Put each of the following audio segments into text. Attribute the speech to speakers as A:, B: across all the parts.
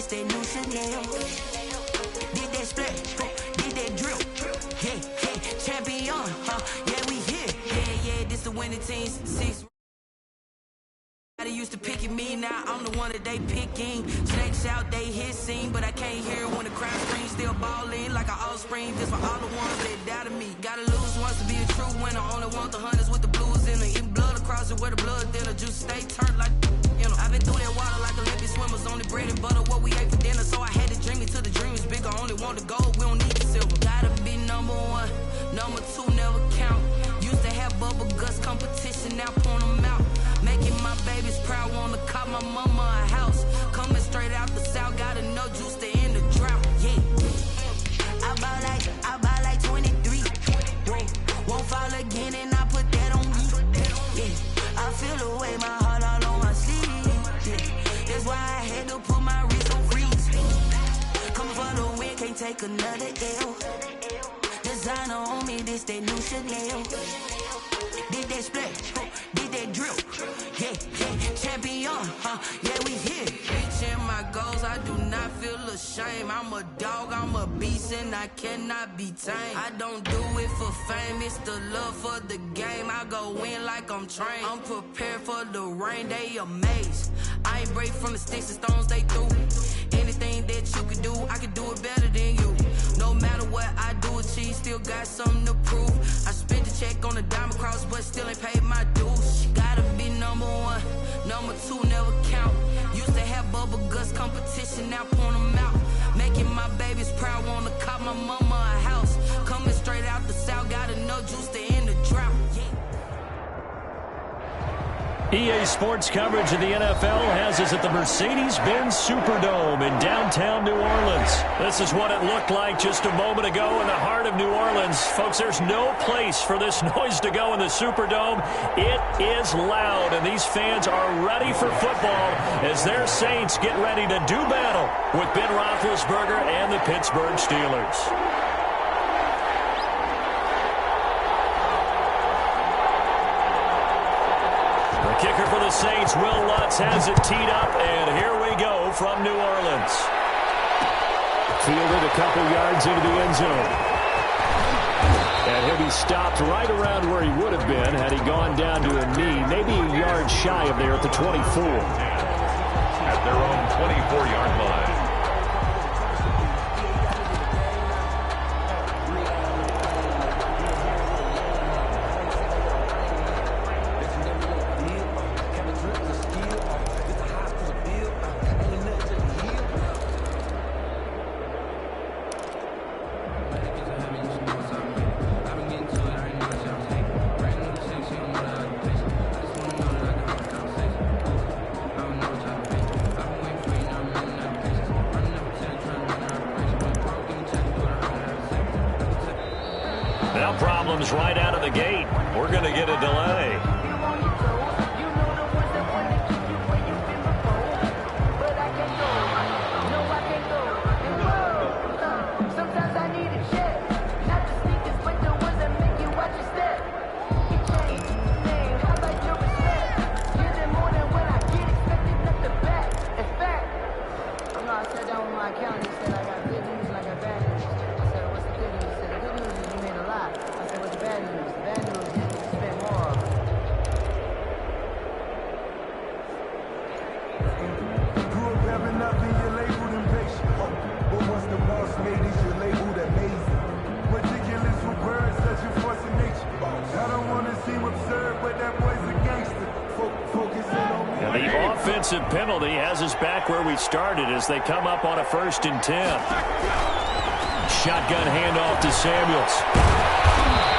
A: this that new Chanel. Did that split, did that drill. Yeah, yeah, champion, yeah, we here. Yeah, this the winning team. 6. They used to pick at me, now I'm the one that they picking. Snakes out, they hissing, but I can't hear when the crowd screams. Still balling like an offspring. This for all the ones that doubted me. Gotta lose once to be a true winner. Only want the hunters with the blues in it. Eating blood across it where the blood thinner. Juice stay turned like I've been through that water like Olympic swimmers. Only bread and butter what we ate for dinner. So I had to dream it till the dream is bigger. Only want the gold, we don't need the silver. Gotta be number 1, number 2 never count. Used to have bubble guts competition, now point them out. Making my babies proud, wanna cop my mama a house. Coming straight out the south, gotta know juice to end the drought. Yeah, I buy like 23. Won't fall again and I put that on me. Yeah, I feel the way my heart all on my sleeve. Yeah, that's why I had to put my wrist on freeze. Coming for the win, can't take another L. Designer on me, this that new Chanel. Did that split, did that drill. Yeah, champion, yeah, we here. Reaching my goals, I do not feel ashamed. I'm a dog, I'm a beast, and I cannot be tamed. I don't do it for fame, it's the love for the game. I go in like I'm trained. I'm prepared for the rain, they amazed. I ain't break from the sticks and stones they threw. Anything that you can do, I can do it better than you. No matter what I do, achieve, still got something to prove. I spent the check on the diamond cross, but still ain't paid my dues. Gotta be number 1, number 2 never count. Used to have bubble guts competition, now point them out. Making my babies proud, wanna cop my mama a house. Coming straight out the south, gotta know juice to end the drought.
B: EA Sports coverage of the NFL has us at the Mercedes-Benz Superdome in downtown New Orleans. This is what it looked like just a moment ago in the heart of New Orleans. Folks, there's no place for this noise to go in the Superdome. It is loud, and these fans are ready for football as their Saints get ready to do battle with Ben Roethlisberger and the Pittsburgh Steelers. The kicker for the Saints, Will Lutz, has it teed up, and here we go from New Orleans.
C: Fielded a couple yards into the end zone. And he'll be stopped right around where he would have been had he gone down to a knee, maybe a yard shy of there at the 24.
D: At their own 24-yard line.
B: Problems right out of the gate. We're going to get a delay. Penalty has us back where we started as they come up on a 1st and 10. Shotgun handoff to Samuels.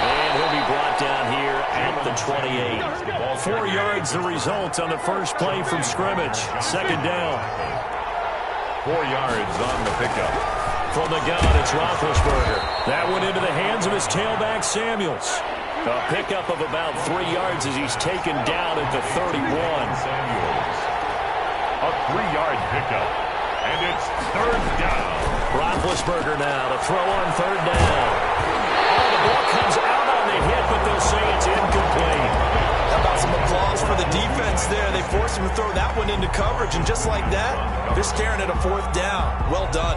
B: And he'll be brought down here at the 28. 4 yards the result on the first play from scrimmage. 2nd down.
D: 4 yards on the pickup.
B: From the gun, it's Roethlisberger. That went into the hands of his tailback, Samuels. A pickup of about 3 yards as he's taken down at the 31.
D: Samuels. A 3-yard pickup. And it's 3rd down.
B: Roethlisberger now to throw on 3rd down. Oh, the ball comes out on the hit, but they'll say it's incomplete.
E: How about some applause loss for the defense there. They forced him to throw that one into coverage, and just like that, they're staring at a 4th down. Well done.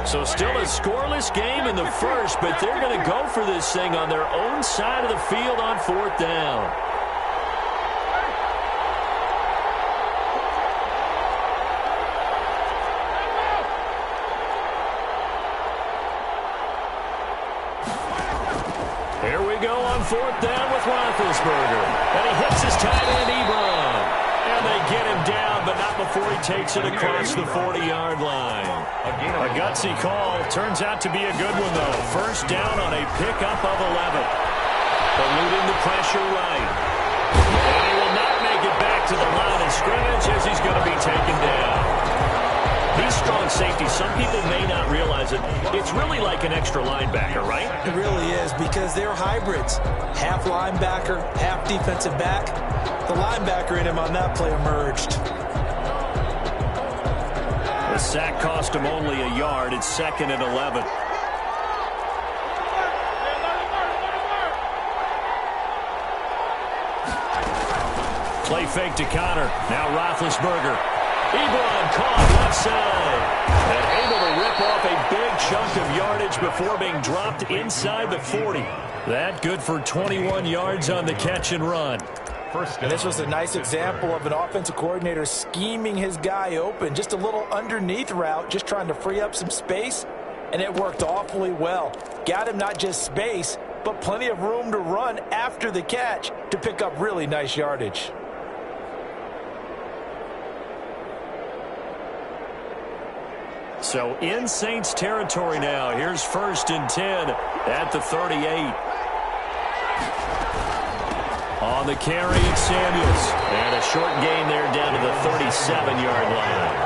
B: So still a scoreless game in the first, but they're going to go for this thing on their own side of the field on 4th down. Here we go on 4th down with Roethlisberger. And he hits his tight end, Ebron. And they get him down, but not before he takes it across the 40-yard line. A gutsy call. Turns out to be a good one, though. First down on a pickup of 11. Eluding the pressure right. And he will not make it back to the line of scrimmage as he's going to be taken down. He's strong safety. Some people may not realize it. It's really like an extra linebacker, right?
E: It really is, because they're hybrids. Half linebacker, half defensive back. The linebacker in him on that play emerged.
B: The sack cost him only a yard. It's 2nd and 11. Play fake to Connor. Now Roethlisberger. Ebron caught left side. And able to rip off a big chunk of yardage before being dropped inside the 40. That good for 21 yards on the catch and run.
E: And this was a nice example of an offensive coordinator scheming his guy open. Just a little underneath route, just trying to free up some space. And it worked awfully well. Got him not just space, but plenty of room to run after the catch to pick up really nice yardage.
B: So in Saints territory now. Here's 1st and 10 at the 38. On the carry, it's Samuels. And a short gain there down to the 37-yard line.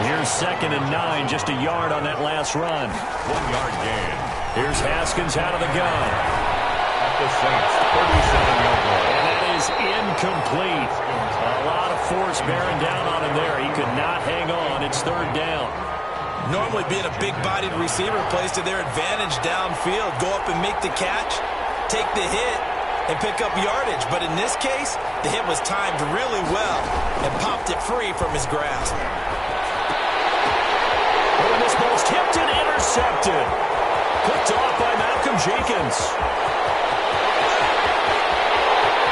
B: Here's 2nd and 9, just a yard on that last run.
D: 1-yard gain.
B: Here's Haskins out of the gun.
D: At the Saints, 37-yard line.
B: And that is incomplete. A lot of force bearing down on him there. He could not hang on. It's 3rd down.
E: Normally being a big-bodied receiver plays to their advantage downfield. Go up and make the catch, take the hit, and pick up yardage. But in this case, the hit was timed really well and popped it free from his grasp.
B: And this ball's tipped and intercepted. Picked off by Malcolm Jenkins.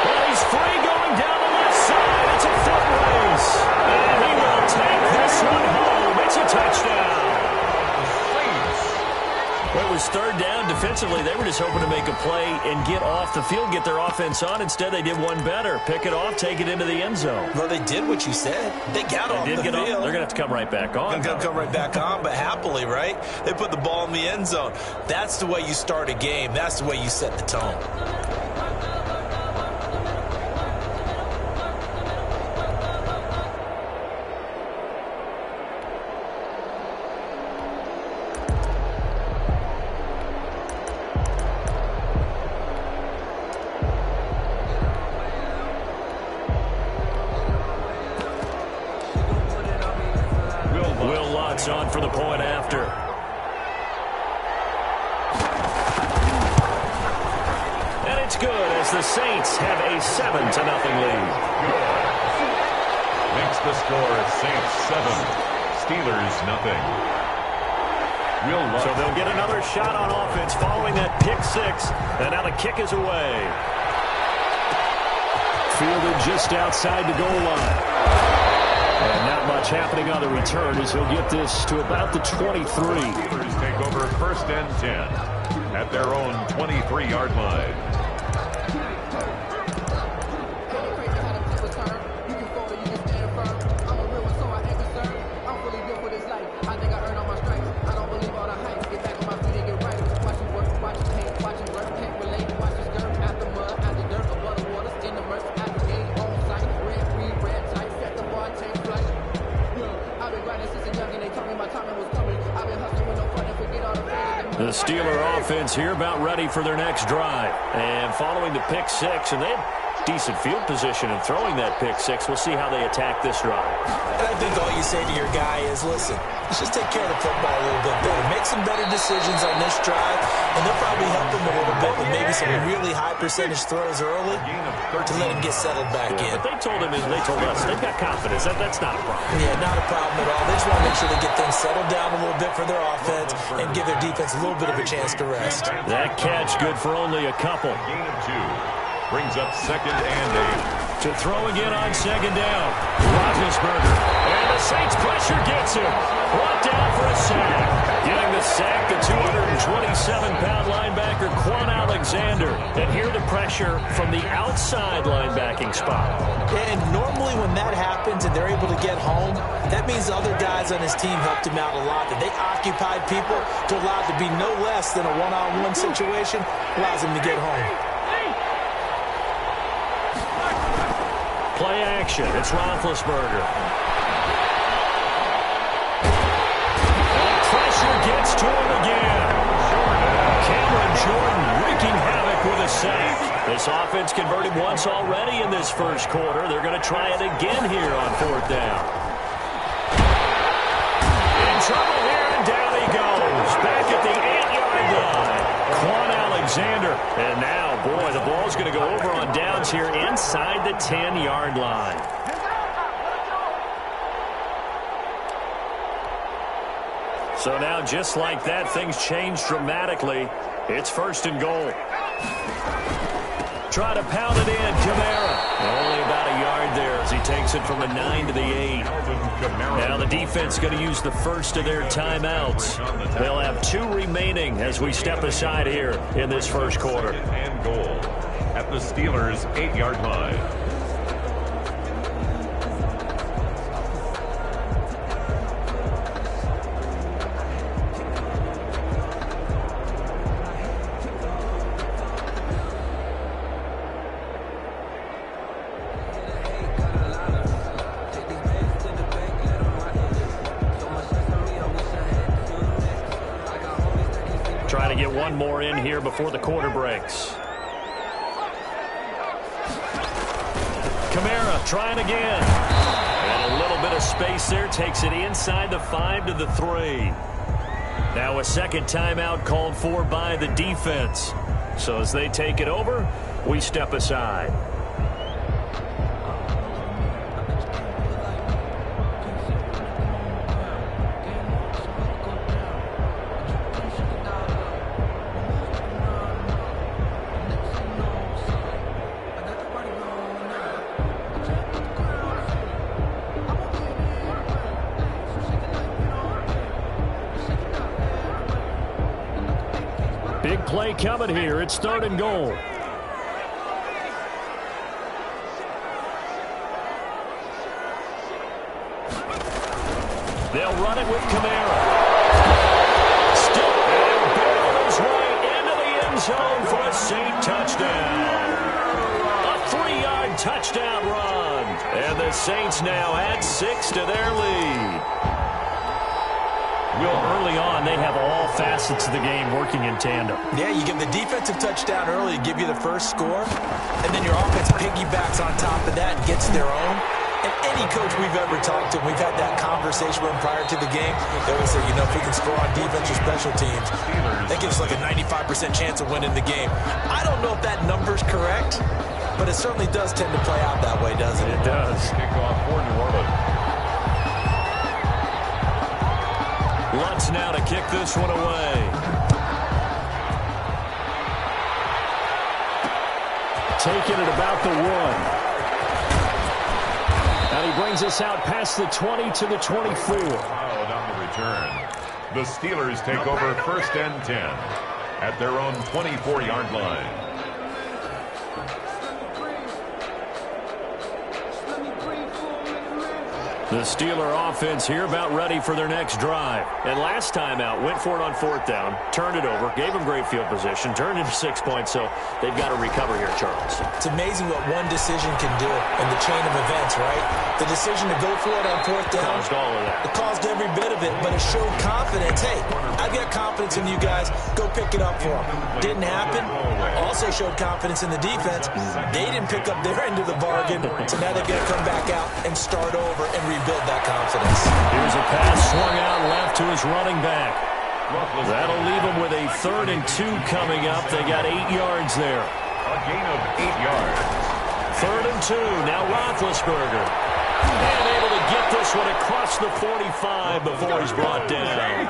B: Well, he's free going down the left side. It's a foot race. And he will take this one home. It's a touchdown. Well, it was 3rd down. Defensively, they were just hoping to make a play and get off the field, get their offense on. Instead, they did one better. Pick it off, take it into the end zone.
E: Well, they did what you said. They got off the field.
B: They're going to have to come right back on.
E: They're going to come right back on, but happily, right? They put the ball in the end zone. That's the way you start a game. That's the way you set the tone.
B: On for the point after. And it's good as the Saints have a 7-0 lead.
D: Makes the score Saints 7, Steelers 0.
B: So they'll get another shot on offense following that pick 6. And now the kick is away. Fielded just outside the goal line. And not much happening on the return as he'll get this to about the 23.
D: Steelers take over 1st and 10 at their own 23-yard line.
B: The Steeler offense here about ready for their next drive. And following the pick 6, and they decent field position in throwing that pick six. We'll see how they attack this drive.
E: And I think all you say to your guy is, listen, let's just take care of the football a little bit better. Make some better decisions on this drive, and they'll probably help him a little bit with maybe some really high percentage throws early to let him get settled back in.
B: But they told him, and they told us, they've got confidence. That's not a problem.
E: Yeah, not a problem at all. They just want to make sure they get things settled down a little bit for their offense and give their defense a little bit of a chance to rest.
B: That catch good for only a couple.
D: Gain of 2. Brings up 2nd and 8.
B: To throw again on 2nd down. Roethlisberger. And the Saints pressure gets him. Brought down for a sack. Getting the sack, the 227-pound linebacker, Quan Alexander. And here the pressure from the outside linebacking spot.
E: And normally when that happens and they're able to get home, that means other guys on his team helped him out a lot. That they occupied people to allow it to be no less than a one-on-one situation, allows him to get home.
B: Play action. It's Roethlisberger. And pressure gets to him again. Cameron Jordan wreaking havoc with a sack. This offense converted once already in this first quarter. They're going to try it again here on 4th down. In trouble here, and down he goes. Back at the 8-yard line. Quan Alexander. And now, boy, the ball's going to go over on downs here inside the 10-yard line. So now, just like that, things change dramatically. It's 1st and goal. Try to pound it in, Kamara. Only about a yard there as he takes it from the 9 to the 8. Now the defense going to use the first of their timeouts. They'll have 2 remaining as we step aside here in this first quarter.
D: And goal at the Steelers' 8-yard line.
B: Try to get one more in here before the quarter breaks. Kamara trying again. And a little bit of space there. Takes it inside the 5 to the 3. Now a second timeout called for by the defense. So as they take it over, we step aside. Big play coming here. It's 3rd and goal. They'll run it with Kamara. Still barrel his way into the end zone for a Saint touchdown. A 3-yard touchdown run. And the Saints now add 6 to their lead. Will, early on, they have all facets of the game working in tandem.
E: Yeah, you give the defensive touchdown early to give you the first score, and then your offense piggybacks on top of that and gets their own. And any coach we've ever talked to, we've had that conversation with them prior to the game. They always say, if we can score on defense or special teams, that gives us like a 95% chance of winning the game. I don't know if that number's correct, but it certainly does tend to play out that way, doesn't it?
B: It does.
D: Kickoff for New Orleans.
B: Lutz now to kick this one away. Taking it about the 1. And he brings us out past the 20 to the 24.
D: On the return. The Steelers take over 1st and 10 at their own 24-yard line.
B: The Steeler offense here about ready for their next drive. And last time out, went for it on 4th down, turned it over, gave them great field position, turned into 6 points, so they've got to recover here, Charles.
E: It's amazing what one decision can do in the chain of events, right? The decision to go for it on 4th down
B: Caused all of that.
E: It caused every bit of it, but it showed confidence. Hey, I I've got confidence in you guys. Go pick it up for them. Didn't happen. Also showed confidence in the defense. They didn't pick up their end of the bargain, so now they're going to come back out and start over and rebuild that confidence.
B: Here's a pass swung out left to his running back. That'll leave him with a 3rd and 2 coming up. They got 8 yards there.
D: A gain of 8 yards.
B: 3rd and 2. Now Roethlisberger. And able to get this one across the 45 before he's brought down.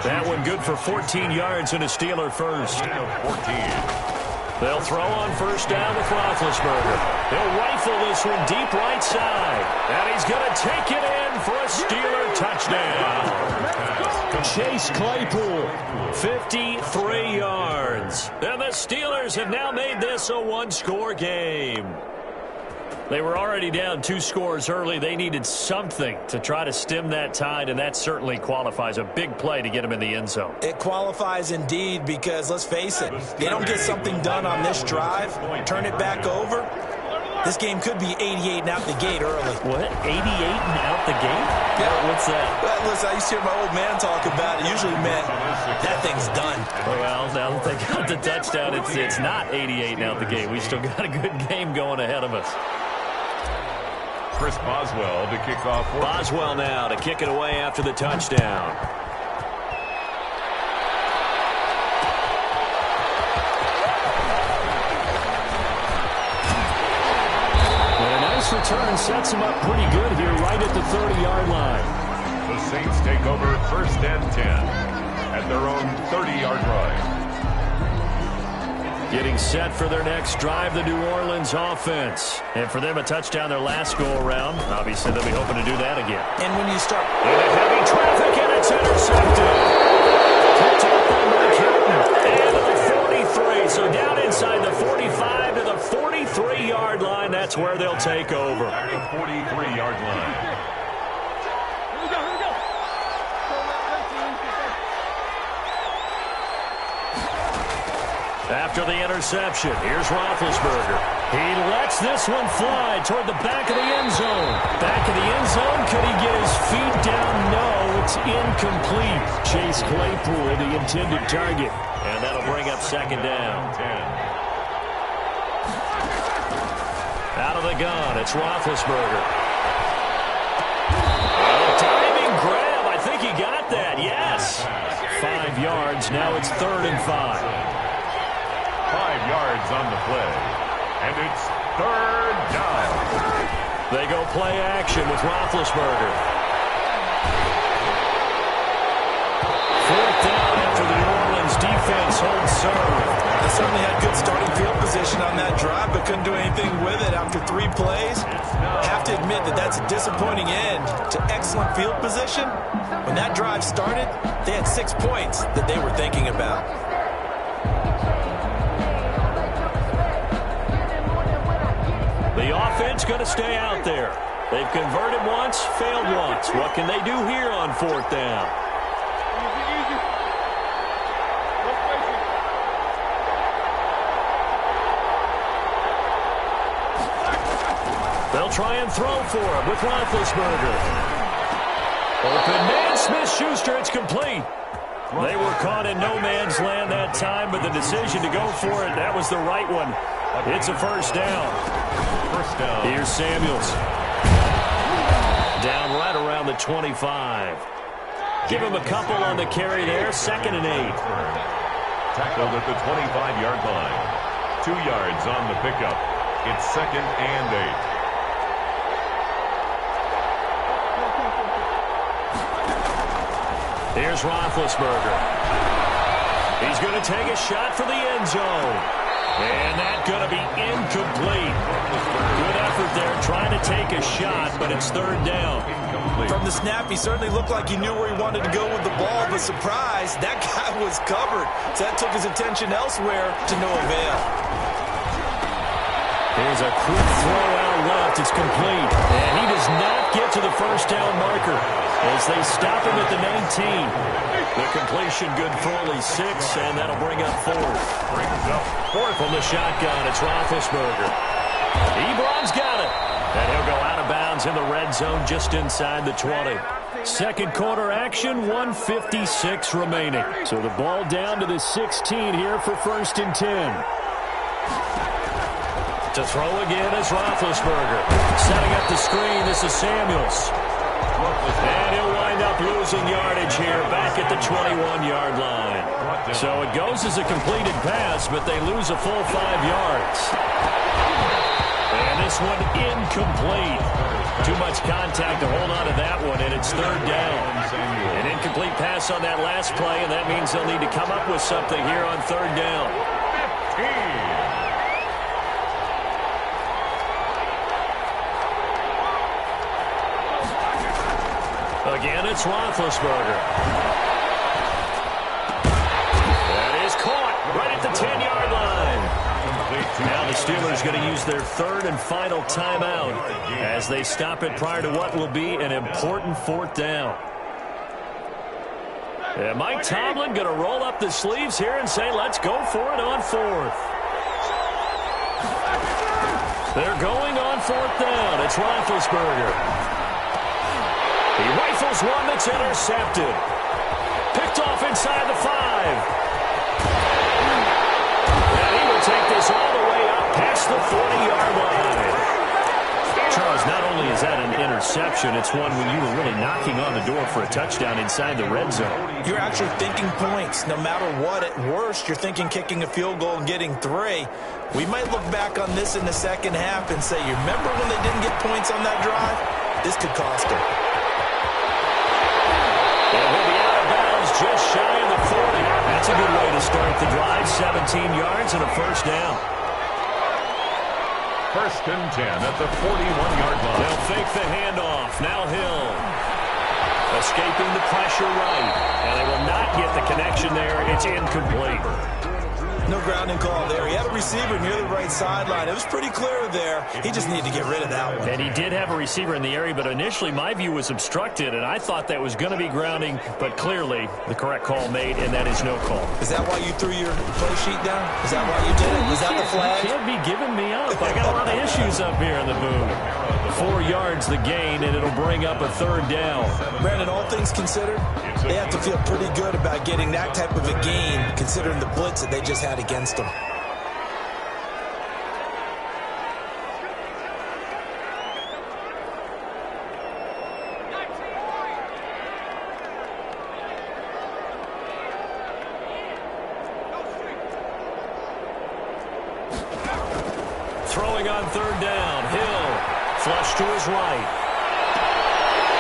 B: That one good for 14 yards and a Steeler first.
D: 14.
B: They'll throw on first down with Roethlisberger. He'll rifle this one deep right side. And he's going to take it in for a Steeler touchdown. Chase Claypool, 53 yards. And the Steelers have now made this a one-score game. They were already down 2 scores early. They needed something to try to stem that tide, and that certainly qualifies. A big play to get them in the end zone.
E: It qualifies indeed because, let's face it, they don't get something done on this drive, turn it back over, this game could be 88 and out the gate early.
B: What? 88 and out the gate?
E: Yeah.
B: What's that?
E: Well, listen, I used to hear my old man talk about it. Usually meant that thing's done.
B: Well, now that they got the touchdown, it's not 88 and out the gate. We still got a good game going ahead of us.
D: Chris Boswell to kick off.
B: Boswell now to kick it away after the touchdown. And a nice return sets him up pretty good here right at the 30-yard line.
D: The Saints take over 1st and 10 at their own 30-yard line.
B: Getting set for their next drive, the New Orleans offense. And for them, a touchdown their last go-around. Obviously, they'll be hoping to do that again.
E: And when you start...
B: Into heavy traffic, and it's intercepted. Picked up by Mike Hilton. And the 43. So down inside the 45 to the 43-yard line. That's where they'll take over.
D: At the 43-yard line.
B: After the interception, here's Roethlisberger. He lets this one fly toward the back of the end zone. Back of the end zone, could he get his feet down? No, it's incomplete. Chase Claypool, the intended target. And that'll bring up 2nd down. Out of the gun, it's Roethlisberger. Diving grab, I think he got that, yes. 5 yards, now it's 3rd and 5.
D: 5 yards on the play. And it's 3rd down.
B: They go play action with Roethlisberger. 4th down after the New Orleans defense holds serve.
E: They certainly had good starting field position on that drive, but couldn't do anything with it after 3 plays. Have to admit that that's a disappointing end to excellent field position. When that drive started, they had 6 points that they were thinking about.
B: The offense going to stay out there. They've converted once, failed once. What can they do here on 4th down? They'll try and throw for him with Roethlisberger. Open man, Smith-Schuster, it's complete. They were caught in no man's land that time, but the decision to go for it, that was the right one. It's a 1st down. Here's Samuels. Down right around the 25. Give him a couple on the carry there. 2nd and 8.
D: Tackled at the 25-yard line. 2 yards on the pickup. It's 2nd and
B: 8. Here's Roethlisberger. He's going to take a shot for the end zone. And that's going to be incomplete. Good effort there trying to take a shot, but it's 3rd down.
E: From the snap, he certainly looked like he knew where he wanted to go with the ball, but surprise, that guy was covered. So that took his attention elsewhere to no avail.
B: Here's a quick throw out left. It's complete. And he does not get to the 1st down marker as they stop him at the 19. The completion good for only 6, and that'll bring up 4th.
D: Brings up 4th
B: from the shotgun. It's Roethlisberger. Ebron's got it. And he'll go out of bounds in the red zone just inside the 20. Second quarter action, 1:56 remaining.
C: So the ball down to the 16 here for 1st and 10.
B: To throw again is Roethlisberger. Setting up the screen, this is Samuels. And he'll wind up losing yardage here back at the 21-yard line. So it goes as a completed pass, but they lose a full 5 yards. And this one incomplete. Too much contact to hold on to that one, and it's 3rd down. An incomplete pass on that last play, and that means they'll need to come up with something here on 3rd down.
D: 15.
B: Again, it's Roethlisberger. That is caught right at the 10-yard line. Now the Steelers going to use their 3rd and final timeout as they stop it prior to what will be an important 4th down. And Mike Tomlin going to roll up the sleeves here and say, let's go for it on 4th. They're going on 4th down. It's Roethlisberger. He rifles one that's intercepted. Picked off inside the 5. And he will take this all the way up past the 40-yard line. Charles, not only is that an interception, it's one when you were really knocking on the door for a touchdown inside the red zone.
E: You're actually thinking points. No matter what, at worst, you're thinking kicking a field goal and getting 3. We might look back on this in the second half and say, you remember when they didn't get points on that drive? This could cost them.
B: And he'll be out of bounds just shy of the 40. That's a good way to start the drive. 17 yards and a 1st down.
D: 1st and 10 at the 41-yard line.
B: They'll fake the handoff. Now Hill. Escaping the pressure right. And they will not get the connection there. It's incomplete.
E: No grounding call there. He had a receiver near the right sideline. It was pretty clear there. He just needed to get rid of that one.
B: And he did have a receiver in the area, but initially my view was obstructed, and I thought that was going to be grounding, but clearly the correct call made, and that is no call.
E: Is that why you threw your play sheet down? Is that why you did it? Was that the flag?
B: You can't be giving me up. I got a lot of issues up here in the booth. 4 yards the gain, and it'll bring up a 3rd down.
E: Brandon, all things considered, they have to feel pretty good about getting that type of a gain, considering the blitz that they just had against them.
B: Throwing on 3rd down. Hill. Flush to his right.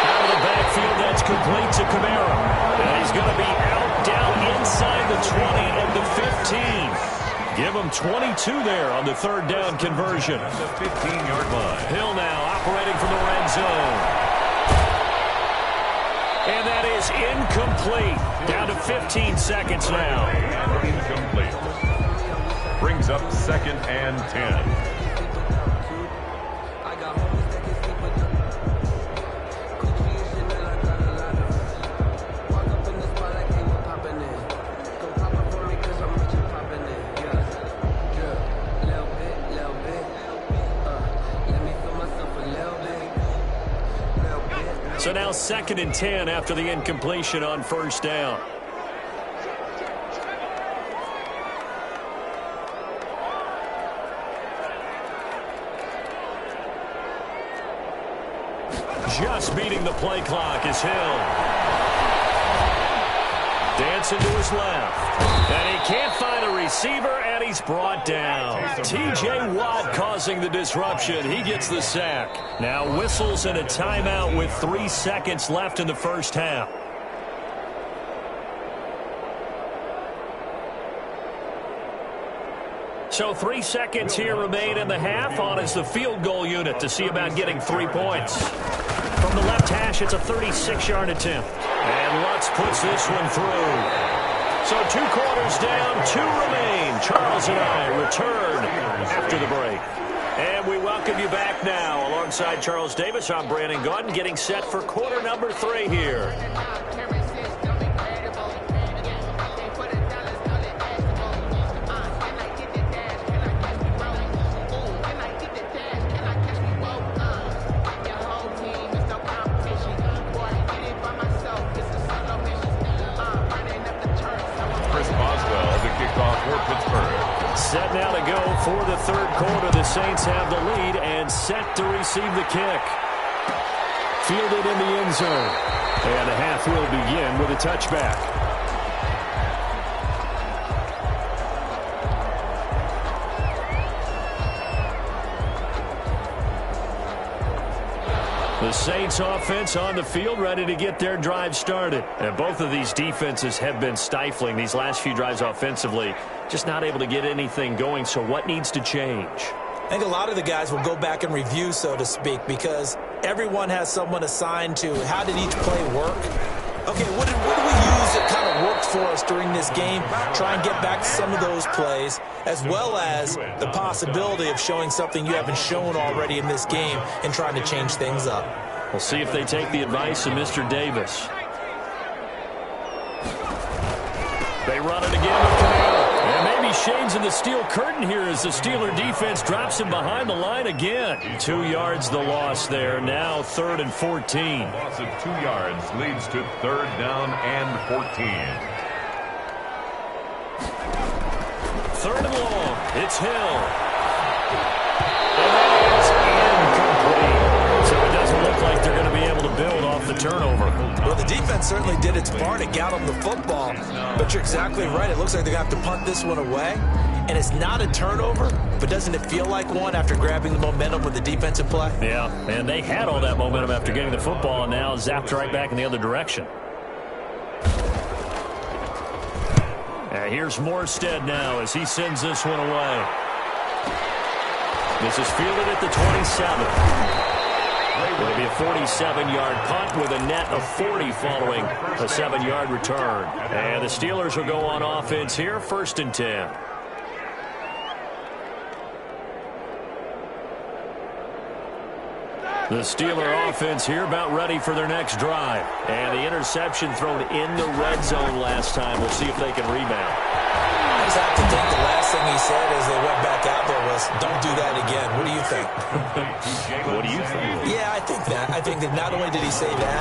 B: Out of the backfield, that's complete to Kamara. And he's going to be out down inside the 20 and the 15. Give him 22 there on the 3rd down conversion.
D: The 15-yard line.
B: Hill now operating from the red zone. And that is incomplete. Down to 15 seconds now.
D: Incomplete. Brings up 2nd and 10.
B: So now 2nd and 10 after the incompletion on 1st down. Just beating the play clock is Hill. Dancing to his left. And he can't find a receiver, and he's brought down. T.J. Watt causing the disruption. He gets the sack. Now whistles and a timeout with 3 seconds left in the 1st half. So 3 seconds here remain in the half. On is the field goal unit to see about getting 3 points. From the left hash, it's a 36-yard attempt. And Lutz puts this one through. So 2 quarters down, 2 remain. Charles and I return after the break. And we welcome you back now. Alongside Charles Davis, I'm Brandon Gaudin, getting set for quarter number 3 here. for the third quarter. The Saints have the lead and set to receive the kick.
C: Fielded in the end zone. And the half will begin with a touchback.
B: The Saints offense on the field, ready to get their drive started. And both of these defenses have been stifling these last few drives offensively. Just not able to get anything going, so what needs to change?
E: I think a lot of the guys will go back and review, so to speak, because everyone has someone assigned to how did each play work. Okay, what did we use that kind of worked for us during this game? Try and get back to some of those plays, as well as the possibility of showing something you haven't shown already in this game and trying to change things up.
B: We'll see if they take the advice of Mr. Davis. They run it again with Camara. And maybe Shane's in the steel curtain here as the Steeler defense drops him behind the line again. 2 yards the loss there. Now 3rd and 14.
D: Loss of 2 yards leads to 3rd down and 14.
B: 3rd and long. It's Hill. And that is incomplete. So it doesn't look like they're going to be able to build off the turnover.
E: Well, the defense certainly did its part to get them the football. But you're exactly right. It looks like they're going to have to punt this one away. And it's not a turnover, but doesn't it feel like one after grabbing the momentum with the defensive play?
B: Yeah, and they had all that momentum after getting the football and now zapped right back in the other direction. And here's Morstead now as he sends this one away. This is fielded at the 27. It'll be a 47-yard punt with a net of 40 following a 7-yard return. And the Steelers will go on offense here, 1st and 10. The Steeler offense here about ready for their next drive. And the interception thrown in the red zone last time. We'll see if they can rebound.
E: I just have to think the last thing he said as they went back out there was, don't do that again. What do you think?
B: What do you think?
E: Yeah, I think that. I think that not only did he say that,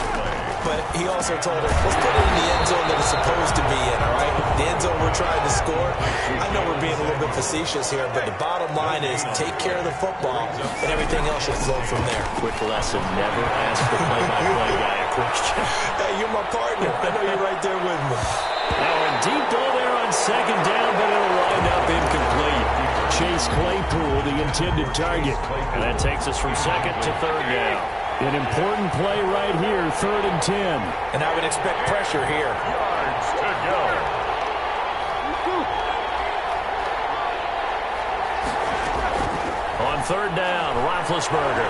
E: but he also told her, let's put it in the end zone that it's supposed to be in, all right? The end zone we're trying to score. I know we're being a little bit facetious here, but the bottom line is take care of the football, and everything else should flow from there.
B: Quick lesson, never ask the play-by-play guy a question.
E: Hey, you're my partner. I know you're right there with me.
B: Now a deep ball there on 2nd down, but it'll wind up incomplete.
C: Chase Claypool, the intended target.
B: And that takes us from 2nd to 3rd down.
C: An important play right here, 3rd and 10.
E: And I would expect pressure here.
D: Yards to go.
B: On 3rd down, Roethlisberger.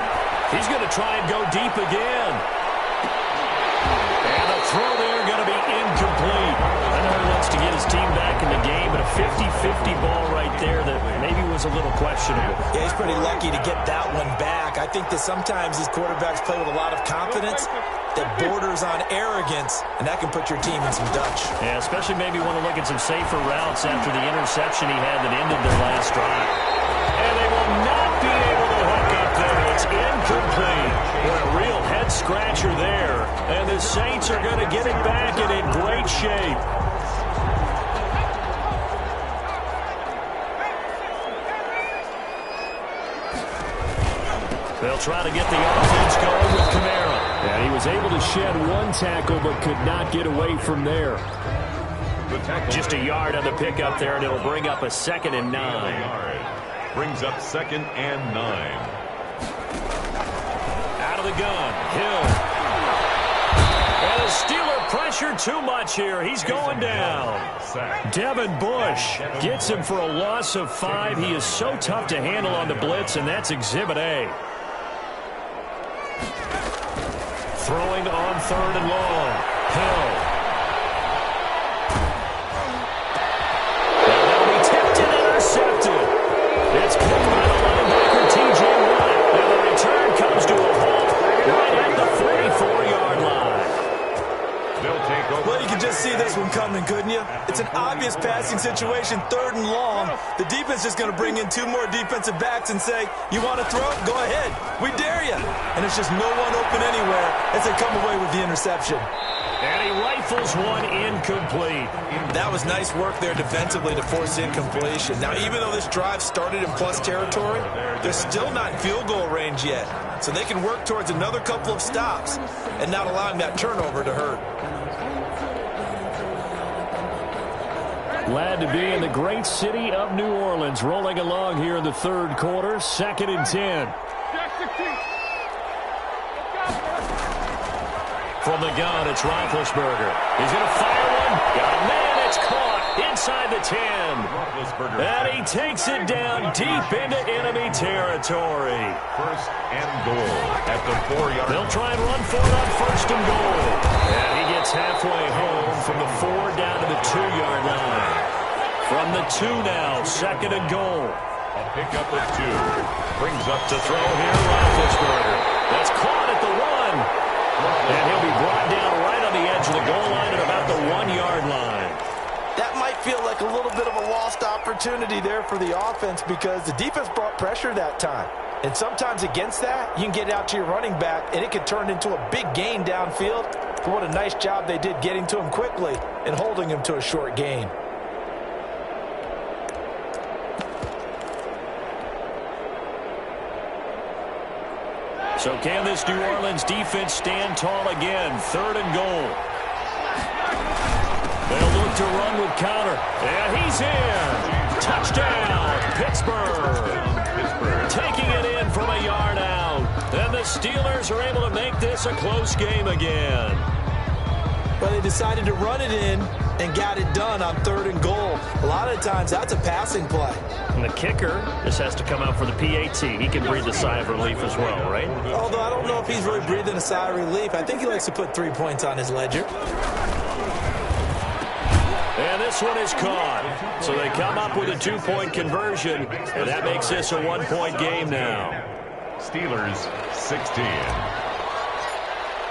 B: He's going to try and go deep again. And the throw there going to be incomplete. I know he wants to get his team back in the game, but a 50-50 ball right there that maybe was a little questionable.
E: Yeah, he's pretty lucky to get that one back. I think that sometimes these quarterbacks play with a lot of confidence that borders on arrogance, and that can put your team in some Dutch.
B: Yeah, especially maybe want to look at some safer routes after the interception he had that ended their last drive. And they will not be able to hook up there. It's incomplete. What a real head-scratcher there. And the Saints are going to get it back and in great shape. They'll try to get the offense going with Camara.
C: And he was able to shed one tackle but could not get away from there.
B: Just a yard on the pickup there, and it'll bring up a 2nd and 9.
D: Brings up 2nd and 9.
B: Out of the gun, Hill. And the Steeler pressure too much here. He's going down. Devin Bush gets him for a loss of 5. He is so tough to handle on the blitz, and that's Exhibit A. Throwing on 3rd and long. Hill. And that'll be tipped and intercepted. It's picked by the linebacker, T.J. Watt. And the return comes to a halt right at the 44-yard line.
D: They'll take over.
E: Well, you can just see this one coming, couldn't you? It's an obvious previous passing situation, 3rd and long, the defense is going to bring in 2 more defensive backs and say, you want to throw? Go ahead. We dare you. And it's just no one open anywhere as they come away with the interception.
B: And he rifles one incomplete.
E: That was nice work there defensively to force incompletion. Now, even though this drive started in plus territory, they're still not in field goal range yet. So they can work towards another couple of stops and not allowing that turnover to hurt.
B: Glad to be in the great city of New Orleans, rolling along here in the 3rd quarter, 2nd and 10. From the gun, it's Roethlisberger. He's going to fire one. Got a man, it's caught inside the 10. And he takes it down deep into enemy territory.
D: 1st and goal at the 4-yard line.
B: They'll try and run for it on 1st and goal. And he gets halfway home from the 4 down to the 2-yard line. From the 2 now, 2nd and goal.
D: A pickup of 2.
B: Brings up to throw here, Roethlisberger. That's caught at the 1. And he'll be brought down right on the edge of the goal line at about the 1-yard line.
E: That might feel like a little bit of a lost opportunity there for the offense because the defense brought pressure that time. And sometimes against that, you can get out to your running back, and it can turn into a big gain downfield. But what a nice job they did getting to him quickly and holding him to a short gain.
B: So can this New Orleans defense stand tall again? 3rd and goal. They'll look to run with counter. And he's in. Touchdown, Pittsburgh. Taking it in from a yard out. And the Steelers are able to make this a close game again.
E: Well, they decided to run it in and got it done on 3rd and goal. A lot of times, that's a passing play.
B: And the kicker just has to come out for the PAT. He can breathe a sigh of relief as well, right?
E: Although I don't know if he's really breathing a sigh of relief. I think he likes to put 3 points on his ledger.
B: And this one is caught. So they come up with a 2-point conversion, and that makes this a 1-point game now.
D: Steelers 16.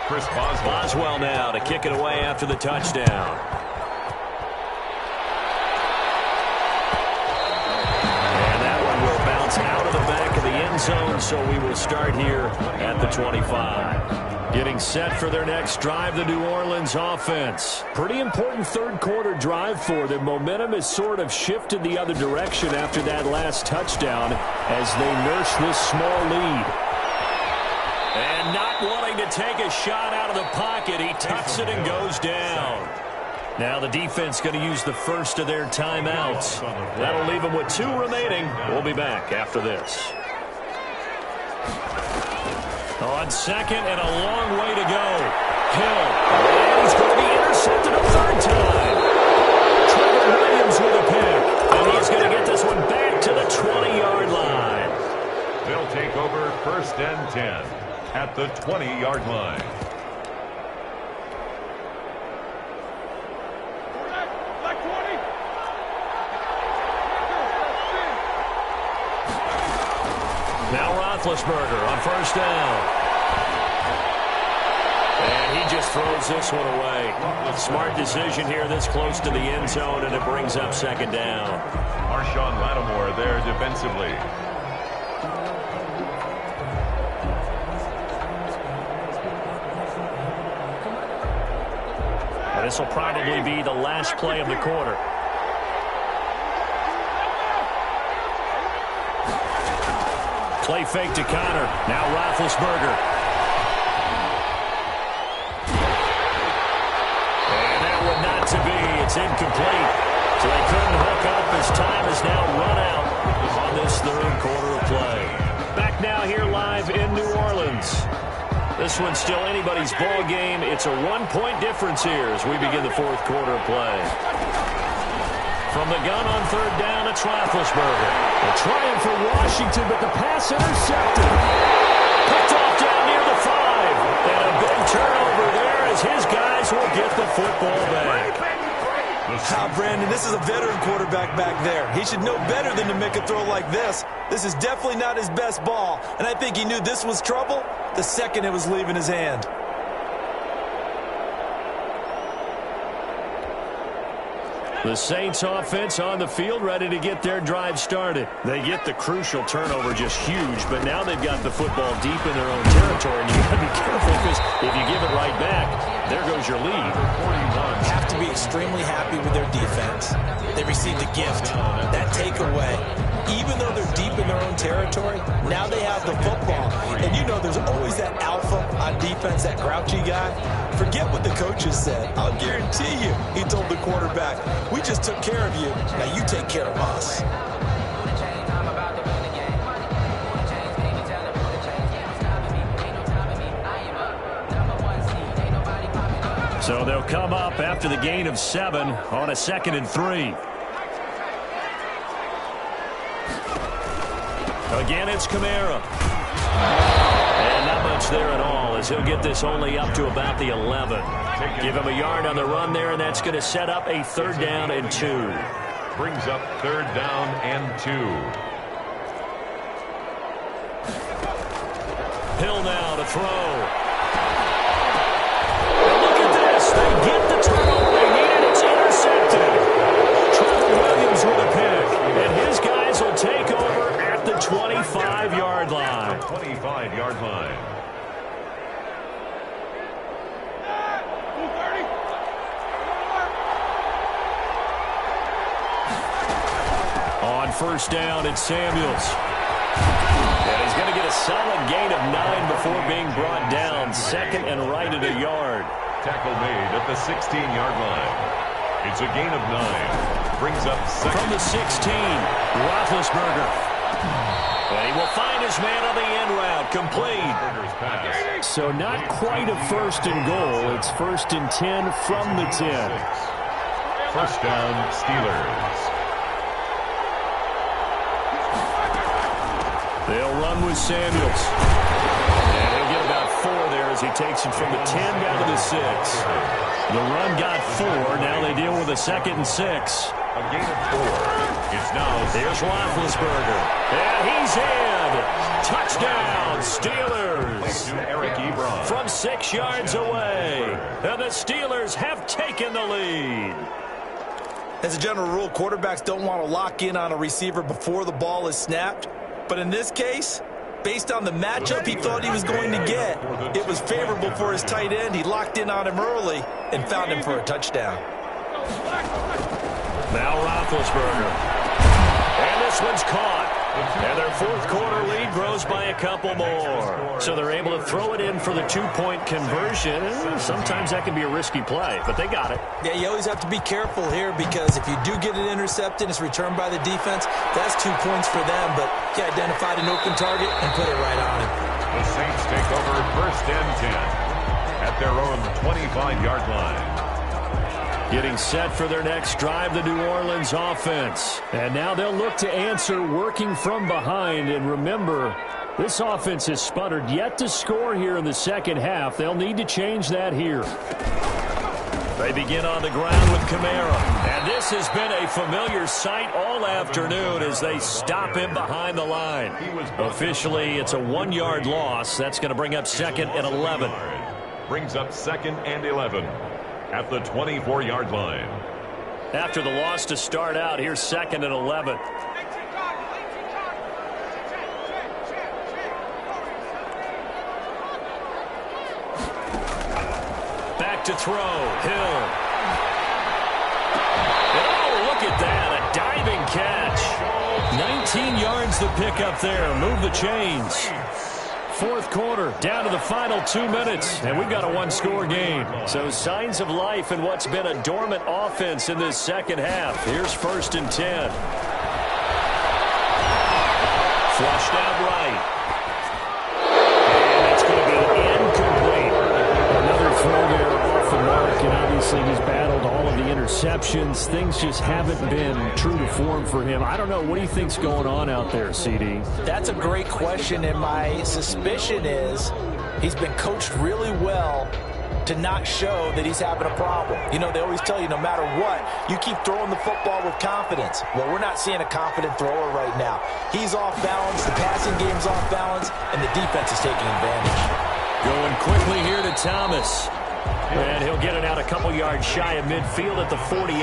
D: Chris Boswell.
B: Boswell now to kick it away after the touchdown. And that one will bounce out of the back of the end zone, so we will start here at the 25. Getting set for their next drive, the New Orleans offense. Pretty important 3rd quarter drive for them. Momentum has sort of shifted the other direction after that last touchdown as they nurse this small lead. And not wanting to take a shot out of the pocket, he tucks it and goes down. Now the defense going to use the first of their timeouts. That'll leave them with 2 remaining. We'll be back after this. On 2nd and a long way to go. Hill. And he's going to be intercepted a 3rd time. Trevor Williams with a pick. And he's going to get this one back to the 20-yard line.
D: They'll take over 1st and 10 at the 20-yard line.
B: Now Roethlisberger on 1st down. And he just throws this one away. Smart decision here this close to the end zone, and it brings up 2nd down.
D: Marshawn Lattimore there defensively.
B: And this will probably be the last play of the quarter. Play fake to Connor. Now Roethlisberger. And that one not to be. It's incomplete. So they couldn't hook up as time is now run out on this 3rd quarter of play. Back now here live in New Orleans. This one's still anybody's ball game. It's a 1-point difference here as we begin the 4th quarter of play. From the gun on 3rd down, it's Roethlisberger. A triumph for Washington, but the pass intercepted. Picked off down near the 5. And a big turnover there as his guys will get the football back.
E: Brandon, this is a veteran quarterback back there. He should know better than to make a throw like this. This is definitely not his best ball, and I think he knew this was trouble the second it was leaving his hand.
B: The Saints offense on the field, ready to get their drive started. They get the crucial turnover, just huge, but now they've got the football deep in their own territory, and you've got to be careful because if you give it right back, there goes your lead.
E: Have to be extremely happy with their defense. They received a gift, that takeaway. Even though they're deep in their own territory, now they have the football. And you know there's always that alpha on defense, that grouchy guy. Forget what the coaches said. I'll guarantee you, he told the quarterback, we just took care of you. Now you take care of us.
B: So they'll come up after the gain of 7 on a 2nd and 3. Again, it's Kamara. And not much there at all as he'll get this only up to about the 11. Give him a yard on the run there, and that's going to set up a 3rd down and 2.
D: Brings up 3rd down and 2.
B: Hill now to throw. And look at this. They get the turnover they needed. It's intercepted. Trevor Williams with a pick. And his guys will take over at the 25-yard line.
D: 25-yard line.
B: On 1st down, it's Samuels. And he's going to get a solid gain of 9 before being brought down. 2nd and right at a yard.
D: Tackle made at the 16-yard line. It's a gain of 9. Brings up 2nd.
B: From the 16, Roethlisberger. And he will find his man on the end route. Complete. So not quite a 1st and goal. It's 1st and 10 from the 10.
D: 1st down, Steelers.
B: They'll run with Samuels. And he'll get about 4 there as he takes it from the 10 down to the 6. The run got 4. Now they deal with a 2nd and 6.
D: A gain of 4. It's now.
B: There's Roethlisberger. And he's in. Touchdown, Steelers.
D: Eric Ebron.
B: From 6 yards away. And the Steelers have taken the lead.
E: As a general rule, quarterbacks don't want to lock in on a receiver before the ball is snapped. But in this case, based on the matchup he thought he was going to get, it was favorable for his tight end. He locked in on him early and found him for a touchdown.
B: Now Roethlisberger. And this one's caught. And their 4th quarter lead grows by a couple more. So they're able to throw it in for the 2-point conversion. Sometimes that can be a risky play, but they got it.
E: Yeah, you always have to be careful here because if you do get it intercepted, it's returned by the defense, that's 2 points for them. But he identified an open target and put it right on him.
D: The Saints take over 1st and 10 at their own 25-yard line.
B: Getting set for their next drive, the New Orleans offense. And now they'll look to answer working from behind. And remember, this offense has sputtered yet to score here in the 2nd half. They'll need to change that here. They begin on the ground with Kamara. And this has been a familiar sight all afternoon as they stop him behind the line. Officially, it's a 1-yard loss. That's going to bring up 2nd and 11.
D: Brings up 2nd and 11. At the 24-yard line.
B: After the loss to start out, here's 2nd and 11. Back to throw. Hill. Oh, look at that. A diving catch. 19 yards the pickup there. Move the chains. 4th quarter, down to the final 2 minutes, and we've got a 1-score game. So signs of life in what's been a dormant offense in this 2nd half. Here's 1st and 10. Flushed out right. And it's going to be incomplete. Another throw there off the mark, and obviously he's battled all of the interceptions. Things just haven't been true to form for him. I don't know. What do you think's going on out there, CD?
E: That's a great question, and my suspicion is he's been coached really well to not show that he's having a problem. You know, they always tell you no matter what, you keep throwing the football with confidence. Well, we're not seeing a confident thrower right now. He's off balance, the passing game's off balance, and the defense is taking advantage.
B: Going quickly here to Thomas. And he'll get it out a couple yards shy of midfield at the 48.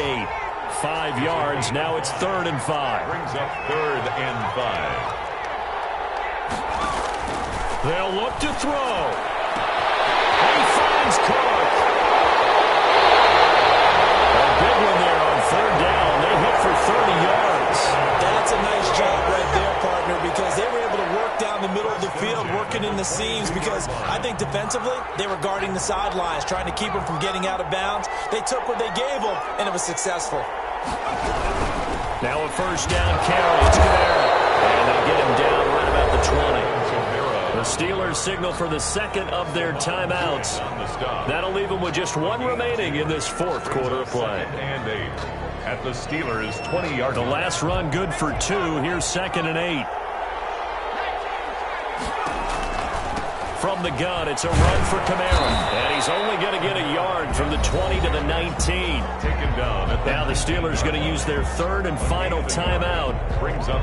B: 5 yards. Now it's 3rd and 5.
D: Brings up 3rd and 5.
B: They'll look to throw. He finds Cook. A big one there on 3rd down. They hit for 30 yards.
E: That's a nice job right there, partner, because they were able to work down the middle of the field, working in the seams, because I think defensively they were guarding the sidelines, trying to keep them from getting out of bounds. They took what they gave them, and it was successful.
B: Now a 1st down carry. It's Kamara. And they get him down right about the 20. The Steelers signal for the 2nd of their timeouts. That'll leave them with just 1 remaining in this 4th quarter of play.
D: And 8 at the Steelers' 20-yard
B: The
D: line.
B: last run good for 2. Here's 2nd and 8. From the gun, it's a run for Kamara. And he's only going to get a yard from the 20 to the 19.
D: Taken down.
B: Now the Steelers going to use their 3rd and final timeout.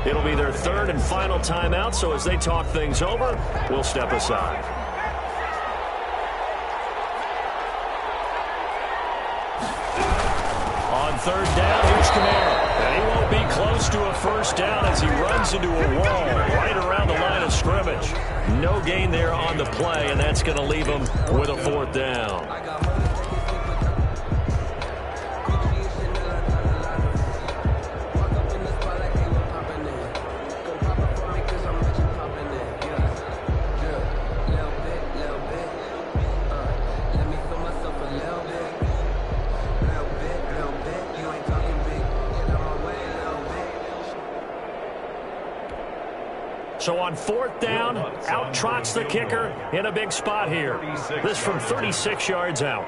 B: It'll be their 3rd and final timeout, so as they talk things over, we'll step aside. On 3rd down, here's Kamara. And he won't be close to a 1st down as he runs into a wall right around the line of scrimmage. No gain there on the play, and that's going to leave him with a 4th down. So on 4th down, out trots the kicker in a big spot here. This from 36 yards out.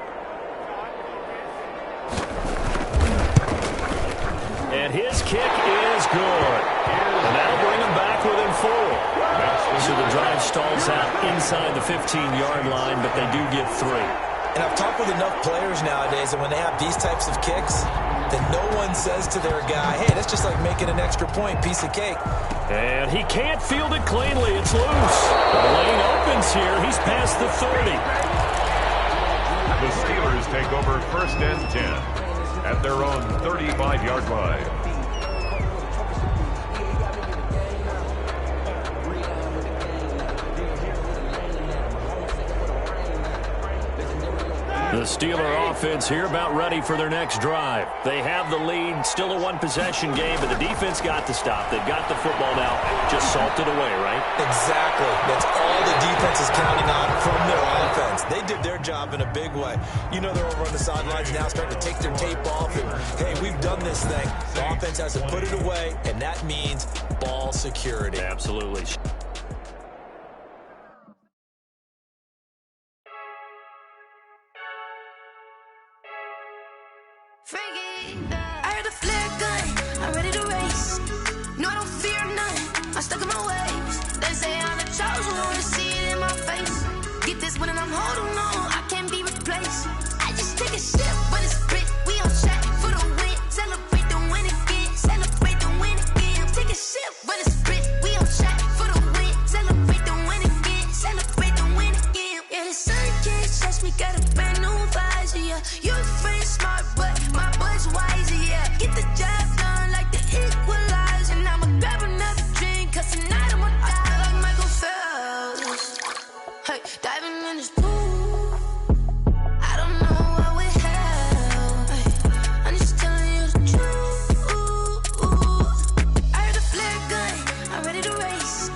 B: And his kick is good. And that'll bring him back within 4. So the drive stalls out inside the 15-yard line, but they do get 3.
E: And I've talked with enough players nowadays that when they have these types of kicks, then no one says to their guy, hey, that's just like making an extra point, piece of cake.
B: And he can't field it cleanly. It's loose. The lane opens here. He's past the 30.
D: The Steelers take over 1st and 10 at their own 35-yard line.
B: The Steeler offense here about ready for their next drive. They have the lead, still a 1-possession game, but the defense got the stop. They've got the football now, just salted away, right?
E: Exactly. That's all the defense is counting on from their offense. They did their job in a big way. You know they're over on the sidelines now starting to take their tape off, and, hey, we've done this thing. The offense has to put it away, and that means ball security.
B: Absolutely.
A: I heard a flare gun, I'm ready to race. No, I don't fear none, I'm stuck in my ways. They say I'm the chosen one, to see it in my face. Get this one and I'm holding on, I can't be replaced. I just take a sip, but it's split, we on track for the win. Celebrate the win again, celebrate the win again. Take a sip, but it's split, we on track for the win. Celebrate the win again, celebrate the win again. Yeah, the sun can't touch me, got a brand new visor, yeah. You're a friend smart, but my boy's wiser, yeah. Get the job done like the equalizer. And I'ma grab another drink, cause tonight I'ma die like Michael Phelps. Hey, diving in this pool, I don't know what we have. Hey, I'm just telling you the truth. I heard a flare gun, I'm ready to race.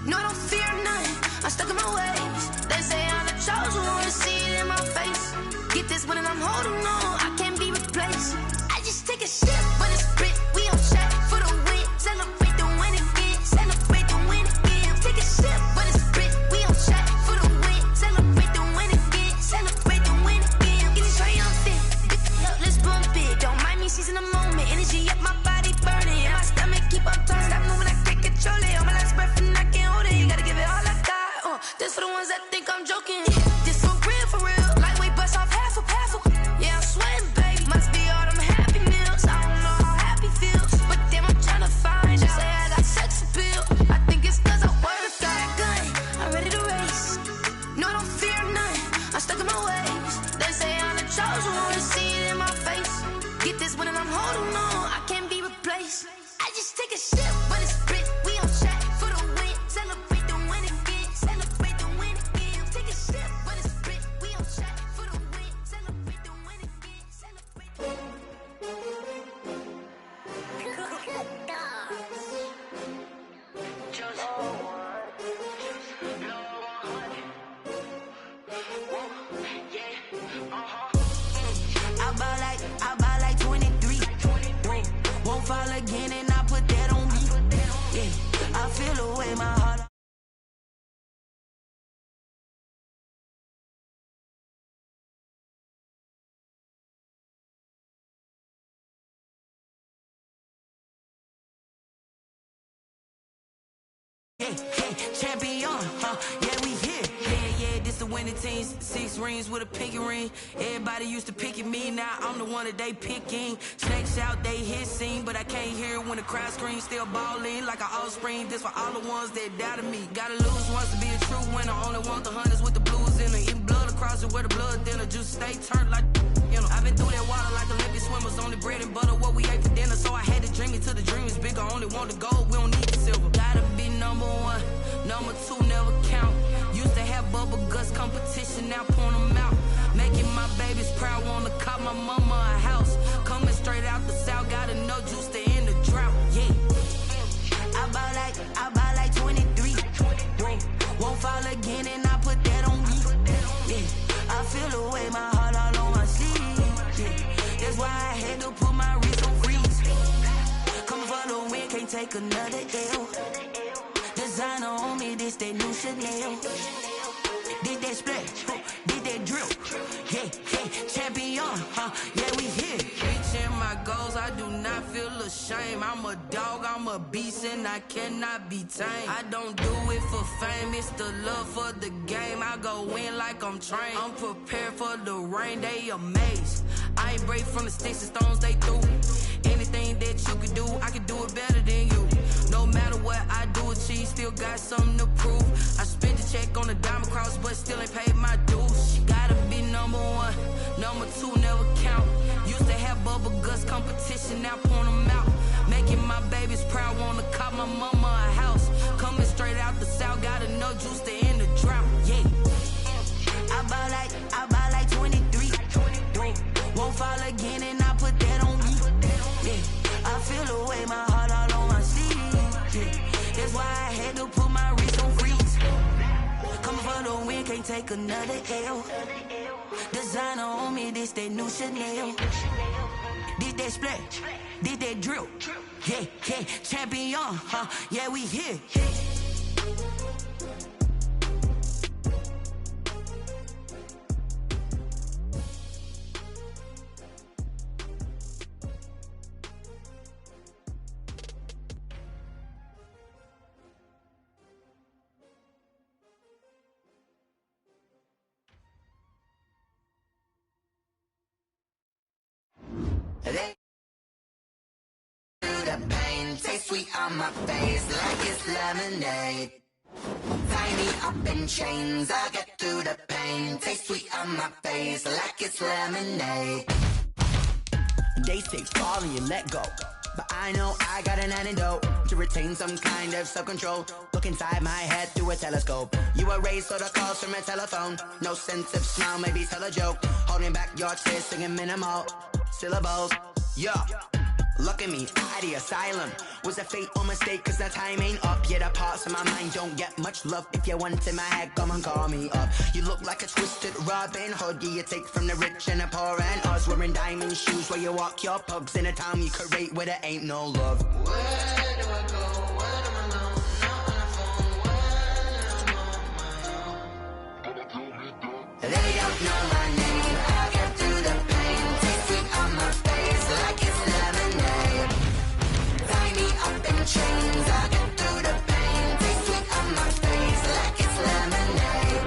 A: No, I don't fear none, I'm stuck in my ways. They say I'm the chosen one, to see it in my face. Get this one and I'm holding on, I can't be replaced. I just take a sip, but it's split, we on track for the win. Celebrate the win again, celebrate the win again. Take a sip, but it's split, we on track for the win. Celebrate the win again, celebrate the win again. Get it triumphant, let's bump it. Don't mind me seizing the moment, energy up my body burning. And my stomach keep on turning, stop moving, I can't control it. On my last breath and I can't hold it, you gotta give it all I got. This for the ones that think I'm joking. This for real, lightweight bust off half a. Yeah, I'm sweating, baby, must be all them happy meals. I don't know how happy feels, but damn, I'm trying to find out. Say I got sex appeal, I think it's cause I work a gun, I'm ready to race. No, I don't fear none, I'm stuck in my ways. They say I'm the chosen one, to see it in my face. Get this one and I'm holding on, Yeah, champion, yeah, we here. Yeah, this the winning teams. 6 rings with a pinky ring. Everybody used to picking me, now I'm the one that they picking. Snakes out, they hit scene, but I can't hear it when the crowd screams. Still balling like an offspring. This for all the ones that doubted me. Gotta lose once to be a true winner. Only want the hunters with the blues in it. Eating blood across it where the blood dinner. Juice stay turned like, you know. I've been through that water like Olympic swimmers. Only bread and butter, what we ate for dinner. So I had to dream it till the dream is bigger. Only want the gold, we don't need the silver. Gotta be number 1, number 2 never count. Used to have bubble guts competition, now point them out. Making my babies proud, wanna cop my mama a house. Coming straight out the south, gotta know juice to end the drought. Yeah, I buy like 23. Won't fall again, and I put that on me. Yeah, I feel the way, my heart all on my sleeve. Yeah, that's why I had to put my wrist on freeze. Coming for the win, can't take another L. Designer on me, this that new Chanel. Did that splash, did that drill. Yeah, champion, yeah, we here. Reaching my goals, I do not feel ashamed. I'm a dog, I'm a beast, and I cannot be tamed. I don't do it for fame, it's the love for the game. I go in like I'm trained. I'm prepared for the rain, they amazed. I ain't break from the sticks and stones they threw. Anything that you can do, I can do it better than you. No matter what I do achieve, still got something to prove. I spent the check on the diamond cross, but still ain't paid my dues. Gotta be number 1, number 2 never count. Used to have bubble guts competition, now point them out. Making my babies proud, wanna cop my mama a house. Coming straight out the south, gotta know juice to end the drought. Yeah, I buy like 23. Won't fall again, and I put that on me. Yeah, I feel the way, my heart all on my sleeve. Yeah, that's why I had to put my wrist on freeze. Coming for the win, can't take another L. Designer on me, this that new Chanel. Did that splash, did that drill. Yeah, champion, yeah, we here.
F: The pain tastes sweet on my face like it's lemonade. Tie me up in chains, I get through the pain. Taste sweet on my face like it's lemonade. They say fall and you let go, but I know I got an antidote to retain some kind of self-control. Look inside my head through a telescope. You erase all the calls from a telephone. No sense of smile, maybe tell a joke. Holding back your tears, singing minimal syllables. Yeah, look at me, out the asylum. Was a fate or mistake, cause the time ain't up. Yet the parts of my mind don't get much love. If you want in my head, come and call me up. You look like a twisted Robin Hood. Yeah, you take from the rich and the poor and us. Wearing diamond shoes where you walk your pugs in a town you could rate where there ain't no love. Where do I go? Where do I know? Not on the phone, when I'm on my own. They don't know my name. I get through the pain. Taste sweet on my face like it's lemonade. Tie me up in chains. I get through the pain. Taste sweet on my face like it's lemonade.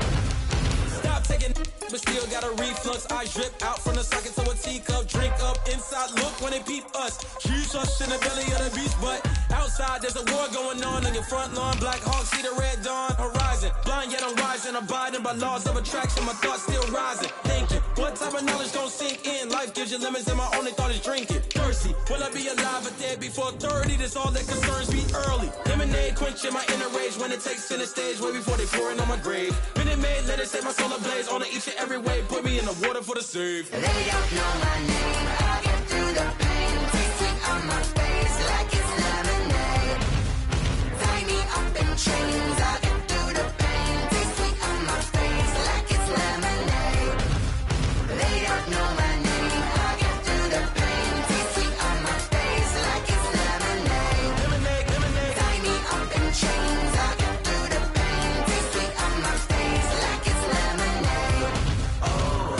G: Stop taking, but still got a reflux. I drip out from the socket to a teacup. Drink up inside, look when they peep us. Choose us in the belly of the beast, but outside there's a war going on your front lawn. Black Hawk, see the red dawn horizon. Blind yet I'm rising, abiding by laws of attraction. My thoughts still rising. Thinking, what type of knowledge don't sink in? Life gives you limits, and my only thought is drinking. Thirsty, will I be alive or dead before 30? That's all that concerns me early. Lemonade quenching my inner rage when it takes center stage, way before they pouring on my grave. Minute Maid, let it set my soul ablaze on each and every way. Put me in the water for the save.
F: They don't know my name. I get through the pain. Taste sweet on my face like it's lemonade. Tie me up in chains. I get through the pain. Taste sweet on my face like it's lemonade. They don't know my name. I get through the pain. Taste sweet on my face like it's lemonade.
G: Lemonade.
F: Tie me up in chains. I get through the pain. Taste sweet on my face like it's lemonade. Oh.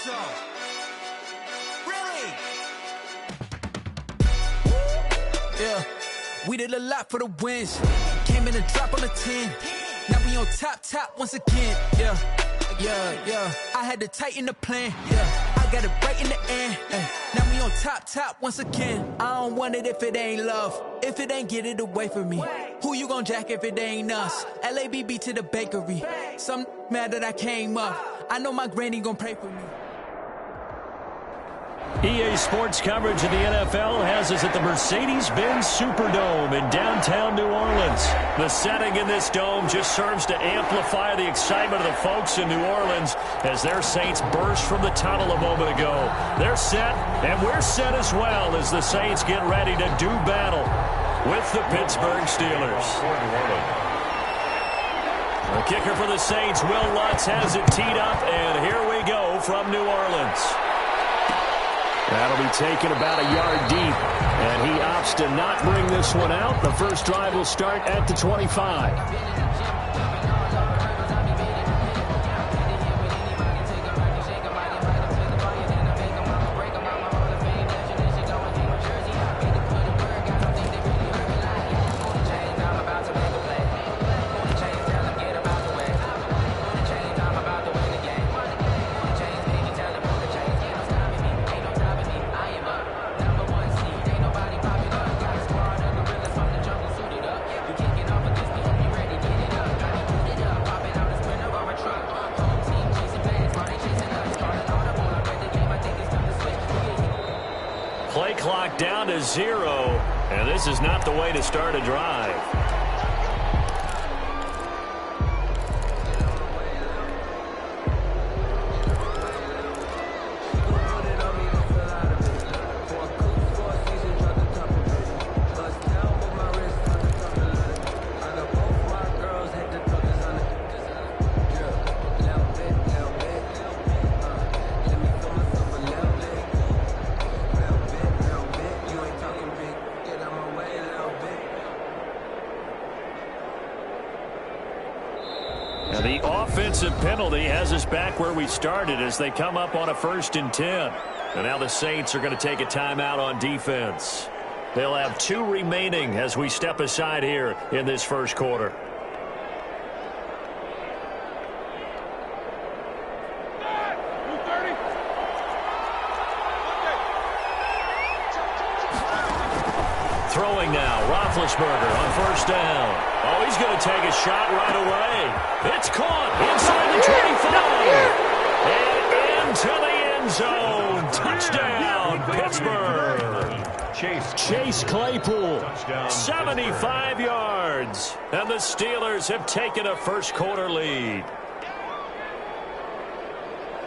A: Enzo. Really? Yeah, we did a lot for the wins. Came in a drop on a 10. Now we on top once again. Yeah. I had to tighten the plan. Yeah, I got it right in the end. Now we on top once again. I don't want it if it ain't love. If it ain't, get it away from me. Who you gon' jack if it ain't us? LABB to the bakery. Some mad that I came up. I know my granny gon' pray for me.
B: EA Sports coverage of the NFL has us at the Mercedes-Benz Superdome in downtown New Orleans. The setting in this dome just serves to amplify the excitement of the folks in New Orleans as their Saints burst from the tunnel a moment ago. They're set, and we're set as well as the Saints get ready to do battle with the Pittsburgh Steelers. The kicker for the Saints, Will Lutz, has it teed up, and here we go from New Orleans.
C: That'll be taken about a yard deep, and he opts to not bring this one out. The first drive will start at the 25.
B: Play clock down to 0, and this is not the way to start a drive. Now the offensive penalty has us back where we started as they come up on a 1st and 10. And now the Saints are going to take a timeout on defense. They'll have 2 remaining as we step aside here in this first quarter. Throwing now, Roethlisberger on 1st down. Oh, he's going to take a shot right away. It's caught inside the 25. And into the end zone. Touchdown, Pittsburgh. Chase Claypool, 75 yards. And the Steelers have taken a first quarter lead.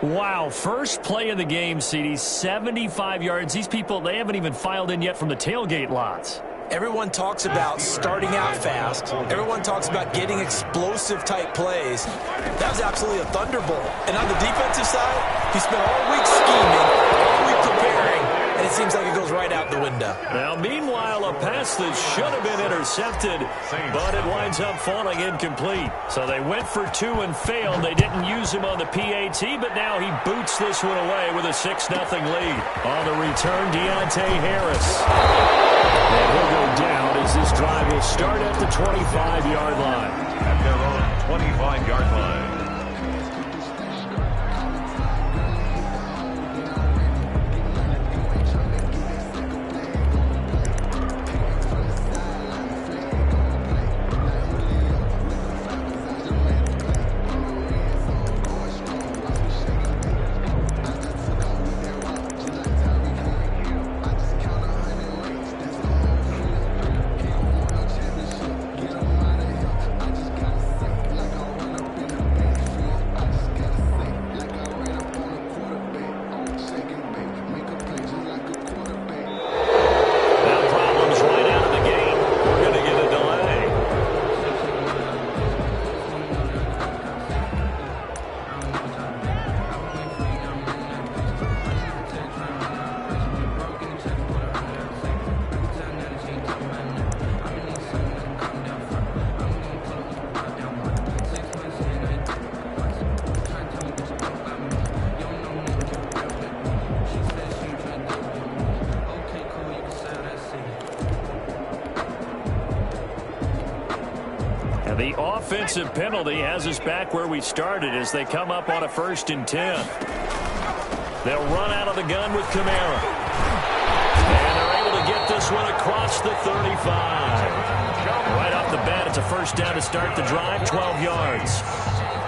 B: Wow, first play of the game, CD, 75 yards. These people, they haven't even filed in yet from the tailgate lots.
E: Everyone talks about starting out fast. Everyone talks about getting explosive-type plays. That was absolutely a thunderbolt. And on the defensive side, he spent all week scheming, all week preparing, and it seems like it goes right out the window.
B: Now, meanwhile, a pass that should have been intercepted, but it winds up falling incomplete. So they went for 2 and failed. They didn't use him on the PAT, but now he boots this one away with a 6-0 lead. On the return, Deontay Harris.
C: And he'll go down as this drive will start at the 25-yard line.
D: At their own 25-yard line.
B: offensive penalty has us back where we started as they come up on a 1st and 10. They'll run out of the gun with Kamara. And they're able to get this one across the 35. Right off the bat, it's a 1st down to start the drive, 12 yards.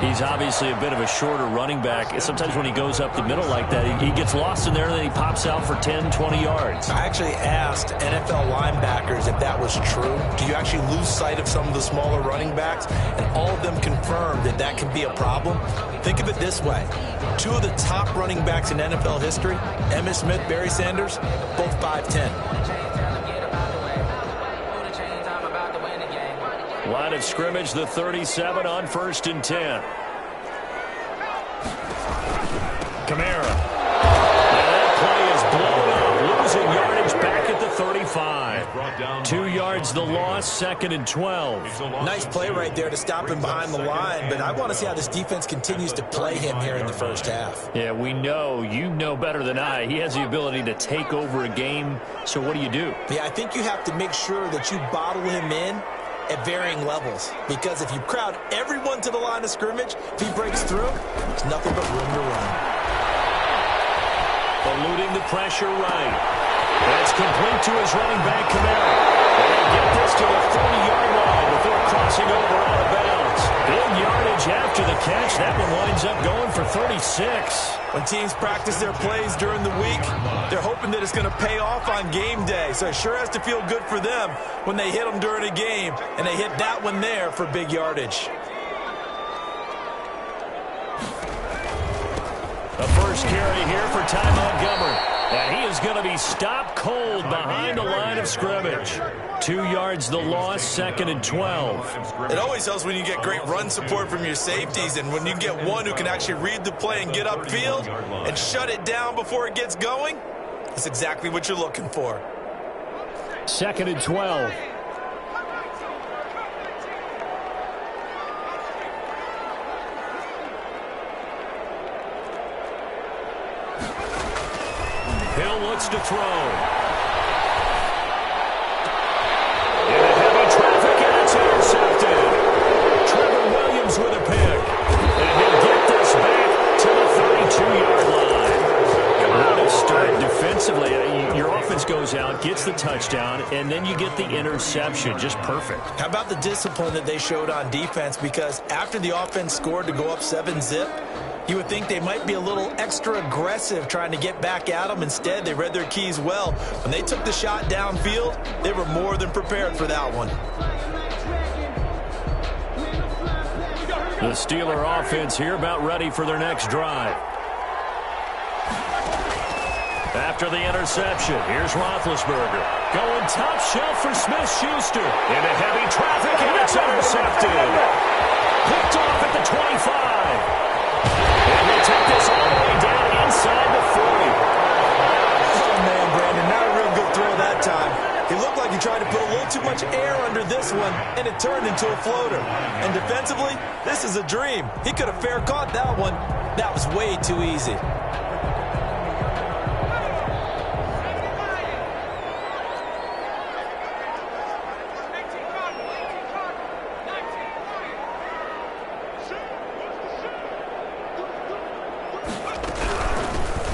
B: He's obviously a bit of a shorter running back. Sometimes when he goes up the middle like that, he gets lost in there, and then he pops out for 10, 20 yards.
E: I actually asked NFL linebackers if that was true. Do you actually lose sight of some of the smaller running backs? And all of them confirmed that that can be a problem. Think of it this way. 2 of the top running backs in NFL history, Emmitt Smith, Barry Sanders, both 5'10".
B: Line of scrimmage, the 37 on 1st and 10. Kamara. And that play is blown up, losing yardage back at the 35. 2 yards the loss, 2nd and 12.
E: Nice play right there to stop him behind the line, but I want to see how this defense continues to play him here in the 1st half.
B: Yeah, we know, you know better than I, he has the ability to take over a game, so what do you do?
E: Yeah, I think you have to make sure that you bottle him in at varying levels, because if you crowd everyone to the line of scrimmage, if he breaks through, there's nothing but room to run.
B: Eluding the pressure right. That's complete to his running back, Kamara. And they get this to the 40-yard line before crossing over out of bounds. Big yardage after the catch. That one winds up going for 36.
E: When teams practice their plays during the week, they're hoping that it's going to pay off on game day. So it sure has to feel good for them when they hit them during a game, and they hit that one there for big yardage.
B: The first carry here for Ty Montgomery. And he is going to be stopped cold behind the line of scrimmage. 2 yards the loss, 2nd and 12.
E: It always helps when you get great run support from your safeties, and when you get one who can actually read the play and get upfield and shut it down before it gets going, that's exactly what you're looking for.
B: 2nd and 12. Hill looks to throw. Into heavy traffic, and it's intercepted. Trevor Williams with a pick. And he'll get this back to the 32-yard line. What a start defensively. Your offense goes out, gets the touchdown, and then you get the interception. Just perfect.
E: How about the discipline that they showed on defense? Because after the offense scored to go up 7-zip, you would think they might be a little extra aggressive trying to get back at them. Instead, they read their keys well. When they took the shot downfield, they were more than prepared for that one.
B: The Steeler offense here about ready for their next drive. After the interception, here's Roethlisberger. Going top shelf for Smith-Schuster. Into heavy traffic, and it's intercepted. Picked off at the 25. And they take this all the way down inside the 40.
E: Oh, man, Brandon, not a real good throw that time. He looked like he tried to put a little too much air under this one, and it turned into a floater. And defensively, this is a dream. He could have fair caught that one. That was way too easy.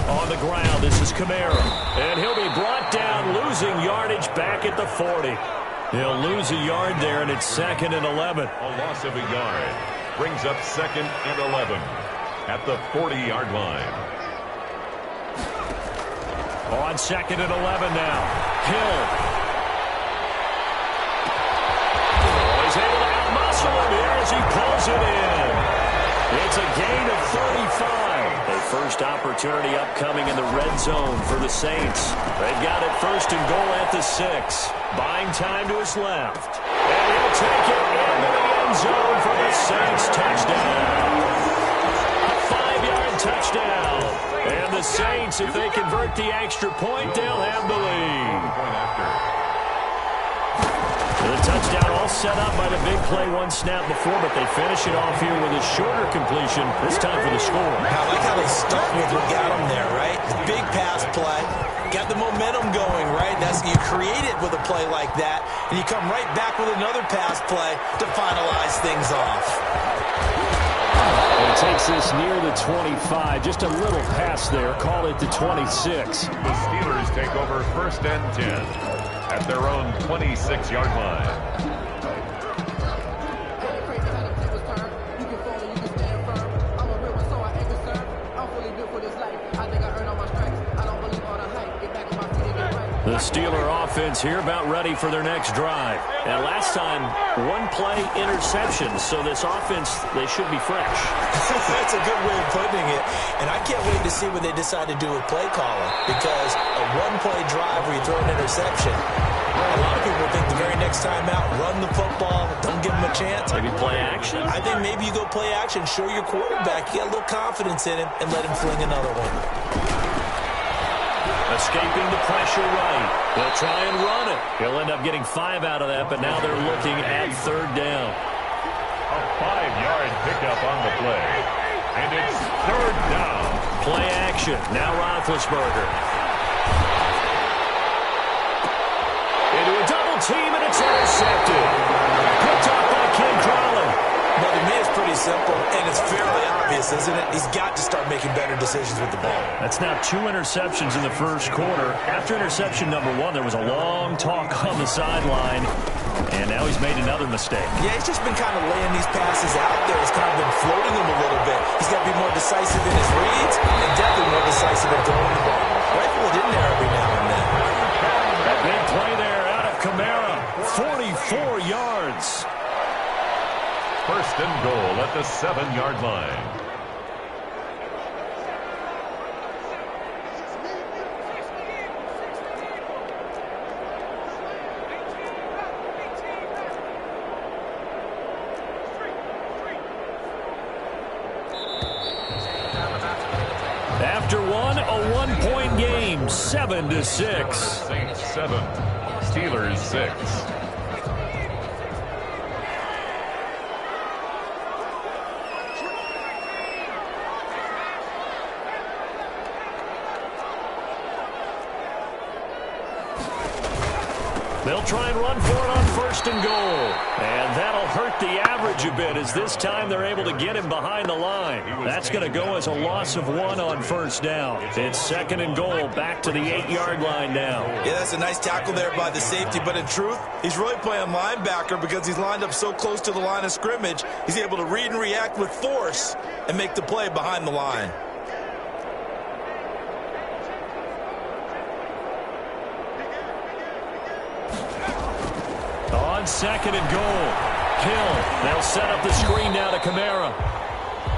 B: On the ground, this is Kamara. And he'll be brought down, losing yardage back at the 40. He'll lose a yard there, and it's 2nd and 11.
D: A loss of a yard brings up 2nd and 11 at the 40-yard line.
B: On 2nd and 11 now. Hill. Oh, he's able to outmuscle him here as he pulls it in. It's a gain of 35. A first opportunity upcoming in the red zone for the Saints. They've got it 1st and goal at the 6. Buying time to his left. And he'll take it into the end zone for the Saints touchdown. A 5-yard touchdown. And the Saints, if they convert the extra point, they'll have the lead. The touchdown all set up by the big play one snap before, but they finish it off here with a shorter completion, this time for the score.
E: I like how they start with what got them there, right? The big pass play, got the momentum going, right? That's you create it with a play like that, and you come right back with another pass play to finalize things off.
C: It takes this near the 25. Just a little pass there. Call it the 26.
D: The Steelers take over 1st and 10 at their own 26-yard line.
B: The Steeler offense here about ready for their next drive. And last time, one play interception. So this offense, they should be fresh.
E: That's a good way of putting it. And I can't wait to see what they decide to do with play calling. Because a one-play drive where you throw an interception, a lot of people think the very next time out, run the football, don't give them a chance.
B: Maybe play action?
E: I think maybe you go play action, show your quarterback, you got a little confidence in him, and let him fling another one.
B: Escaping the pressure right. They'll try and run it. He'll end up getting 5 out of that, but now they're looking at 3rd down.
D: A 5-yard pickup on the play. And it's 3rd down.
B: Play action. Now Roethlisberger. Into a double team, and it's intercepted. Picked off by Ken Crawley.
E: Well, to me, it's pretty simple, and it's fairly obvious, isn't it? He's got to start making better decisions with the ball.
B: That's now 2 interceptions in the first quarter. After interception number 1, there was a long talk on the sideline, and now he's made another mistake.
E: Yeah, he's just been kind of laying these passes out there. He's kind of been floating them a little bit. He's got to be more decisive in his reads and definitely more decisive in throwing the ball. Rifle it in there every now and then.
B: That big play there out of Kamara, 44 yards.
D: 1st and goal at the 7-yard line.
B: After one, a one-point game, 7-6.
D: Saints 7, Steelers 6.
B: They'll try and run for it on 1st and goal. And that'll hurt the average a bit as this time they're able to get him behind the line. That's going to go as a loss of 1 on 1st down. It's 2nd and goal, back to the 8-yard line now.
E: Yeah, that's a nice tackle there by the safety, but in truth, he's really playing linebacker because he's lined up so close to the line of scrimmage. He's able to read and react with force and make the play behind the line.
B: On 2nd and goal, Hill. They'll set up the screen now to Kamara.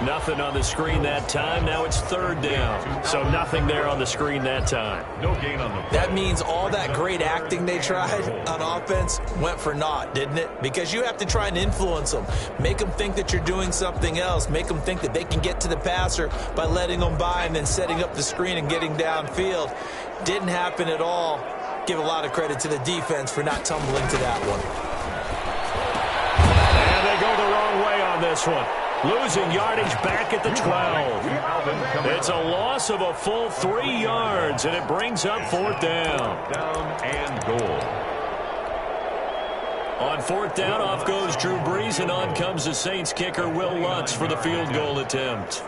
B: Nothing on the screen that time. Now it's 3rd down. So nothing there on the screen that time.
D: No gain on the play.
E: That means all that great acting they tried on offense went for naught, didn't it? Because you have to try and influence them. Make them think that you're doing something else. Make them think that they can get to the passer by letting them by and then setting up the screen and getting downfield. Didn't happen at all. Give a lot of credit to the defense for not tumbling to that one.
B: And they go the wrong way on this one. Losing yardage back at the 12. It's a loss of a full 3 yards, and it brings up 4th down.
D: Down and goal.
B: On 4th down, off goes Drew Brees, and on comes the Saints kicker, Will Lutz, for the field goal attempt.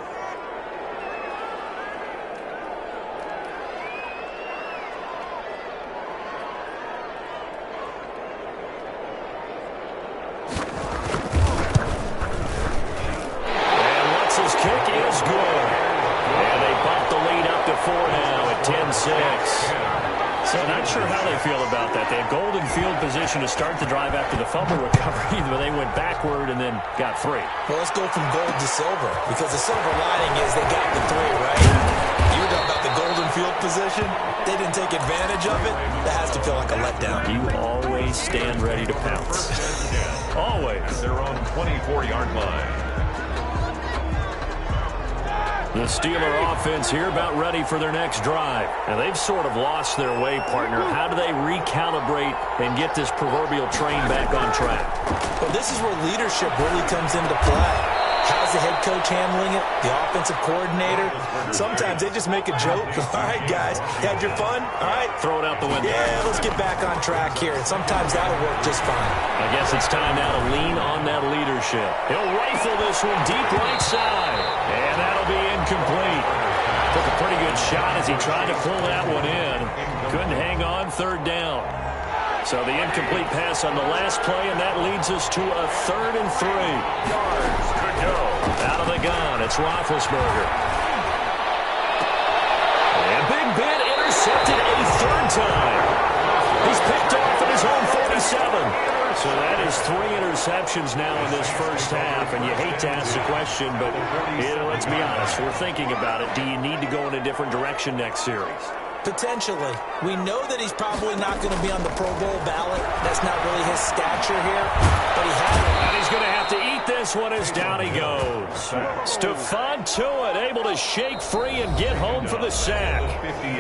B: So not sure how they feel about that. They had golden field position to start the drive after the fumble recovery, but they went backward and then got 3.
E: Well, let's go from gold to silver, because the silver lining is they got the 3, right? You were talking about the golden field position. They didn't take advantage of it. That has to feel like a letdown.
B: You always stand ready to pounce. Always.
D: At their own 24-yard line.
B: The Steeler offense here about ready for their next drive. And they've sort of lost their way, partner. How do they recalibrate and get this proverbial train back on track?
E: Well, this is where leadership really comes into play. How's the head coach handling it? The offensive coordinator? Sometimes they just make a joke. All right, guys, had your fun? All right.
B: Throw it out the window.
E: Yeah, let's get back on track here. And sometimes that'll work just fine.
B: I guess it's time now to lean on that leadership. He'll rifle this one deep right side. And that'll be incomplete. Took a pretty good shot as he tried to pull that one in. Couldn't hang on, third down. So the incomplete pass on the last play, and that leads us to a 3rd and 3.
D: Yards to go.
B: Out of the gun, it's Roethlisberger. And Big Ben intercepted a 3rd time. He's picked off at his own 47. So that is 3 interceptions now in this first half, and you hate to ask the question, but let's be honest, we're thinking about it. Do you need to go in a different direction next series?
E: Potentially. We know that he's probably not going to be on the Pro Bowl ballot. That's not really his stature here, but he has it.
B: And he's going to have to eat this one as down he goes. Stephon Tuitt able to shake free and get home for the sack.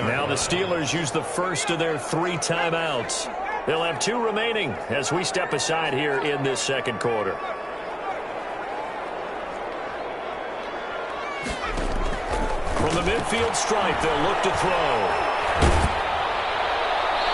B: Now the Steelers use the first of their 3 timeouts. They'll have 2 remaining as we step aside here in this second quarter. From the midfield stripe, they'll look to throw.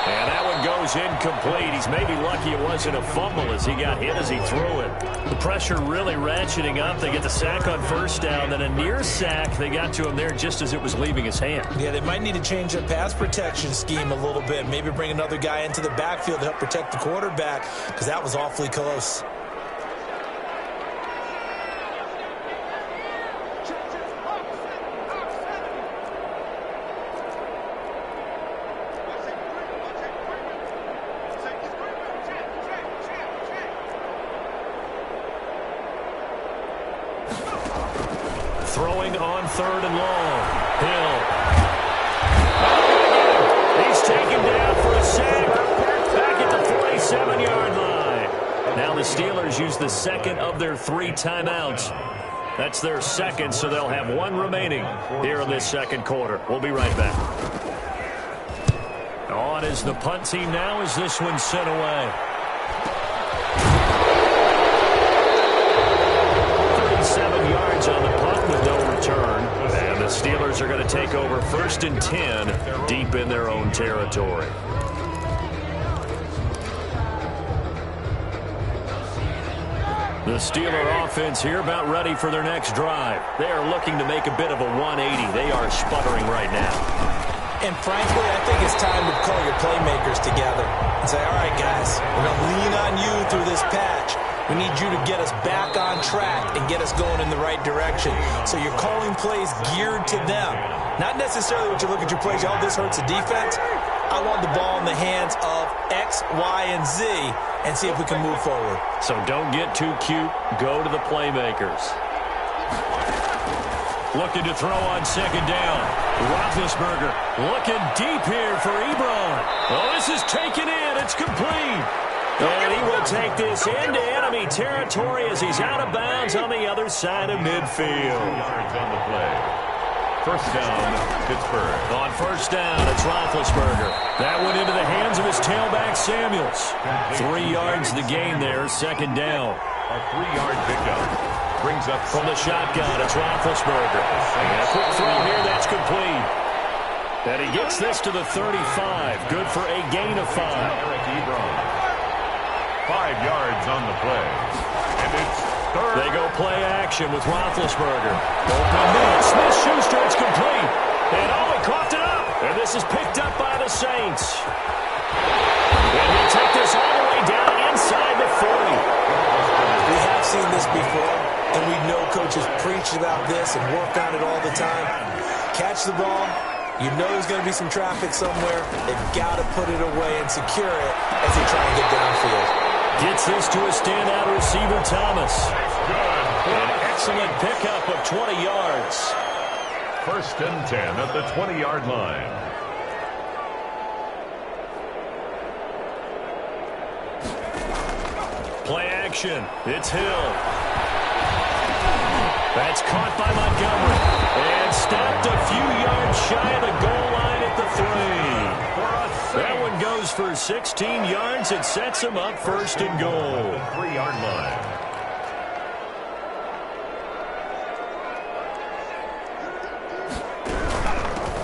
B: And that one goes incomplete. He's maybe lucky it wasn't a fumble as he got hit as he threw it. The pressure really ratcheting up. They get the sack on first down. Then a near sack. They got to him there just as it was leaving his hand.
E: Yeah, they might need to change their pass protection scheme a little bit. Maybe bring another guy into the backfield to help protect the quarterback, because that was awfully close.
B: Throwing on 3rd and long. Hill. He's taken down for a sack. Back at the 47-yard line. Now the Steelers use the second of their 3 timeouts. That's their second, so they'll have 1 remaining here in this second quarter. We'll be right back. On is the punt team now as this one's sent away. 37 yards on the punt with no return. And the Steelers are going to take over 1st and 10 deep in their own territory. The Steeler offense here about ready for their next drive. They are looking to make a bit of a 180. They are sputtering right now.
E: And frankly, I think it's time to call your playmakers together and say, all right, guys, we're going to lean on you through this patch. We need you to get us back on track and get us going in the right direction. So you're calling plays geared to them. Not necessarily what you look at your plays, oh, this hurts the defense. I want the ball in the hands of X, Y, and Z and see if we can move forward.
B: So don't get too cute. Go to the playmakers. Looking to throw on 2nd down. Roethlisberger looking deep here for Ebron. Oh, this is taken in. It's complete. And he will take this into enemy territory as he's out of bounds on the other side of midfield.
D: Yards on the play. First down, Pittsburgh.
B: On first down, it's Roethlisberger. That went into the hands of his tailback, Samuels. 3 yards the gain there, 2nd down.
D: A 3-yard pickup. Brings up
B: from the shotgun, it's Roethlisberger. And a quick throw here, that's complete. And he gets this to the 35. Good for a gain of 5.
D: Eric Ebron. 5 yards on the play. And it's 3rd.
B: They go play action with Roethlisberger. Open man. Smith-Schuster, it's complete. And he coughed it up. And this is picked up by the Saints. And he'll take this all the way down inside the 40.
E: We have seen this before, and we know coaches preach about this and work on it all the time. Catch the ball. You know there's going to be some traffic somewhere. They've got to put it away and secure it as they try and get downfield.
B: Gets this to a standout receiver, Thomas. An excellent pickup of 20 yards.
D: 1st and 10 at the 20-yard line.
B: Play action. It's Hill. That's caught by Montgomery. And 16 yards. It sets him up first and goal.
D: 3-yard line.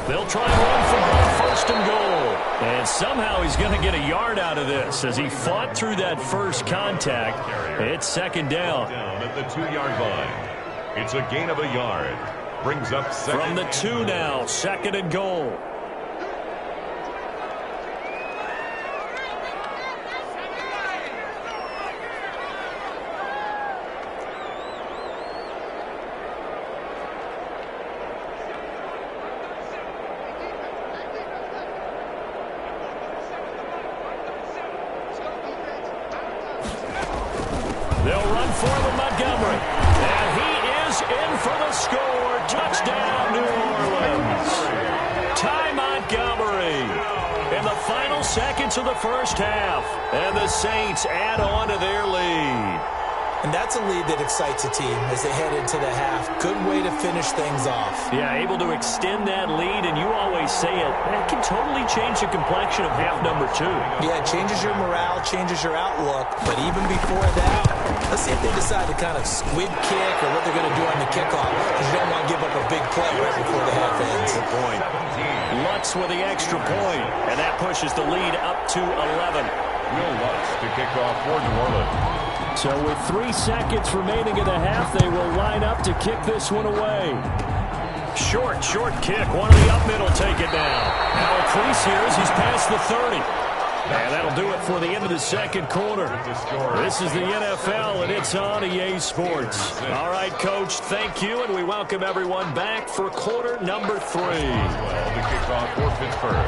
B: They'll try and run for first and goal. And somehow he's going to get a yard out of this as he fought through that first contact. It's second down.
D: Down at the 2-yard line. It's a gain of a yard. Brings up second.
B: From the 2 now, second and goal. They'll run for it with Montgomery. And he is in for the score. Touchdown, New Orleans. Ty Montgomery in the final seconds of the first half. And the Saints add on to their lead.
E: And that's a lead that excites a team as they head into the half. Good way to finish things off.
B: Yeah, able to extend that lead, and you always say it, that can totally change the complexion of half number 2.
E: Yeah, it changes your morale, changes your outlook. But even before that, let's see if they decide to kind of squib kick or what they're going to do on the kickoff, because you don't want to give up a big play right before the half ends.
B: Good point. Lutz with the extra point, and that pushes the lead up to 11.
D: Will Lutz to kick off for New Orleans.
B: So with 3 seconds remaining in the half, they will line up to kick this one away. Short kick. One of the up middle take it down. Now a crease here as he's past the 30. And that'll do it for the end of the second quarter. This is the NFL, and it's on EA Sports. All right, Coach, thank you, and we welcome everyone back for quarter number 3.
D: Well, the kickoff for Pittsburgh.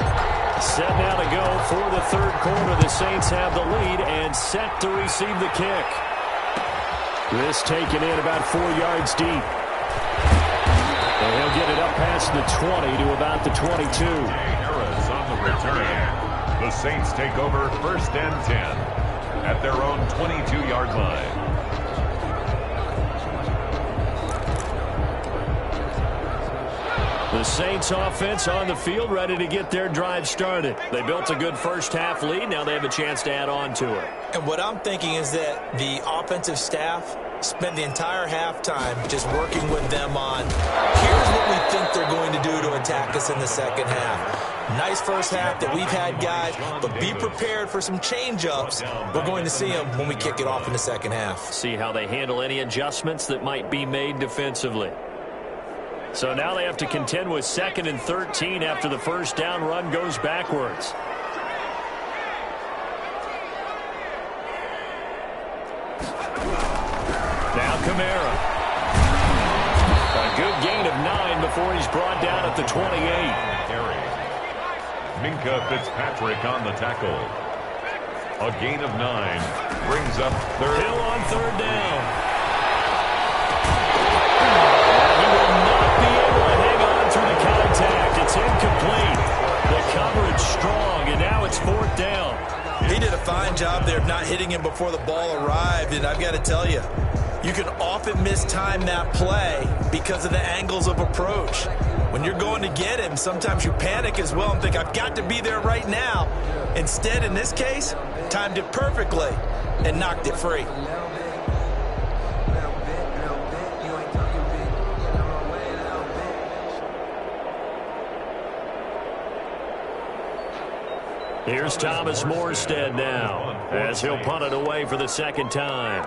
B: Set now to go for the third quarter. The Saints have the lead and set to receive the kick. This taken in about 4 yards deep. And he'll get it up past the 20 to about the 22.
D: Harris on the return. The Saints take over first and 10 at their own 22-yard line.
B: The Saints offense on the field, ready to get their drive started. They built a good first half lead. Now they have a chance to add on to it.
E: And what I'm thinking is that the offensive staff spent the entire halftime just working with them on, here's what we think they're going to do to attack us in the second half. Nice first half that we've had, guys, but be prepared for some change-ups. We're going to see them when we kick it off in the second half.
B: See how they handle any adjustments that might be made defensively. So now they have to contend with 2nd and 13 after the first down run goes backwards. Now Kamara. A good gain of 9 before he's brought down at the 28.
D: Minka Fitzpatrick on the tackle. A gain of 9 brings up third.
B: Hill on third down. It's incomplete. The coverage strong, and now it's 4th down.
E: He did a fine job there of not hitting him before the ball arrived, and I've got to tell you, you can often mistime that play because of the angles of approach. When you're going to get him, sometimes you panic as well and think, I've got to be there right now. Instead, in this case, timed it perfectly and knocked it free.
B: Here's Thomas Morstead now as he'll punt it away for the second time.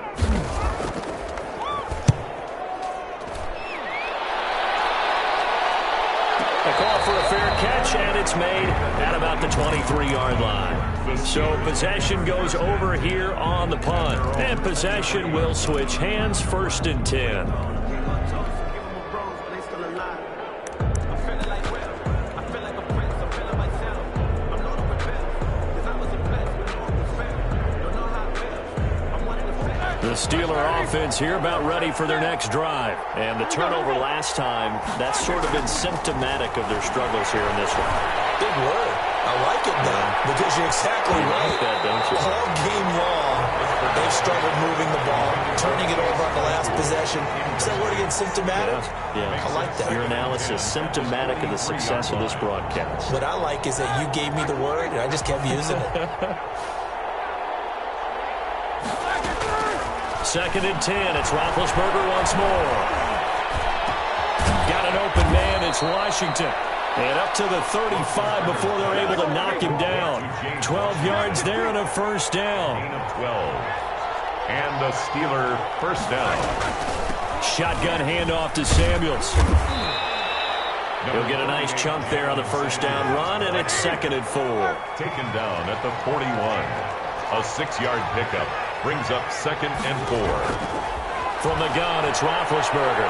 B: A call for a fair catch, and it's made at about the 23-yard line. So possession goes over here on the punt, and possession will switch hands, 1st and 10. The Steeler offense here about ready for their next drive. And the turnover last time, that's sort of been symptomatic of their struggles here in this one.
E: Big word. I like it, though, because you're exactly right.
B: Like that, don't you?
E: All game long, They've struggled moving the ball, turning it over on the last possession. Is that word again, symptomatic?
B: Yeah.
E: I like that.
B: Your analysis, symptomatic of the success of this broadcast.
E: What I like is that you gave me the word, and I just kept using it.
B: 2nd and 10. It's Roethlisberger once more. Got an open man. It's Washington. And up to the 35 before they're able to knock him down. 12 yards there and a first down.
D: Gain of 12. And a Steeler first down.
B: Shotgun handoff to Samuels. He'll get a nice chunk there on the first down run, and it's 2nd and 4.
D: Taken down at the 41. A 6-yard pickup brings up 2nd and 4.
B: From the gun, it's Roethlisberger.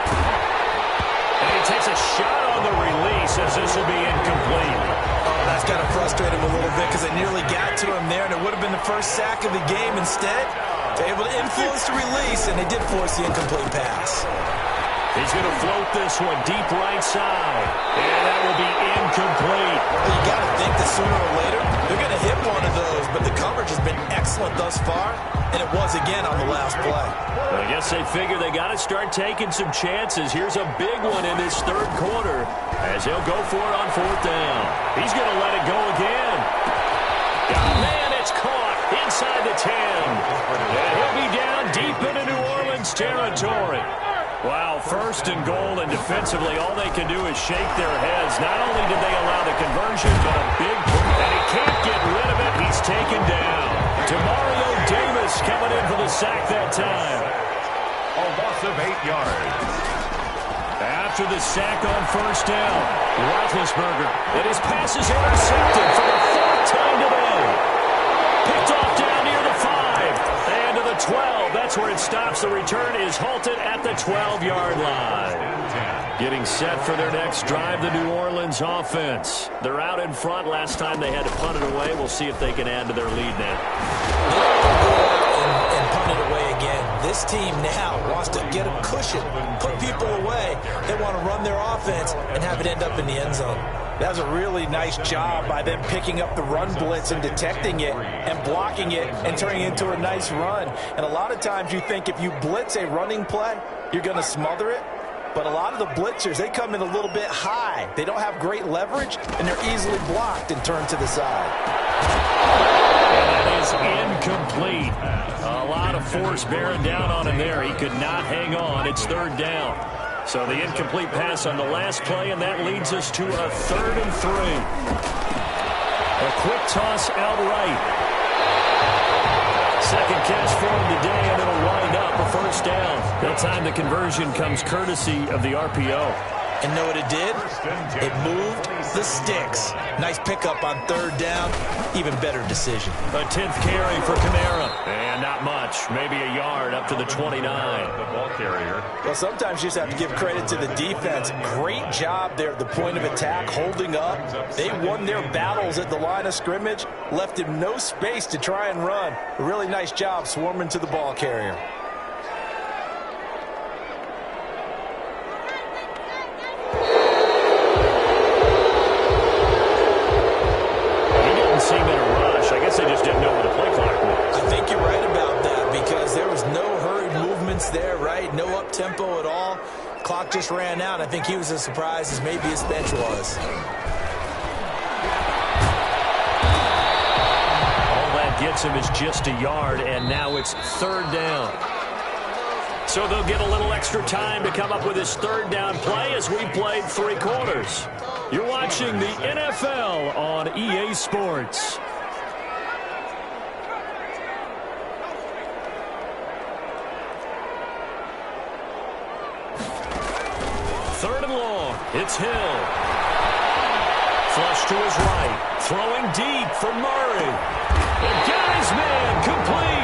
B: And he takes a shot on the release as this will be incomplete.
E: Oh, that's got to frustrate him a little bit because they nearly got to him there, and it would have been the first sack of the game. Instead, they're able to influence the release, and they did force the incomplete pass.
B: He's going to float this one deep right side. And that will be incomplete.
E: Well, you got to think that sooner or later, they're going to hit one of those, but the coverage has been excellent thus far, and it was again on the last play.
B: Well, I guess they figure they got to start taking some chances. Here's a big one in this 3rd quarter as he'll go for it on 4th down. He's going to let it go again. Oh, man, it's caught inside the 10. And he'll be down deep into New Orleans territory. Wow, 1st and goal, and defensively, all they can do is shake their heads. Not only did they allow the conversion, but a big play, and he can't get rid of it. He's taken down. Demario Davis coming in for the sack that time.
D: A loss of 8 yards.
B: After the sack on 1st down, Roethlisberger, and his pass is intercepted for the 4th time today. Picked off down near the 5, and to the 12. That's where it stops. The return is halted at the 12-yard line. Getting set for their next drive, the New Orleans offense. They're out in front. Last time they had to punt it away. We'll see if they can add to their lead now.
E: And punt it away again. This team now wants to get a cushion, put people away. They want to run their offense and have it end up in the end zone. That was a really nice job by them picking up the run blitz and detecting it and blocking it and turning it into a nice run. And a lot of times you think if you blitz a running play, you're going to smother it. But a lot of the blitzers, they come in a little bit high. They don't have great leverage, and they're easily blocked and turned to the side.
B: And that is incomplete. A lot of force bearing down on him there. He could not hang on. It's 3rd down. So the incomplete pass on the last play, and that leads us to a 3rd and 3. A quick toss out right. 2nd catch for him today, and it'll wind up a first down. That time the conversion comes courtesy of the RPO.
E: And know what it did? It moved the sticks. Nice pickup on 3rd down. Even better decision.
B: A 10th carry for Kamara. And not much. Maybe a yard up to the 29.
D: The ball carrier.
E: Well, sometimes you just have to give credit to the defense. Great job there at the point of attack, holding up. They won their battles at the line of scrimmage, left him no space to try and run. A really nice job swarming to the ball carrier.
B: Seem in a rush. I guess they just didn't know what the play clock was.
E: I think you're right about that because there was no hurried movements there, right? No up-tempo at all. Clock just ran out. I think he was as surprised as maybe his bench was.
B: All that gets him is just a yard, and now it's 3rd down. So they'll get a little extra time to come up with his 3rd down play as we played 3 quarters. You're watching the NFL on EA Sports. Third and long. It's Hill. Flush to his right. Throwing deep for Murray. The guy's man complete.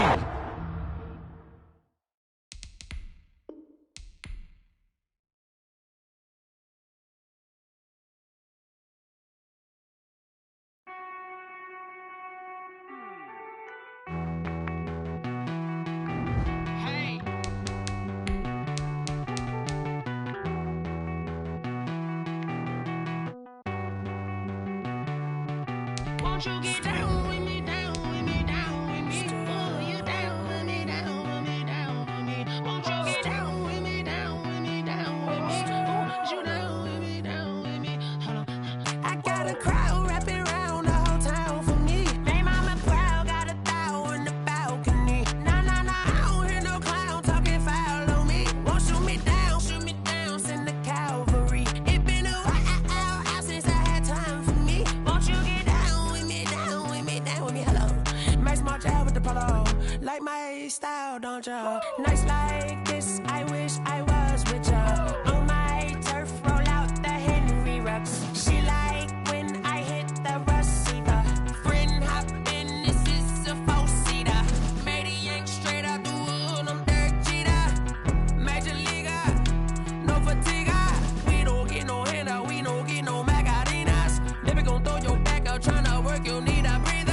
H: Won't you get down with me, down with me, down with me? Pull you down with me, down.
A: Nights like this, I wish I was with ya. On my turf, roll out the Henry rocks. She like when I hit the receiver. Friend hop in, this is a four-seater. Made a yank straight out the wood, I'm Derek Jeter. Major leaguer, no fatigue. We don't get no handout, we don't get no Macarinas. Never gon' throw your back out, tryna work, you need a breather.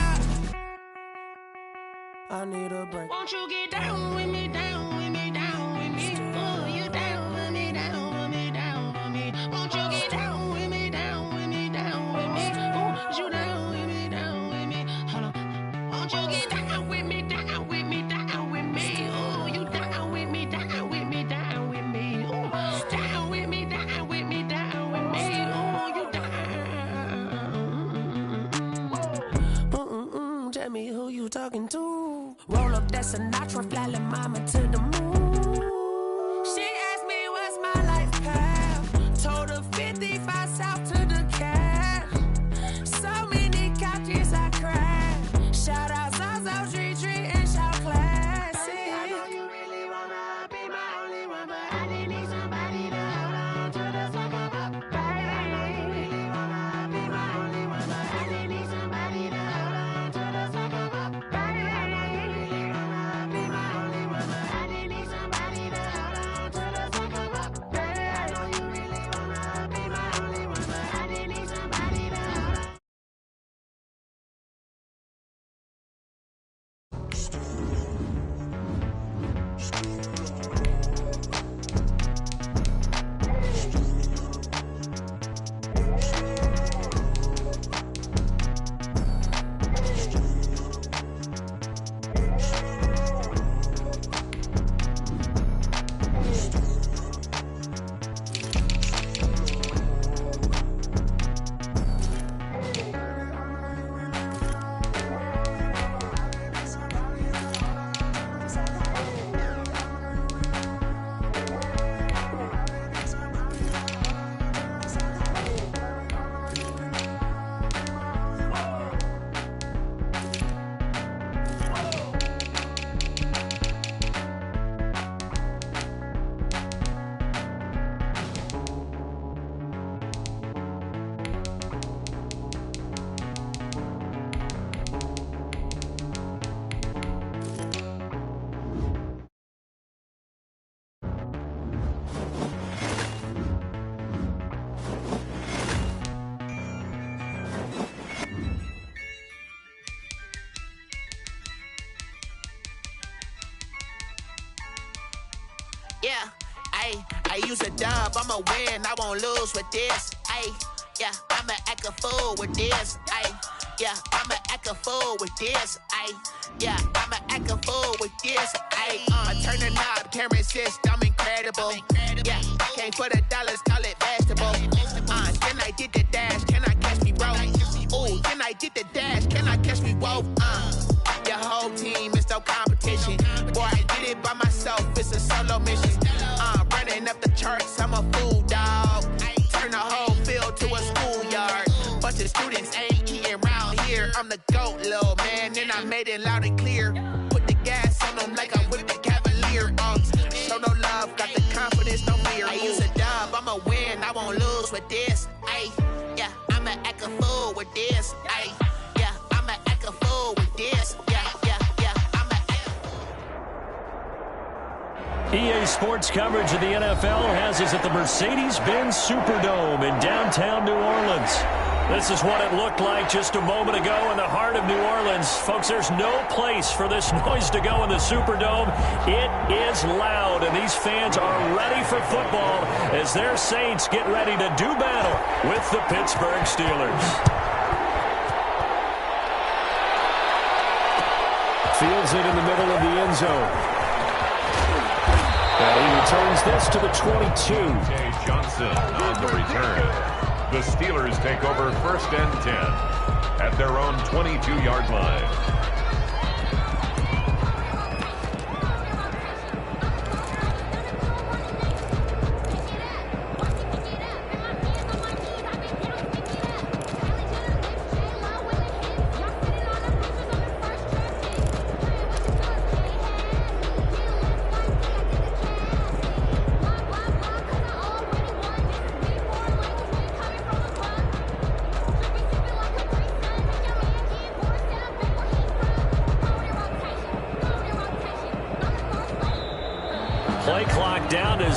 A: I need a break. Won't you get down with me, down with me, down with me? Oh, you down with me, down with me, down with me. Won't you get down with me, down with me, down with me? Oh, you down with me, down with me? Hold on. Won't you get down with me, down with me, down with me? Oh, you down with me, down with me, down with me? Oh, down with me, down with me, down with me? Oh, you down. Tell me who you talking to. Roll up that Sinatra, fly la mama to the moon. She asked me what's my life path. Told her 55 south to the cat. So many couches I cried. Shout out Zazo, Tree and shout classic. I know you really wanna be my only one, but I didn't need somebody to hold on to the sucker up. I know you really wanna be my only one, but I didn't need somebody to hold on to the sucker up.
H: Yeah, I use a dub, I'ma win, I won't lose with this. Yeah, I'ma act a fool with this. Yeah, I'ma act a fool with this. Yeah, I'ma act a fool with this. I turn the knob, can't resist, I'm incredible. Yeah, came for the dollars, call it vegetable. Then I did the dash, can I catch me, bro? Ooh, then I did the dash, can I catch me, whoa? Your whole team is no competition. Boy, I did it by myself, it's a solo mission. Running up the charts, I'm a fool, dog. Turn the whole field to a schoolyard. Bunch of students ain't eating round here. I'm the GOAT, little man, and I made it loud and clear. Put the gas on them like I'm with the Cavalier. Show no love, got the confidence, no fear. I use a dub, I'ma win, I won't lose with this. Yeah, I'ma act a fool with this. Yeah, I'ma act a fool with this.
B: EA Sports coverage of the NFL has us at the Mercedes-Benz Superdome in downtown New Orleans. This is what it looked like just a moment ago in the heart of New Orleans. Folks, there's no place for this noise to go in the Superdome. It is loud, and these fans are ready for football as their Saints get ready to do battle with the Pittsburgh Steelers.
C: Fields it in the middle of the end zone. And he returns this to the 22.
D: Jay Johnson on the return. The Steelers take over 1st and 10 at their own 22-yard line.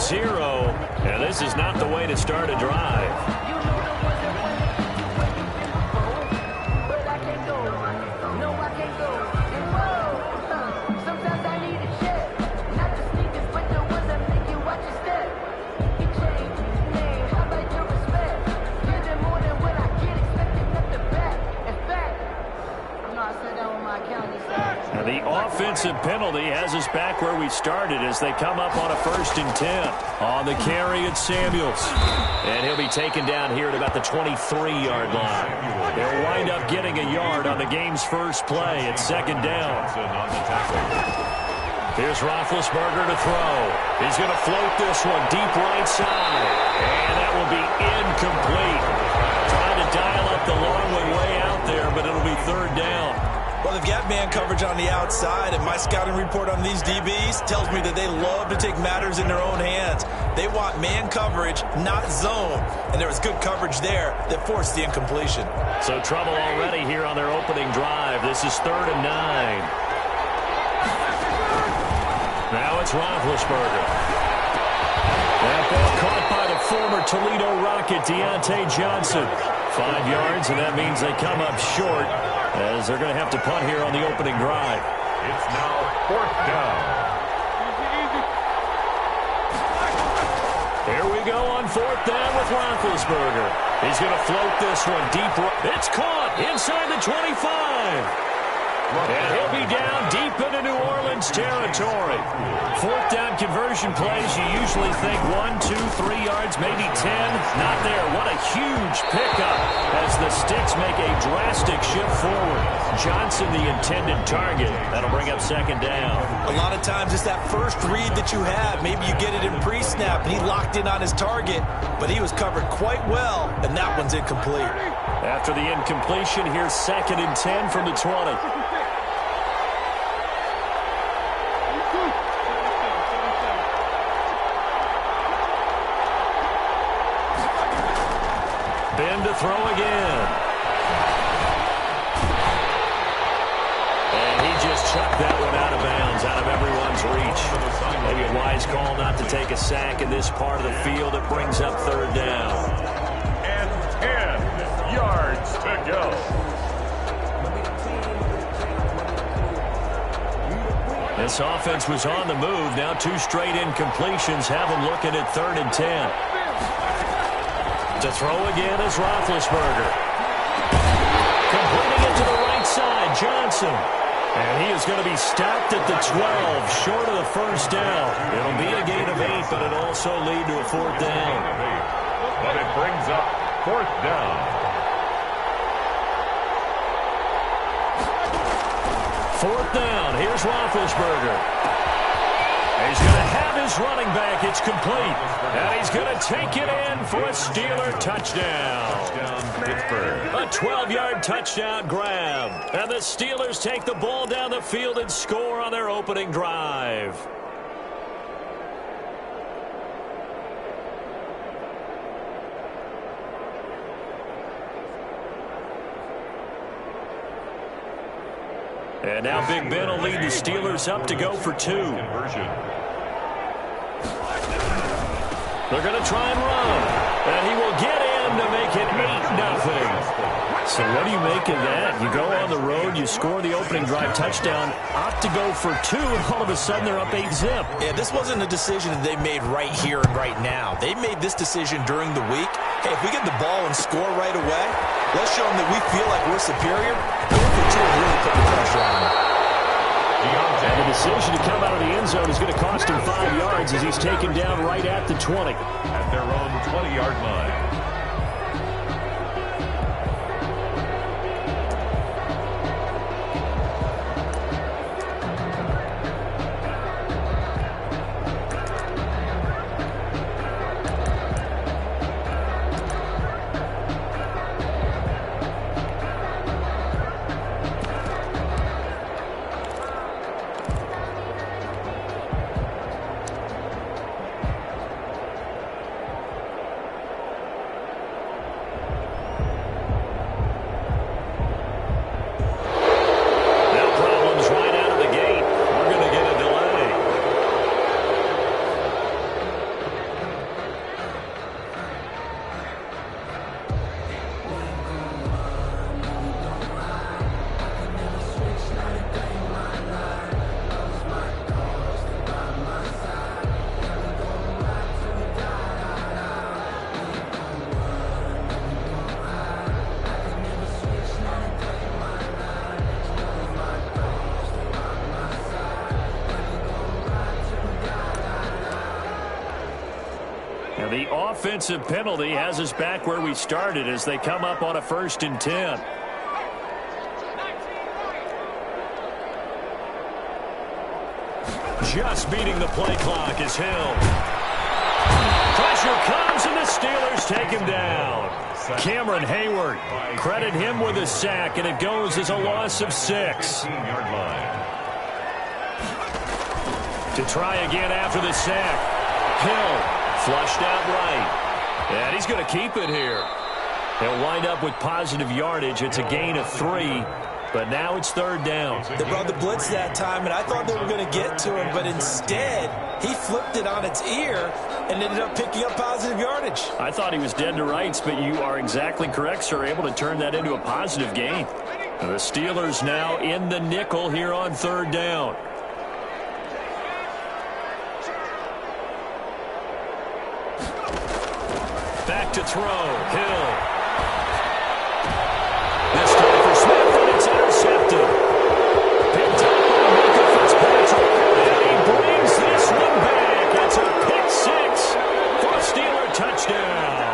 B: 0, and this is not the way to start a drive. The offensive penalty has us back where we started as they come up on a 1st and 10. On the carry, it's Samuels. And he'll be taken down here at about the 23-yard line. They'll wind up getting a yard on the game's first play at 2nd down. Here's Roethlisberger to throw. He's going to float this one deep right side. And that will be incomplete. Trying to dial up the long one way out there, but it'll be 3rd down.
E: Well, they've got man coverage on the outside, and my scouting report on these DBs tells me that they love to take matters in their own hands. They want man coverage, not zone, and there was good coverage there that forced the incompletion.
B: So trouble already here on their opening drive. This is 3rd and 9. Now it's Roethlisberger. That ball caught by the former Toledo Rocket, Deontay Johnson. 5 yards, and that means they come up short, as they're going to have to punt here on the opening drive.
D: It's now 4th down.
B: Here we go on 4th down with Roethlisberger. He's going to float this one deep. It's caught inside the 25. And he'll be down deep into New Orleans territory. 4th down conversion plays, you usually think 1, 2, 3 yards, maybe 10. Not there. What a huge pickup as the Sticks make a drastic shift forward. Johnson, the intended target. That'll bring up 2nd down.
E: A lot of times it's that first read that you have. Maybe you get it in pre-snap, and he locked in on his target, but he was covered quite well, and that one's incomplete.
B: After the incompletion, here's 2nd and 10 from the 20. Ben to throw again. And he just chucked that one out of bounds, out of everyone's reach. Maybe a wise call not to take a sack in this part of the field. It brings up 3rd down.
D: And 10 yards to go.
B: This offense was on the move. Now 2 straight incompletions have them looking at 3rd and 10. To throw again is Roethlisberger. Completing it to the right side, Johnson. And he is going to be stopped at the 12, short of the 1st down. It'll be a gain of 8, but it'll also lead to a 4th down.
D: But it brings up 4th down.
B: 4th down. Here's Roethlisberger. He's going to have his running back. It's complete. And he's going to take it in for a Steeler touchdown.
D: Pittsburgh.
B: A 12-yard touchdown grab. And the Steelers take the ball down the field and score on their opening drive. And now Big Ben will lead the Steelers up to go for 2.
D: Conversion.
B: They're going to try and run. And he will get in to make it 8-0. So what do you make of that? You go on the road, you score the opening drive touchdown, opt to go for 2, and all of a sudden they're up 8-zip.
E: Yeah, this wasn't a decision that they made right here and right now. They made this decision during the week. Hey, if we get the ball and score right away, let's show them that we feel like we're superior. Going for 2 and really put the pressure on them.
B: And the decision to come out of the end zone is going to cost him 5 yards as he's taken down right at the 20.
D: At their own 20-yard line.
B: And the offensive penalty has us back where we started as they come up on a 1st and 10. Just beating the play clock is Hill. Pressure comes, and the Steelers take him down. Cameron Hayward, credit him with a sack, and it goes as a loss of 6. To try again after the sack. Hill flushed out right. And he's going to keep it here. He'll wind up with positive yardage. It's a gain of 3. But now it's 3rd down.
E: They brought the blitz that time, and I thought they were going to get to him, but instead, he flipped it on its ear and ended up picking up positive yardage.
B: I thought he was dead to rights, but you are exactly correct, sir, able to turn that into a positive gain. The Steelers now in the nickel here on 3rd down. Back to throw. Hill. This time for Smith, and it's intercepted. Picked up by Micah Fitzpatrick. And he brings this one back. It's a pick 6 for a Steeler touchdown.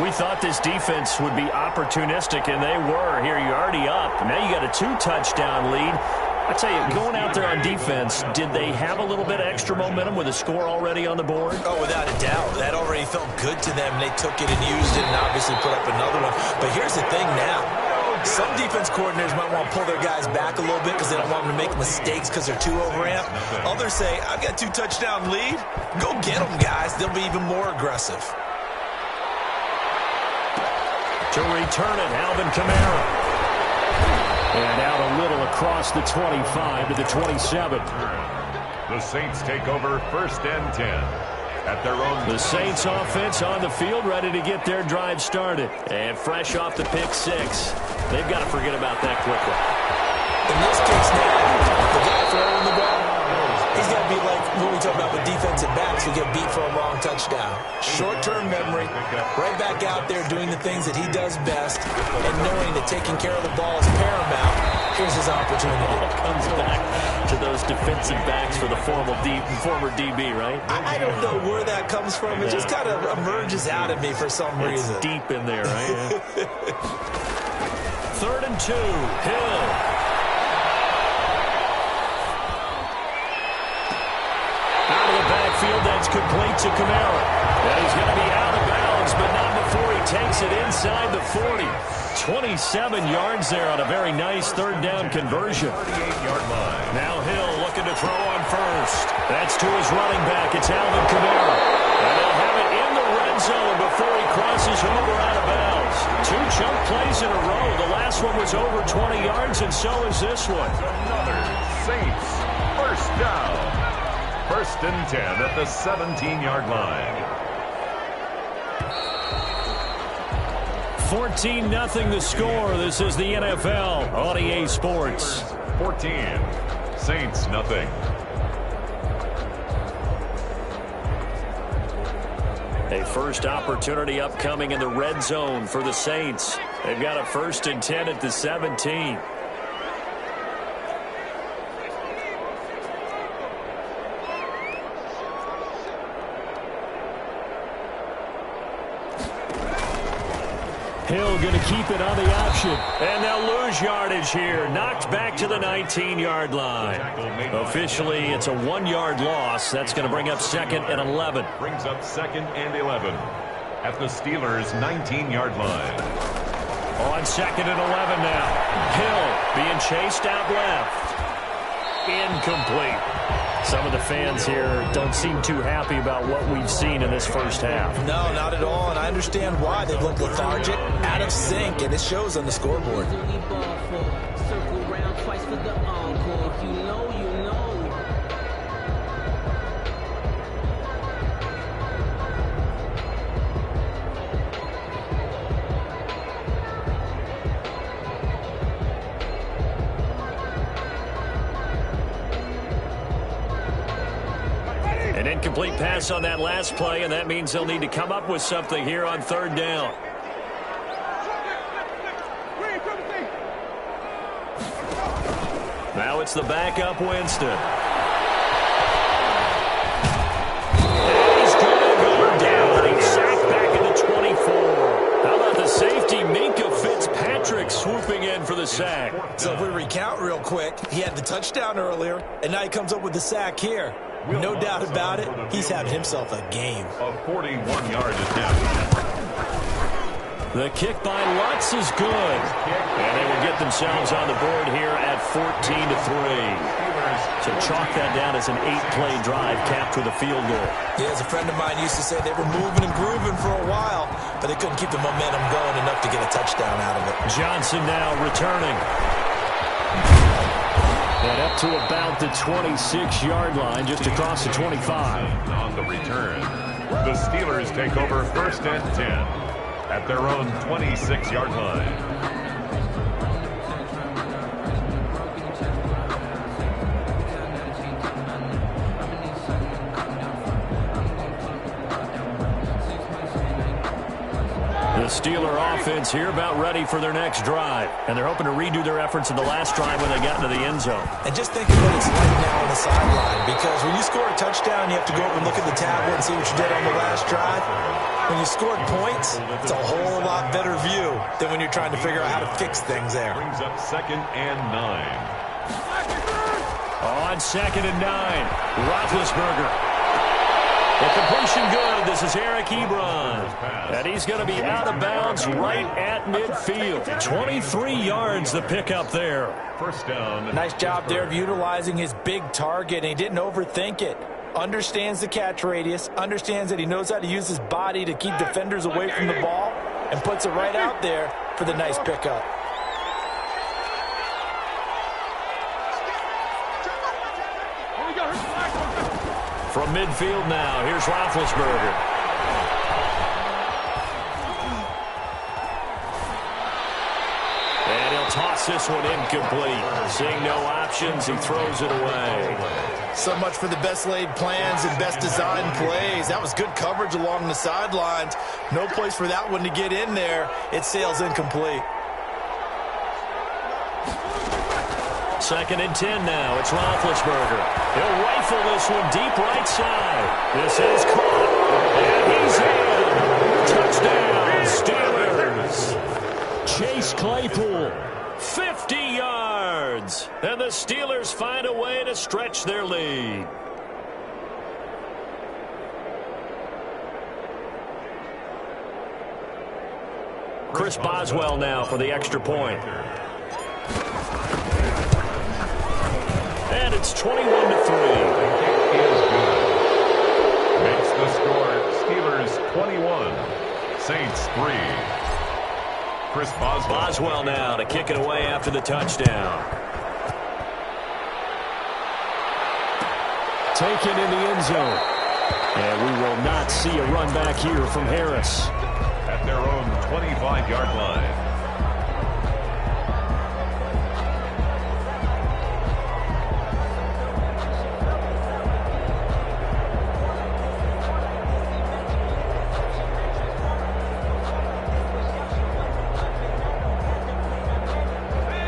B: We thought this defense would be opportunistic, and they were. Here, you're already up. Now you got a 2-touchdown lead. I tell you, going out there on defense, did they have a little bit of extra momentum with a score already on the board?
E: Oh, without a doubt. That already felt good to them. They took it and used it and obviously put up another one. But here's the thing now. Some defense coordinators might want to pull their guys back a little bit because they don't want them to make mistakes because they're too overamped. Others say, I've got a 2-touchdown lead. Go get them, guys. They'll be even more aggressive.
B: To return it, Alvin Kamara. And out a little across the 25 to the 27.
D: The Saints take over 1st and 10 at their own.
B: The Saints offense on the field, ready to get their drive started. And fresh off the pick 6. They've got to forget about that quickly.
E: In this case now, the guy throwing the ball, he's got to be like when we talk about with defensive backs who get beat for a long touchdown. Short-term memory, right back out there doing the things that he does best, and knowing that taking care of the ball is paramount. Here's his opportunity.
B: It comes back to those defensive backs for the former DB, right?
E: I don't know where that comes from. It just kind of emerges out of me for some reason.
B: It's deep in there, right? 3rd and 2. Hill. Out of the backfield, that's complete to Kamara. And he's going to be out of bounds, but not before he takes it inside the 40. 27 yards there on a very nice 3rd down conversion.
D: 38-yard line.
B: Now Hill looking to throw on first. That's to his running back. It's Alvin Kamara. And they'll have it in the red zone before he crosses over out of bounds. 2 chunk plays in a row. The last one was over 20 yards, and so is this one.
D: Another Saints 1st down. 1st and 10 at the 17-yard line.
B: 14-0 the score. This is the NFL on EA Sports.
D: 14. Saints nothing.
B: A first opportunity upcoming in the red zone for the Saints. They've got a 1st and 10 at the 17. Hill going to keep it on the option. And they'll lose yardage here. Knocked back to the 19-yard line. Officially, it's a 1-yard loss. That's going to bring up 2nd and 11.
D: Brings up 2nd and 11 at the Steelers' 19-yard line.
B: On 2nd and 11 now. Hill being chased out left. Incomplete. Some of the fans here don't seem too happy about what we've seen in this first half.
E: No, not at all, and I understand why. They've looked lethargic, out of sync, and it shows on the scoreboard.
B: An incomplete pass on that last play, and that means they'll need to come up with something here on 3rd down. Now it's the backup Winston.
E: So if we recount real quick, he had the touchdown earlier, and now he comes up with the sack here. No doubt about it, he's having himself a game.
D: A 41-yard attempt.
B: The kick by Lutz is good. And they will get themselves on the board here at 14-3. So chalk that down as an 8-play drive capped with a field goal.
E: Yeah, as a friend of mine used to say, they were moving and grooving for a while, but they couldn't keep the momentum going enough to get a touchdown out of it.
B: Johnson now returning. And up to about the 26-yard line, just across the 25.
D: On the return, the Steelers take over 1st and 10 at their own 26-yard line.
B: The Steeler offense here about ready for their next drive. And they're hoping to redo their efforts in the last drive when they got into the end zone.
E: And just think of what it's like now on the sideline, because when you score a touchdown, you have to go over and look at the tablet and see what you did on the last drive. When you scored points, it's a whole lot better view than when you're trying to figure out how to fix things there.
D: Brings up 2nd and 9.
B: On 2nd and 9, Roethlisberger. The completion good. This is Eric Ebron. And he's going to be out of bounds right at midfield. 23 yards the pickup there.
D: 1st down.
E: Nice job there of utilizing his big target, and he didn't overthink it. Understands the catch radius, understands that he knows how to use his body to keep defenders away from the ball, and puts it right out there for the nice pickup.
B: From midfield now, here's Roethlisberger. And he'll toss this one incomplete. Seeing no options, he throws it away.
E: So much for the best laid plans and best designed plays. That was good coverage along the sidelines. No place for that one to get in there. It sails incomplete.
B: 2nd and 10 now. It's Roethlisberger. He'll rifle this one deep right side. This is caught. And he's in. Touchdown, Steelers. Chase Claypool, 50 yards. And the Steelers find a way to stretch their lead. Chris Boswell now for the extra point. And it's 21-3.
D: Makes the score Steelers 21, Saints 3. Chris Boswell.
B: Boswell now to kick it away after the touchdown. Taken in the end zone. And we will not see a run back here from Harris.
D: At their own 25-yard line.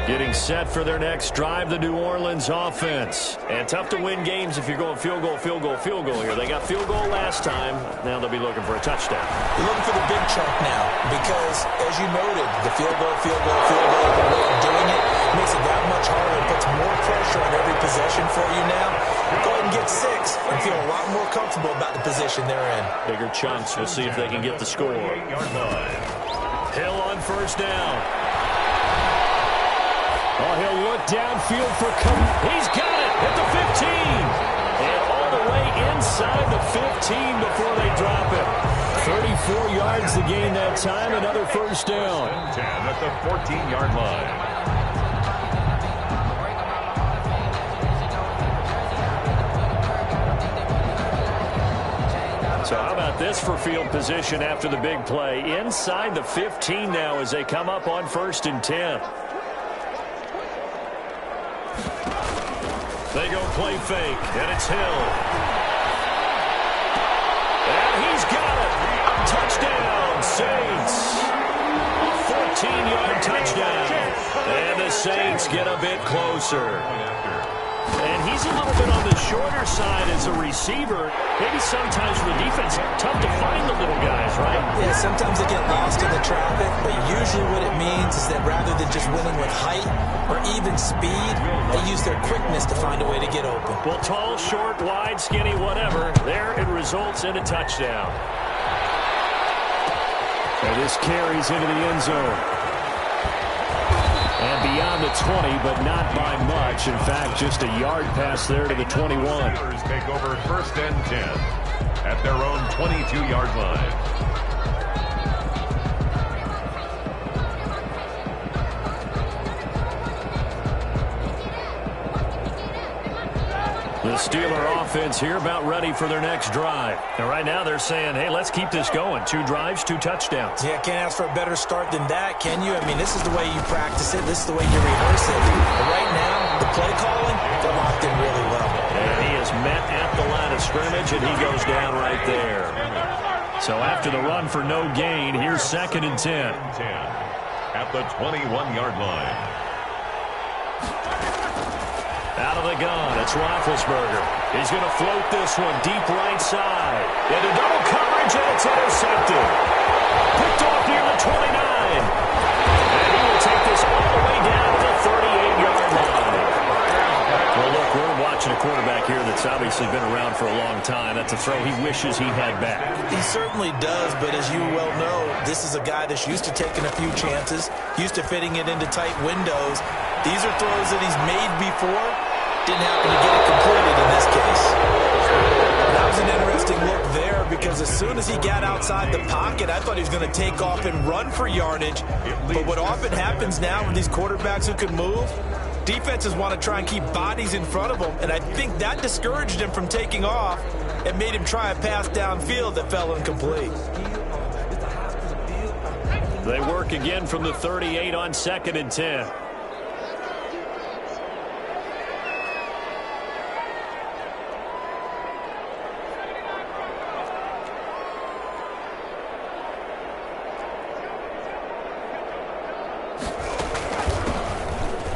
B: Getting set for their next drive, the New Orleans offense. And tough to win games if you're going field goal, field goal, field goal here. They got field goal last time. Now they'll be looking for a touchdown.
E: You're looking for the big chunk now because, as you noted, the field goal, the way of doing it makes it that much harder and puts more pressure on every possession for you now. Go ahead and get 6 and feel a lot more comfortable about the position they're in.
B: Bigger chunks. We'll see if they can get the score. Hill on 1st down. Oh, he'll look downfield for he's got it at the 15. And all the way inside the 15 before they drop it. 34 yards to gain that time, another 1st down.
D: 10 at the 14-yard line.
B: So how about this for field position after the big play? Inside the 15 now as they come up on 1st and 10. They go play fake, and it's Hill. And he's got it. Touchdown, Saints. 14-yard touchdown. And the Saints get a bit closer. And he's a little bit on the shorter side as a receiver. Maybe sometimes for the defense, tough to find the little guys, right?
E: Yeah, sometimes they get lost in the traffic, but usually what it means is that rather than just winning with height or even speed, they use their quickness to find a way to get open.
B: Well, tall, short, wide, skinny, whatever, there it results in a touchdown.
C: And this carries into the end zone. And beyond the 20, but not by much. In fact, just a yard pass there to the 21.
D: The Steelers take over 1st and 10 at their own 22-yard line.
B: The Steeler offense here about ready for their next drive. And right now they're saying, hey, let's keep this going. 2 drives, 2 touchdowns.
E: Yeah, can't ask for a better start than that, can you? I mean, this is the way you practice it. This is the way you rehearse it. But right now, the play calling, they're locked in really well.
B: And he is met at the line of scrimmage, and he goes down right there. So after the run for no gain, here's 2nd and 10.
D: At the 21-yard line.
B: Out of the gun, it's Roethlisberger. He's going to float this one deep right side. Into double coverage, and it's intercepted. Picked off near the 29. And he will take this all the way down to the 38-yard line. Well, look, we're watching a quarterback here that's obviously been around for a long time. That's a throw he wishes he had back.
E: He certainly does, but as you well know, this is a guy that's used to taking a few chances, used to fitting it into tight windows. These are throws that he's made before. Didn't happen to get it completed in this case. That was an interesting look there because as soon as he got outside the pocket, I thought he was going to take off and run for yardage. But what often happens now with these quarterbacks who can move, defenses want to try and keep bodies in front of them, and I think that discouraged him from taking off and made him try a pass downfield that fell incomplete.
B: They work again from the 38 on 2nd and 10.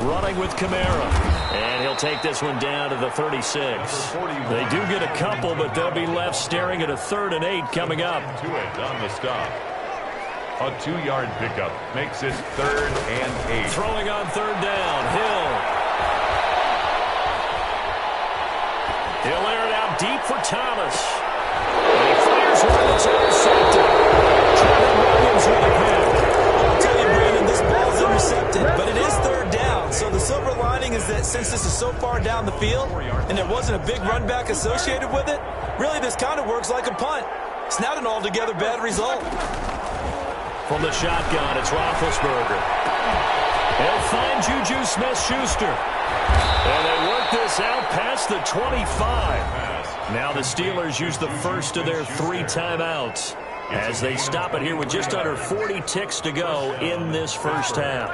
B: Running with Kamara. And he'll take this one down to the 36. They do get a couple, but they'll be left staring at a 3rd and 8 coming up.
D: To it on the stop. A 2-yard pickup makes it 3rd and 8.
B: Throwing on 3rd down. Hill. He'll air it out deep for Thomas. And he fires one that's intercepted. Trevor Williams with a pick.
E: I'll tell you, Brandon, this ball's intercepted, but it is 3rd down. So the silver lining is that since this is so far down the field and there wasn't a big run back associated with it, really this kind of works like a punt. It's not an altogether bad result.
B: From the shotgun, it's Roethlisberger. They'll find Juju Smith-Schuster. And they work this out past the 25. Now the Steelers use the first of their 3 timeouts as they stop it here with just under 40 ticks to go in this first half.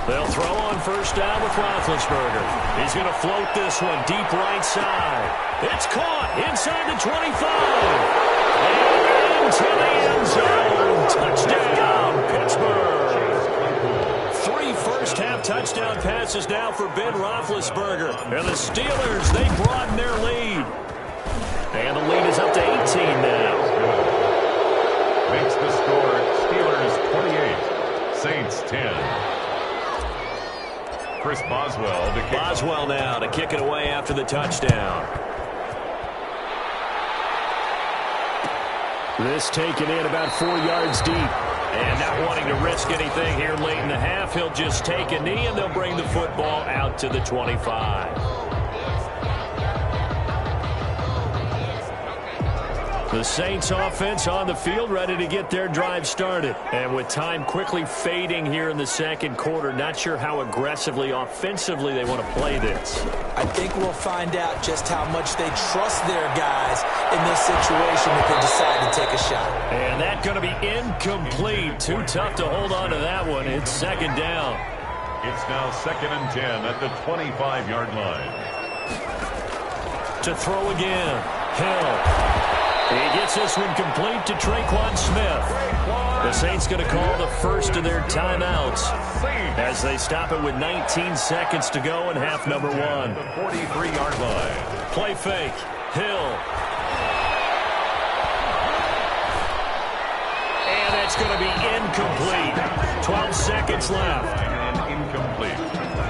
B: They'll throw on 1st down with Roethlisberger. He's going to float this one deep right side. It's caught inside the 25. And into the end zone. Touchdown, Pittsburgh. 3 first-half touchdown passes now for Ben Roethlisberger. And the Steelers, they broaden their lead. And the lead is up to 18 now.
D: Makes the score Steelers 28, Saints 10. Chris Boswell to kick.
B: Boswell now to kick it away after the touchdown.
C: This taken in about 4 yards deep.
B: And not wanting to risk anything here late in the half, he'll just take a knee and they'll bring the football out to the 25. The Saints offense on the field ready to get their drive started. And with time quickly fading here in the 2nd quarter, not sure how aggressively, offensively they want to play this.
E: I think we'll find out just how much they trust their guys in this situation if they decide to take a shot.
B: And that's going to be incomplete. Too tough to hold on to that one. It's 2nd down.
D: It's now 2nd and 10 at the 25-yard line.
B: To throw again. Hill. He gets this one complete to Traquan Smith. The Saints going to call the first of their timeouts as they stop it with 19 seconds to go in half number one.
D: The 43-yard line.
B: Play fake. Hill. And that's going to be incomplete. 12 seconds left.
D: And incomplete.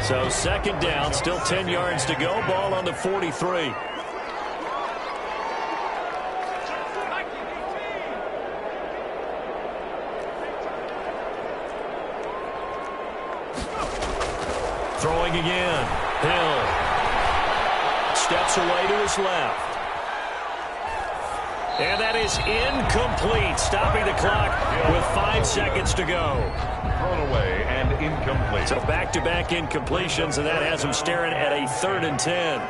B: So second down, still 10 yards to go. Ball on the 43. Throwing again. Hill steps away to his left. And that is incomplete, stopping the clock with 5 seconds to go.
D: Thrown away and incomplete.
B: So back-to-back incompletions, and that has him staring at a 3rd and 10.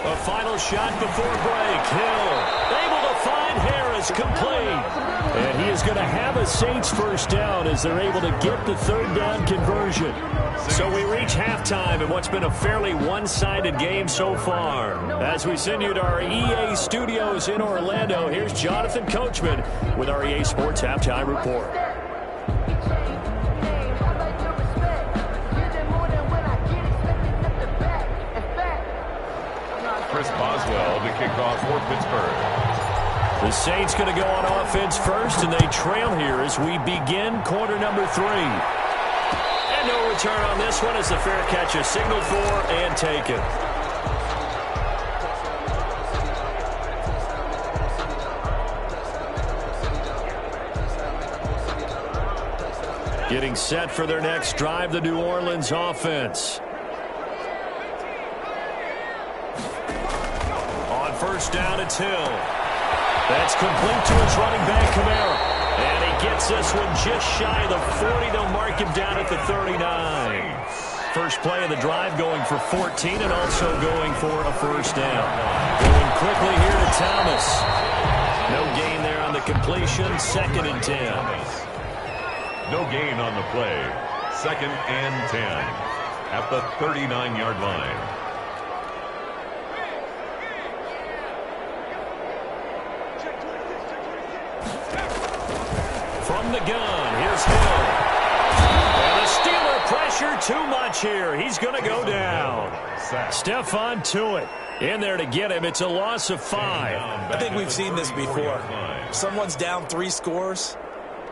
B: A final shot before break. Hill able to find Harris, complete. And he is going to have a Saints first down as they're able to get the 3rd down conversion. So we reach halftime in what's been a fairly one-sided game so far. As we send you to our EA studios in Orlando, here's Jonathan Coachman with our EA Sports Halftime Report.
D: Chris Boswell to kick off for Pittsburgh.
B: The Saints going to go on offense first, and they trail here as we begin quarter number 3. And no return on this one as the fair catch is signaled for and taken. Getting set for their next drive, the New Orleans offense. On first down, it's Hill. That's complete to his running back, Kamara. And he gets this one just shy of the 40. They'll mark him down at the 39. First play of the drive going for 14 and also going for a first down. Going quickly here to Thomas. No gain there on the completion. 2nd and 10.
D: No gain on the play. 2nd and 10 at the 39-yard line.
B: From the gun, here's Hill. And the Steeler pressure too much here. He's going to go down. Stephon Tuitt in there to get him. It's a loss of 5.
E: I think we've seen this before. Someone's down 3 scores.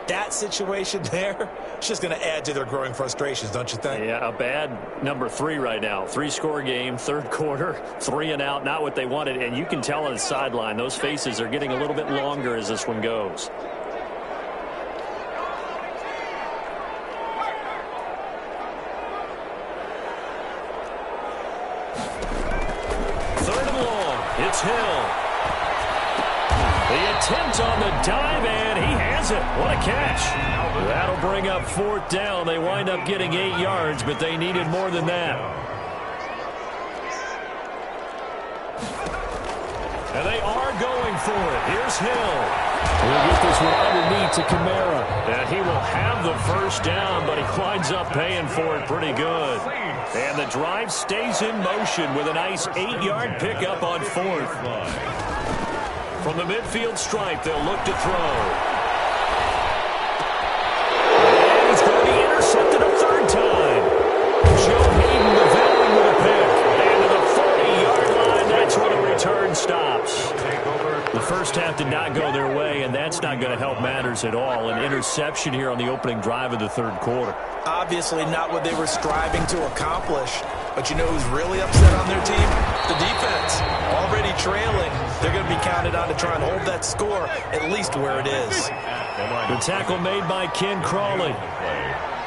E: That situation there, it's just going to add to their growing frustrations, don't you think?
B: Yeah, a bad number 3 right now. 3-score game, 3rd quarter, 3 and out, not what they wanted. And you can tell on the sideline, those faces are getting a little bit longer as this one goes. It's Hill. The attempt on the dive, and he has it. What a catch. That'll bring up 4th down. They wind up getting 8 yards, but they needed more than that. And they are going for it. Here's Hill. We'll get this one underneath to Kamara. And he will have the first down, but he winds up paying for it pretty good. And the drive stays in motion with a nice 8-yard pickup on 4th. From the midfield stripe, they'll look to throw. And he's going to be intercepted a 3rd time. Joe Hayden, the veteran, with a pick. And to the 40-yard line, that's where the return stops. The first half did not go their way, and that's not going to help matters at all. An interception here on the opening drive of the 3rd quarter.
E: Obviously not what they were striving to accomplish. But you know who's really upset on their team? The defense. Already trailing. They're going to be counted on to try and hold that score at least where it is.
B: The tackle made by Ken Crawley.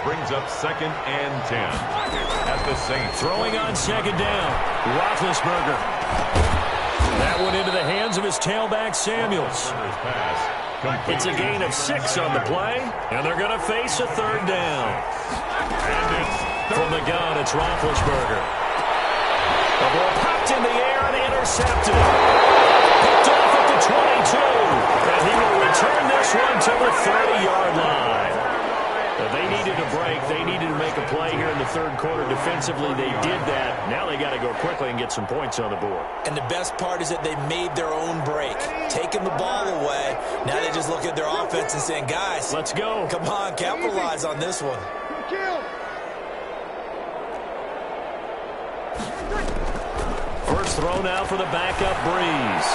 D: Brings up 2nd and 10 at the Saints.
B: Throwing on 2nd down. Roethlisberger. That one into the hands of his tailback, Samuels. It's a gain of 6 on the play, and they're going to face a 3rd down. From the gun, it's Roethlisberger. The ball popped in the air and intercepted. Picked off at the 22, and he will return this one to the 30-yard line. They needed a break. They needed to make a play here in the third quarter. Defensively, they did that. Now they got to go quickly and get some points on the board.
E: And the best part is that they made their own break, taking the ball away. Now they just look at their offense and saying, guys,
B: let's go.
E: Come on, capitalize on this one.
B: First throw now for the backup Breeze.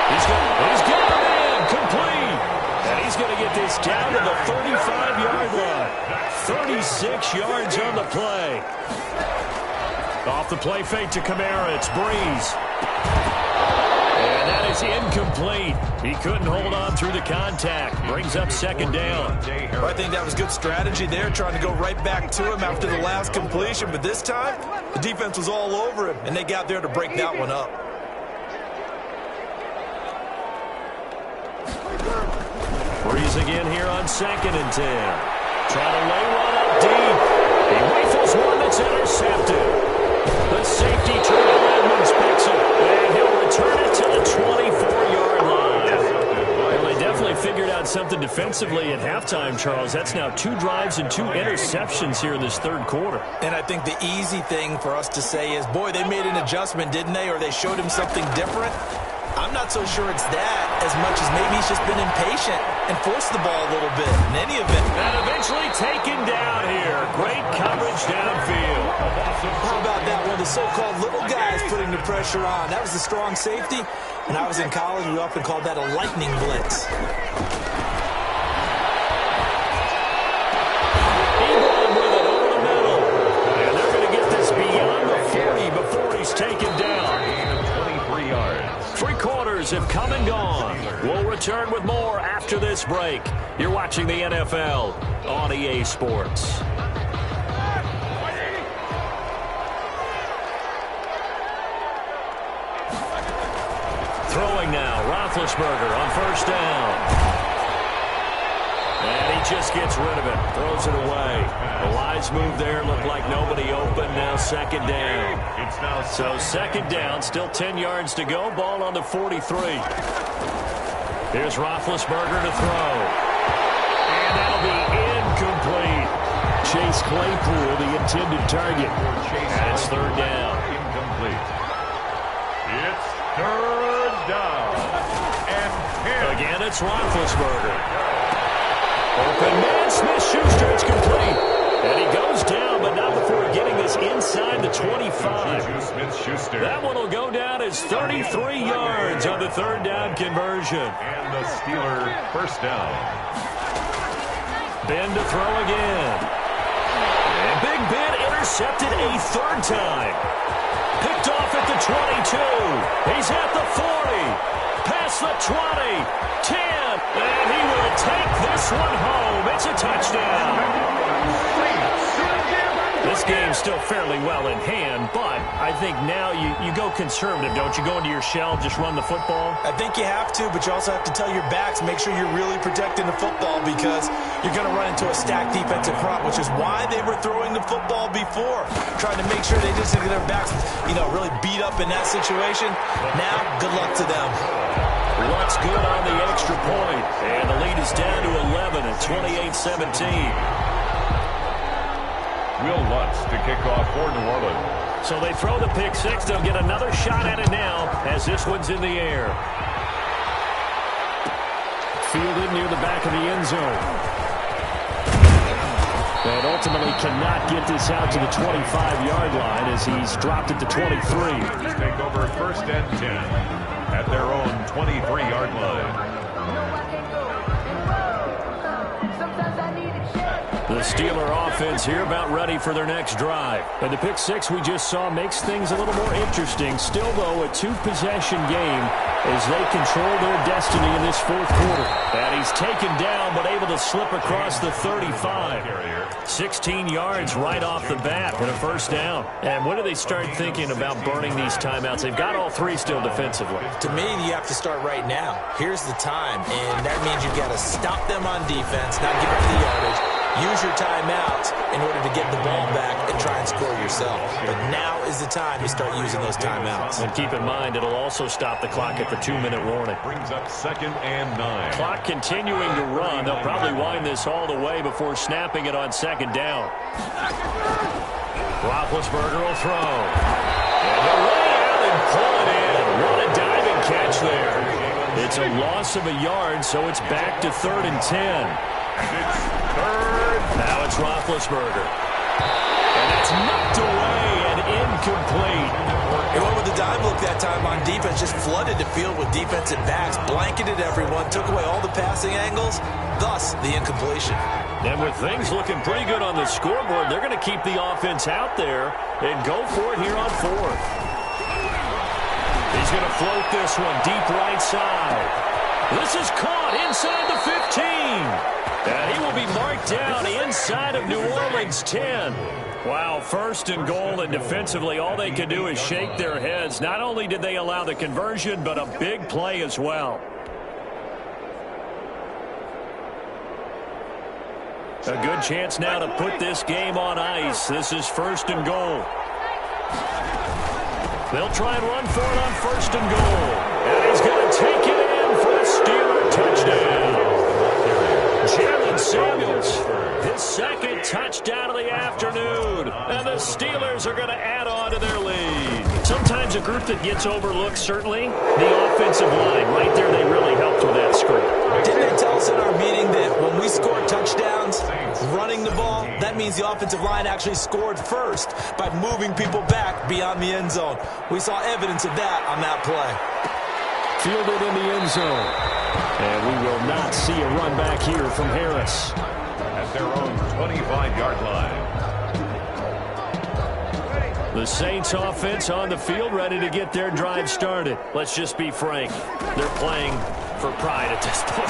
B: He's got it in, complete. And he's going to get this down to the 35-yard line. 36 yards on the play. Off the play fake to Kamara, it's Breeze. And that is incomplete. He couldn't hold on through the contact. Brings up second down.
E: Well, I think that was good strategy there, trying to go right back to him after the last completion. But this time, the defense was all over him, and they got there to break that one up.
B: Breeze again here on 2nd and 10. Trying to lay one up deep. He rifles one that's intercepted. The safety, Terrell Edmonds, picks it, and he'll return it to the 24-yard line. Well, they definitely figured out something defensively at halftime, Charles. That's now 2 drives and 2 interceptions here in this third quarter.
E: And I think the easy thing for us to say is, boy, they made an adjustment, didn't they? Or they showed him something different. I'm not so sure it's that as much as maybe he's just been impatient and forced the ball a little bit. In any event.
B: And eventually taken down here. Great coverage downfield.
E: How about that one? The so-called little guys putting the pressure on. That was the strong safety. When I was in college, we often called that a lightning blitz.
B: Ebron with it over the middle. And they're going to get this beyond the 40 before he's taken down.
D: 23 yards.
B: 3 quarters have come and gone. We'll return with more after this break. You're watching the NFL on EA Sports. Throwing now, Roethlisberger on first down. And he just gets rid of it, throws it away. The wise move there, looked like nobody open, now second down. So second down, still 10 yards to go, ball on the 43. Here's Roethlisberger to throw. And that'll be incomplete. Chase Claypool, the intended target. And it's third down.
D: Incomplete. It's third down. And 10.
B: Again, it's Roethlisberger. Open man, Smith-Schuster, it's complete. And he goes down, but not before getting this inside the 25.
D: Smith-Schuster.
B: That one will go down as 33 yards on the third down conversion.
D: And the Steeler first down.
B: Ben to throw again. And Big Ben intercepted a third time. Picked off at the 22. He's at the 40. Past the 20. 10. And he will take this one home. It's a touchdown. This game's still fairly well in hand, but I think now you go conservative, don't you? Go into your shell, just run the football?
E: I think you have to, but you also have to tell your backs, make sure you're really protecting the football because you're going to run into a stacked defensive front, which is why they were throwing the football before, trying to make sure they didn't get their backs, really beat up in that situation. Now, good luck to them.
B: What's good on the extra point, and the lead is down to 11 at 28-17.
D: Will Lutz to kick off for New Orleans.
B: So they throw the pick six. They'll get another shot at it now as this one's in the air. Fielded near the back of the end zone. And ultimately cannot get this out to the 25-yard line as he's dropped it to 23.
D: Take over first and 10 at their own 23-yard line.
B: The Steeler offense here about ready for their next drive. And the pick six we just saw makes things a little more interesting. Still, though, a two-possession game as they control their destiny in this fourth quarter. And he's taken down but able to slip across the 35. 16 yards right off the bat and a first down. And when do they start thinking about burning these timeouts? They've got all three still defensively.
E: To me, you have to start right now. Here's the time, and that means you've got to stop them on defense, not give up the yardage. use your timeouts in order to get the ball back and try and score yourself. But now is the time to start using those timeouts.
B: And keep in mind, it'll also stop the clock at the 2-minute warning.
D: Brings up 2nd and 9.
B: Clock continuing to run. They'll probably wind this all the way before snapping it on 2nd down. Roethlisberger will throw. And he'll lay out and pull it in. What a diving catch there. It's a loss of a yard, so it's back to 3rd and 10.
D: It's 3rd.
B: Now it's Roethlisberger. And that's knocked away and incomplete.
E: He went with the dime look that time on defense, just flooded the field with defensive backs, blanketed everyone, took away all the passing angles, thus the incompletion.
B: And with things looking pretty good on the scoreboard, they're going to keep the offense out there and go for it here on 4th. He's going to float this one deep right side. This is caught inside the 15. And he will be marked down inside of New Orleans 10. Wow, 1st and goal, and defensively all they can do is shake their heads. Not only did they allow the conversion, but a big play as well. A good chance now to put this game on ice. This is 1st and goal. They'll try and run for it on 1st and goal. And he's going to take it in for a Steeler touchdown. Jalen Samuels, his 2nd touchdown of the afternoon. And the Steelers are going to add on to their lead. Sometimes a group that gets overlooked, certainly, the offensive line. Right there, they really helped with that screen.
E: Didn't they tell us in our meeting that when we score touchdowns running the ball, that means the offensive line actually scored first by moving people back beyond the end zone? We saw evidence of that on that play.
C: Fielded in the end zone. And we will not see a run back here from Harris.
D: At their own 25-yard line.
B: The Saints offense on the field, ready to get their drive started. Let's just be frank. They're playing for pride at this point.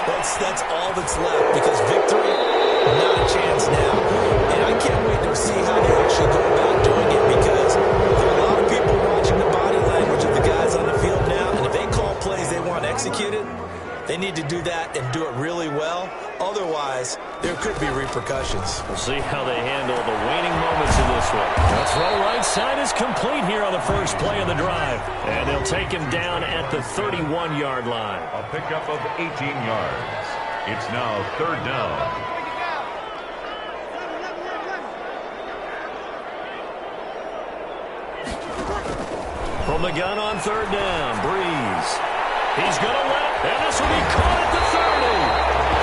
E: That's all that's left, because victory, not a chance now. And I can't wait to see how they actually go about doing it, because there are a lot of people watching the body language of the guys on the field now, and if they call plays they want executed, they need to do that and do it really well. Otherwise, there could be repercussions.
B: We'll see how they handle the waning moments in this one. The throw right side is complete here on the first play of the drive. And they'll take him down at the 31-yard line.
D: A pickup of 18 yards. It's now 3rd down.
B: From the gun on 3rd down, Breeze. He's going to let, and this will be caught at the 30.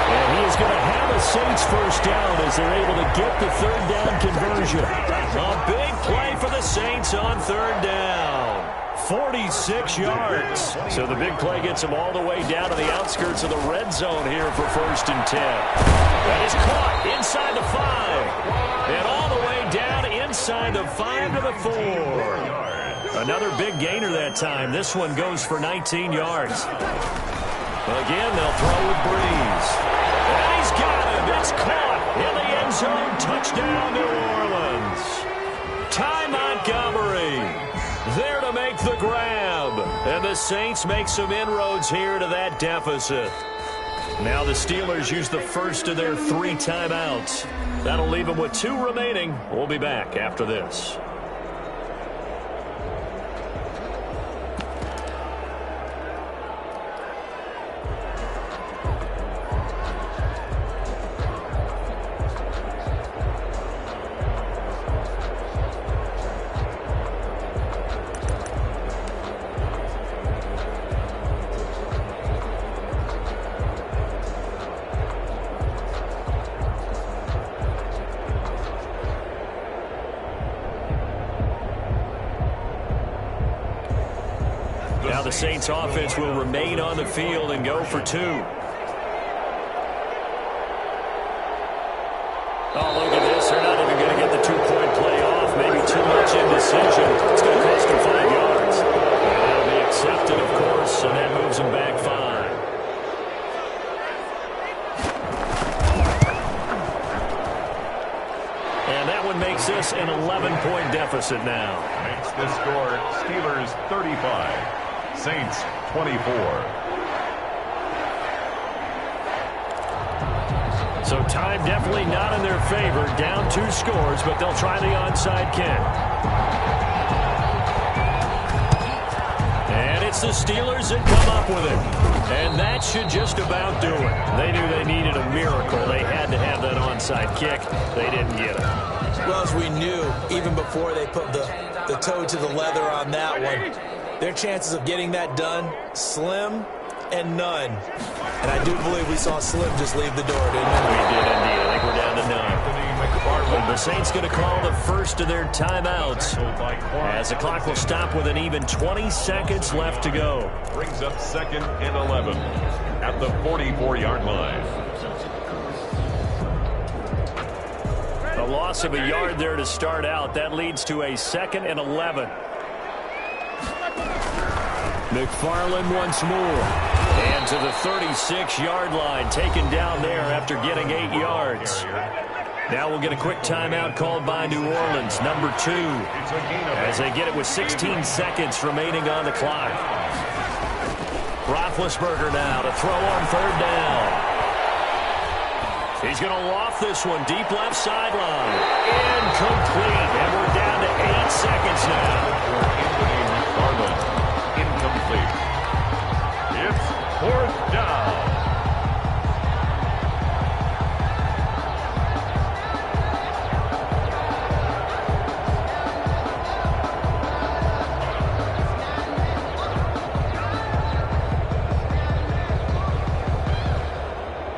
B: And he is going to have a Saints first down as they're able to get the 3rd down conversion. A big play for the Saints on 3rd down. 46 yards. So the big play gets them all the way down to the outskirts of the red zone here for 1st and 10. That is caught inside the 5. And all the way down inside the 5 to the 4. Another big gainer that time. This one goes for 19 yards. Again, they'll throw with Breeze. And he's got him. It's caught in the end zone. Touchdown, New Orleans. Ty Montgomery there to make the grab. And the Saints make some inroads here to that deficit. Now the Steelers use the first of their 3 timeouts. That'll leave them with 2 remaining. We'll be back after this. Now the Saints offense will remain on the field and go for 2. Oh, look at this. They're not even going to get the 2-point play off. Maybe too much indecision. It's going to cost them 5 yards. And that'll be accepted, of course, and that moves them back 5. And that one makes this an 11-point deficit now.
D: Makes the score Steelers 35. Saints 24.
B: So time definitely not in their favor. Down 2 scores, but they'll try the onside kick. And it's the Steelers that come up with it. And that should just about do it. They knew they needed a miracle. They had to have that onside kick. They didn't get it.
E: Well, as we knew, even before they put the toe to the leather on that one, their chances of getting that done, slim and none. And I do believe we saw Slim just leave the door, didn't we?
B: We did indeed. I think we're down to none. The Saints going to call the first of their timeouts as the clock will stop with an even 20 seconds left to go.
D: Brings up 2nd and 11 at the 44-yard line.
B: A loss of a yard there to start out. That leads to a 2nd and 11. McFarland once more. And to the 36-yard line, taken down there after getting 8 yards. Now we'll get a quick timeout called by New Orleans, number 2, as they get it with 16 seconds remaining on the clock. Roethlisberger now to throw on 3rd down. He's going to loft this one deep left sideline. Incomplete, and we're down to 8 seconds now.
D: Incomplete. It's 4th down.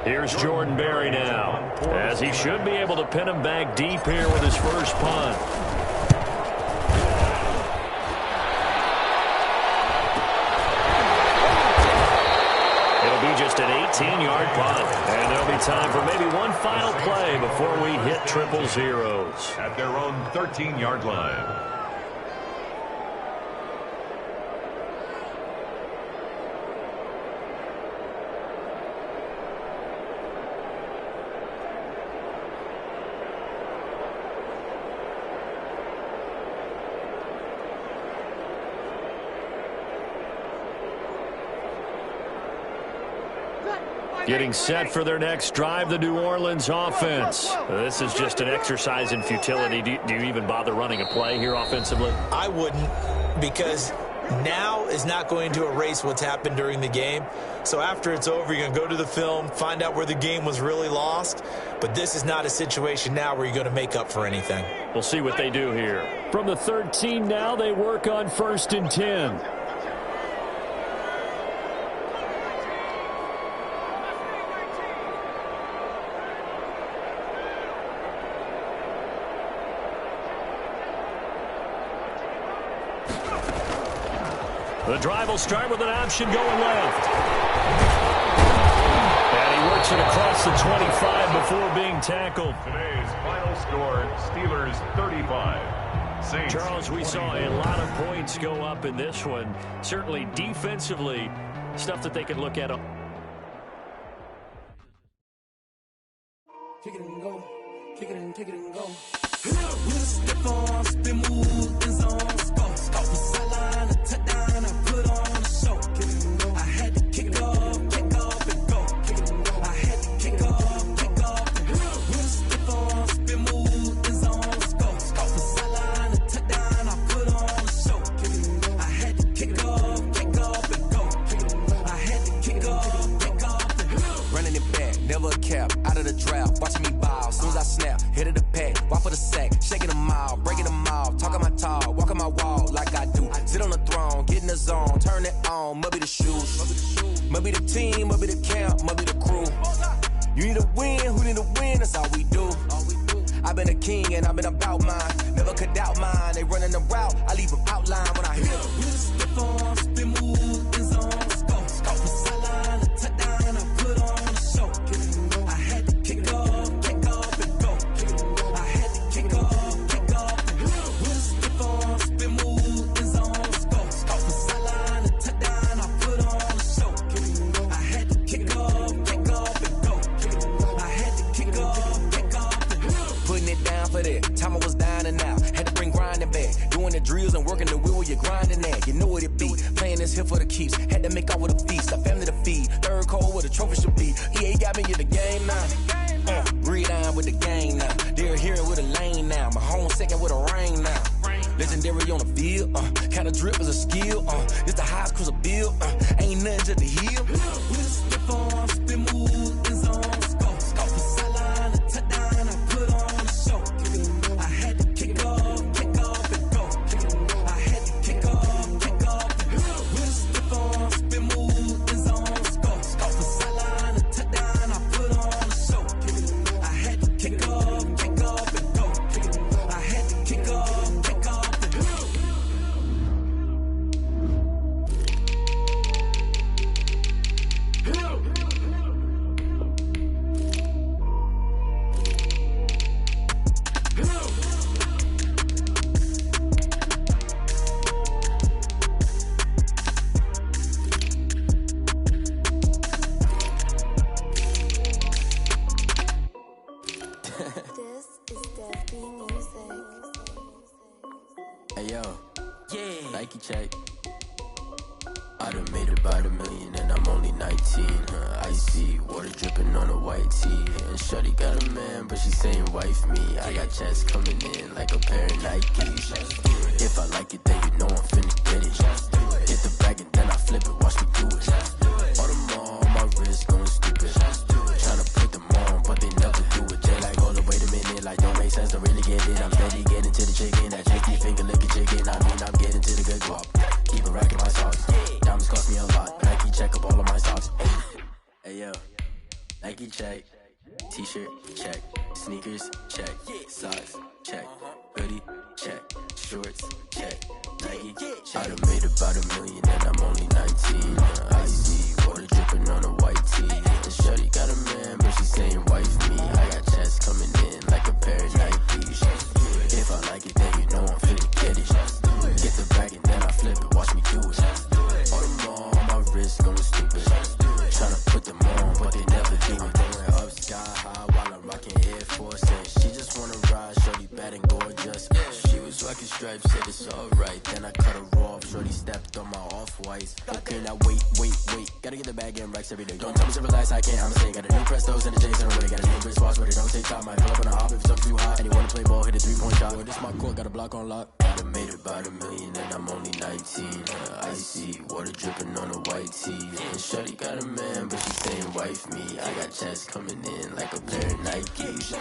B: Here's Jordan Berry now, as he should be able to pin him back deep here with his first punt. It'll be just an 18-yard punt, and there'll be time for maybe one final play before we hit triple zeros.
D: At their own 13-yard line.
B: Getting set for their next drive, the New Orleans offense. This is just an exercise in futility. Do you even bother running a play here offensively?
E: I wouldn't, because now is not going to erase what's happened during the game. So after it's over, you're going to go to the film, find out where the game was really lost. But this is not a situation now where you're going to make up for anything.
B: We'll see what they do here. From the 13 now, they work on 1st and 10. The drive will start with an option going left. And he works it across the 25 before being tackled.
D: Today's final score, Steelers 35. Saints
B: Charles, we
D: 24.
B: saw a lot of points go up in this one. Certainly defensively, stuff that they can look at.
A: Kick it and go. Kick it and go. We'll step on, spin, move, and zone, score. Off the sideline, a touchdown, I put on a show. Kick it and go. I had to kick off and go. Kick it and go. I had to kick off and go. We'll step on, spin, move, and zone, score. Off the sideline, a touchdown, I put on a show. Kick it and go. I had to kick off and go. Kick it and go. I had to kick off and go.
I: Running it back, never a cap, out of the drought, watching me bow, soon as I snap, hit of the pack, walk for the sack, shaking them out, breaking them out, talking my talk, walking my wall like I do, sit on the throne, get in the zone, turn it on, must be the shoes, must be the team, must be the camp, must be the crew, you need a win, who need a win, that's all we do, I've been a king and I've been about mine, never could doubt mine, they running the route, I leave them outline when I hit them.
A: We'll step on, spin, move, and zone, score. Off the sideline, a touchdown, I put on a show. I had to kick off and go. I had to kick off and go. We'll step on, spin, move, and zone, score. Off the sideline, a touchdown, I put on a show. I had to kick off and go. I had to kick off and go.
I: Putting it down for that. Time I was down and out. Had to bring grinding back. Doing the drills and working the wheel where you're grinding at. You know what it be. Playing this here for the keeps. Had to make out with a feast. A family to feed. Third cold where the trophy should be. EA got me in the game now. Breathe down with the gang now. They're here with a lane now. My home second with a rain now. Legendary on the field. Kinda drip is a skill. It's the highest cruiser bill. Ain't nothing to the hill. We just slip on, spin move, in zone, scope. Scope the sideline, a touchdown, I put on the show. I had to kick off and go. I had to kick off and go. We just slip on, spin move, in zone, scope. Scope the sideline, a touchdown, I put on the show. I had to kick off and go. I had to kick off and go.
J: This is Deafy Music.
I: Hey yo, Nike check. I done made about $1 million and I'm only 19. Icy water dripping on a white tee. And shorty got a man, but she saying wife me. I got checks coming in like a pair of Nikes. If I like it, then you know I'm finna get it. Hit the bag and then I flip it, watch me do it. All them on my wrist going stupid. Tryna put them on, but they never do it. They like, hold up, wait a minute, like don't make sense, don't really get it. I'm steady getting to the chicken, that cheeky finger licking chicken. I mean, I'm getting to the good guap. Keep it racking my socks. Diamonds cost me a lot. Nike check up all of my socks. Hey yo, Nike check. T-shirt check. Sneakers check. Socks check. Hoodie check. Shorts check. Nike check. I done made about $1 million and I'm only 19. Icy water dripping on a white tee. And shorty got a man, but she saying wife me. I got checks coming in like a pair of Nikes. If I like it, then you know I'm finna get it. Get the bag and then I flip it, watch me do it. All them on my wrist going stupid. Tryna put them on, but they never do it. Going up sky high while I'm rocking Air Force. And she just wanna ride, shorty bad and gorgeous. She was rocking stripes, said it's alright. Then I cut her off, shorty stepped on my off-whites. Okay, now wait. Gotta get the bag and racks every day. Don't tell me to relax, I can't, I'm saying. Got a new Prestos and a Jason away. Got a new wristwatch, but it don't take time. Might pull up on a hop if it's up too high. And he wanna play ball, hit a 3-point shot. Well, this my court, got a block on lock. I done made about $1 million and I'm only 19. Icy water dripping on a white tee. And shorty got a man, but she saying wife me. I got checks coming in like a pair of Nikes.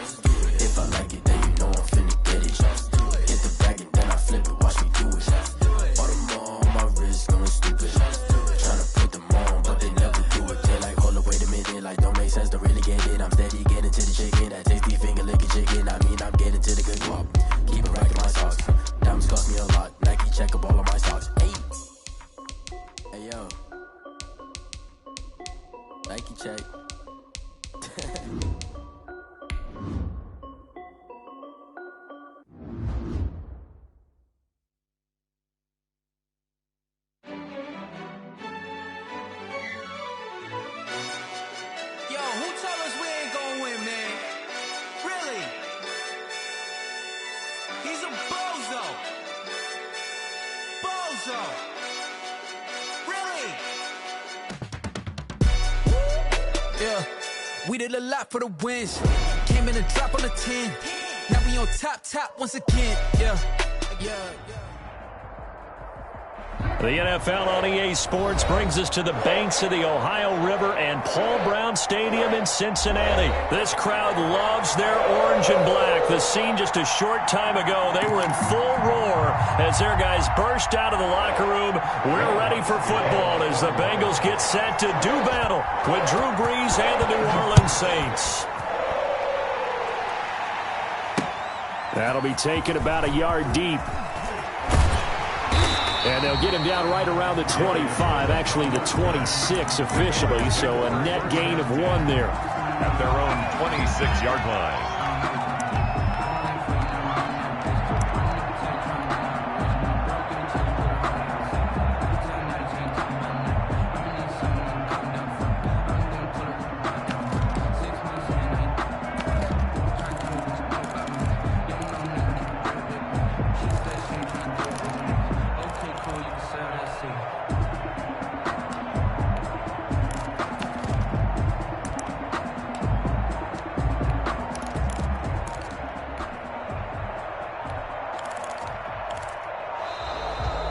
I: If I like it, then you know I'm finna get it. Hit the bag and then I flip it, watch me do it. All them on my wrist going stupid. Tryna put them on, but they never do it. They like, hold up, wait a minute, like don't make sense, don't really get it. I'm steady getting to the chicken, that tasty finger licking chicken. I mean, I'm getting to the good guap. Keep it racking my socks. Diamonds cost me a lot. Nike check up all of my socks. Hey yo, Nike check.
A: Yo, who told us we ain't gonna win, man? Really? He's a bozo. Bozo. Really? Yeah, we did a lot for the wins. Came in and dropped on the 10. Now we on top once again. Yeah.
B: The NFL on EA Sports brings us to the banks of the Ohio River and Paul Brown Stadium in Cincinnati. This crowd loves their orange and black. The scene just a short time ago, they were in full roar as their guys burst out of the locker room. We're ready for football as the Bengals get set to do battle with Drew Brees and the New Orleans Saints.
C: That'll be taken about a yard deep. And they'll get him down right around the 25, actually the 26 officially, so a net gain of 1 there.
D: At their own 26-yard line.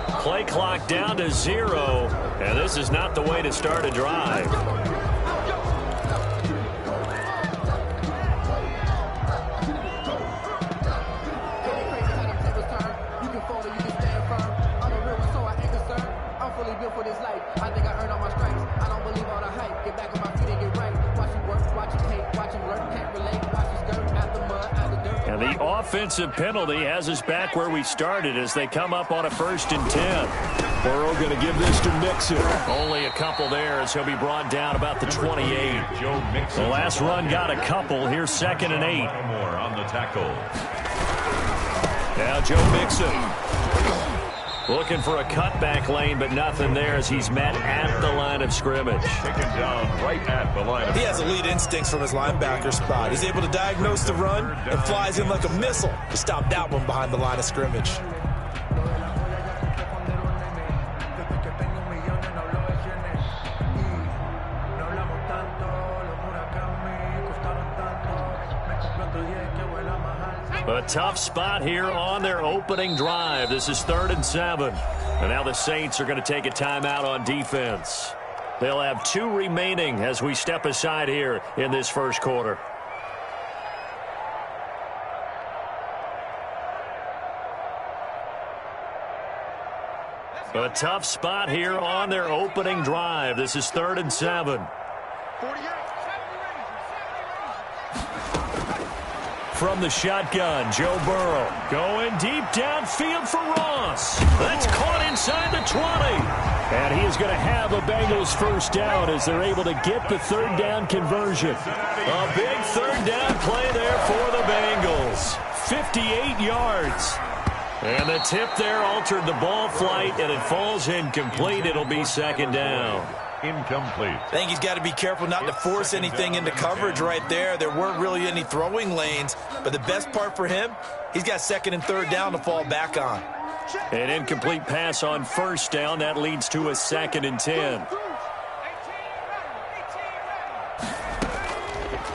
B: Play clock down to 0, and this is not the way to start a drive. And the offensive penalty has us back where we started as they come up on a 1st and 10.
C: Burrow going to give this to Mixon.
B: Only a couple there as he'll be brought down about the 28. The last run got a couple. Here's 2nd and 8.
D: More on the tackle.
B: Now Joe Mixon looking for a cutback lane, but nothing there as he's met at the line of scrimmage.
D: Taken down right at the line of
E: He has elite instincts from his linebacker spot. He's able to diagnose the run and flies in like a missile to stop that one behind the line of scrimmage.
B: A tough spot here on their opening drive. This is 3rd and 7. And now the Saints are going to take a timeout on defense. They'll have 2 remaining as we step aside here in this first quarter. A tough spot here on their opening drive. This is 3rd and 7. From the shotgun, Joe Burrow going deep downfield for Ross. That's caught inside the 20. And he is going to have a Bengals first down as they're able to get the 3rd down conversion. A big 3rd down play there for the Bengals. 58 yards. And the tip there altered the ball flight, and it falls incomplete. It'll be 2nd down.
D: Incomplete.
E: I think he's got to be careful not to force anything into coverage right there. There weren't really any throwing lanes, but the best part for him, he's got 2nd and 3rd down to fall back on.
B: An incomplete pass on 1st down. That leads to a 2nd and 10.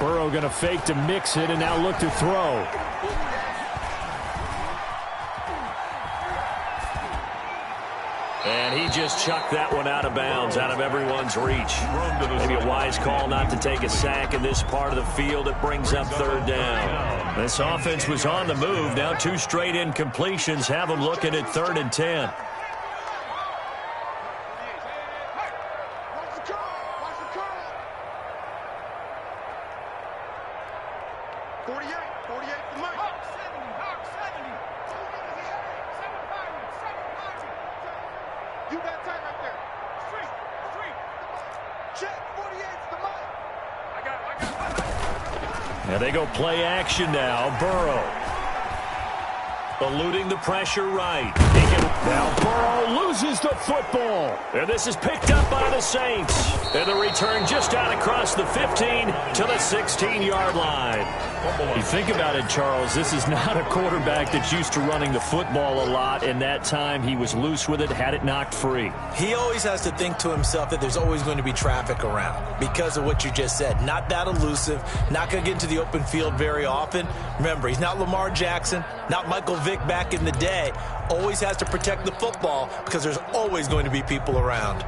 C: Burrow going to fake to mix it and now look to throw.
B: And he just chucked that one out of bounds, out of everyone's reach. Maybe a wise call not to take a sack in this part of the field. It brings up 3rd down. This offense was on the move. Now 2 straight incompletions have them looking at 3rd and 10. And they go play action now. Burrow eluding the pressure right.
C: Now Burrow loses the football.
B: And this is picked up by the Saints. And the return just out across the 15 to the 16-yard line.
C: You think about it, Charles, this is not a quarterback that's used to running the football a lot. In that time, he was loose with it, had it knocked free.
E: He always has to think to himself that there's always going to be traffic around because of what you just said. Not that elusive, not going to get into the open field very often. Remember, he's not Lamar Jackson, not Michael Vick back in the day. Always has to protect the football because there's always going to be people around.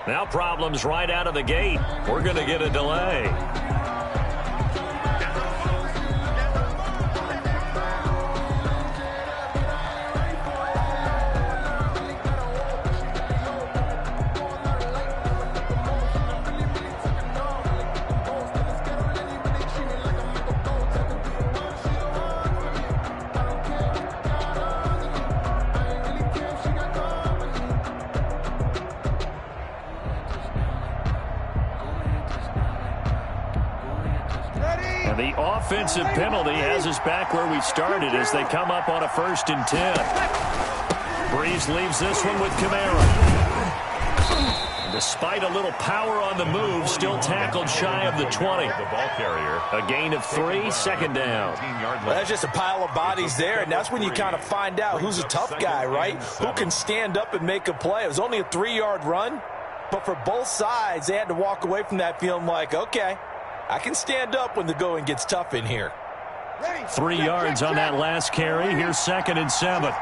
B: Now problems right out of the gate. We're going to get a delay. The offensive penalty has us back where we started as they come up on a 1st and 10. Breeze leaves this one with Kamara. despite a little power on the move, still tackled shy of the 20.
D: The ball carrier.
B: A gain of 3, second down.
E: Well, that's just a pile of bodies there, and that's when you kind of find out who's a tough guy, right? Who can stand up and make a play. It was only a 3-yard run, but for both sides, they had to walk away from that feeling like, okay, I can stand up when the going gets tough in here.
B: 3 yards on that last carry. Here's 2nd and 7.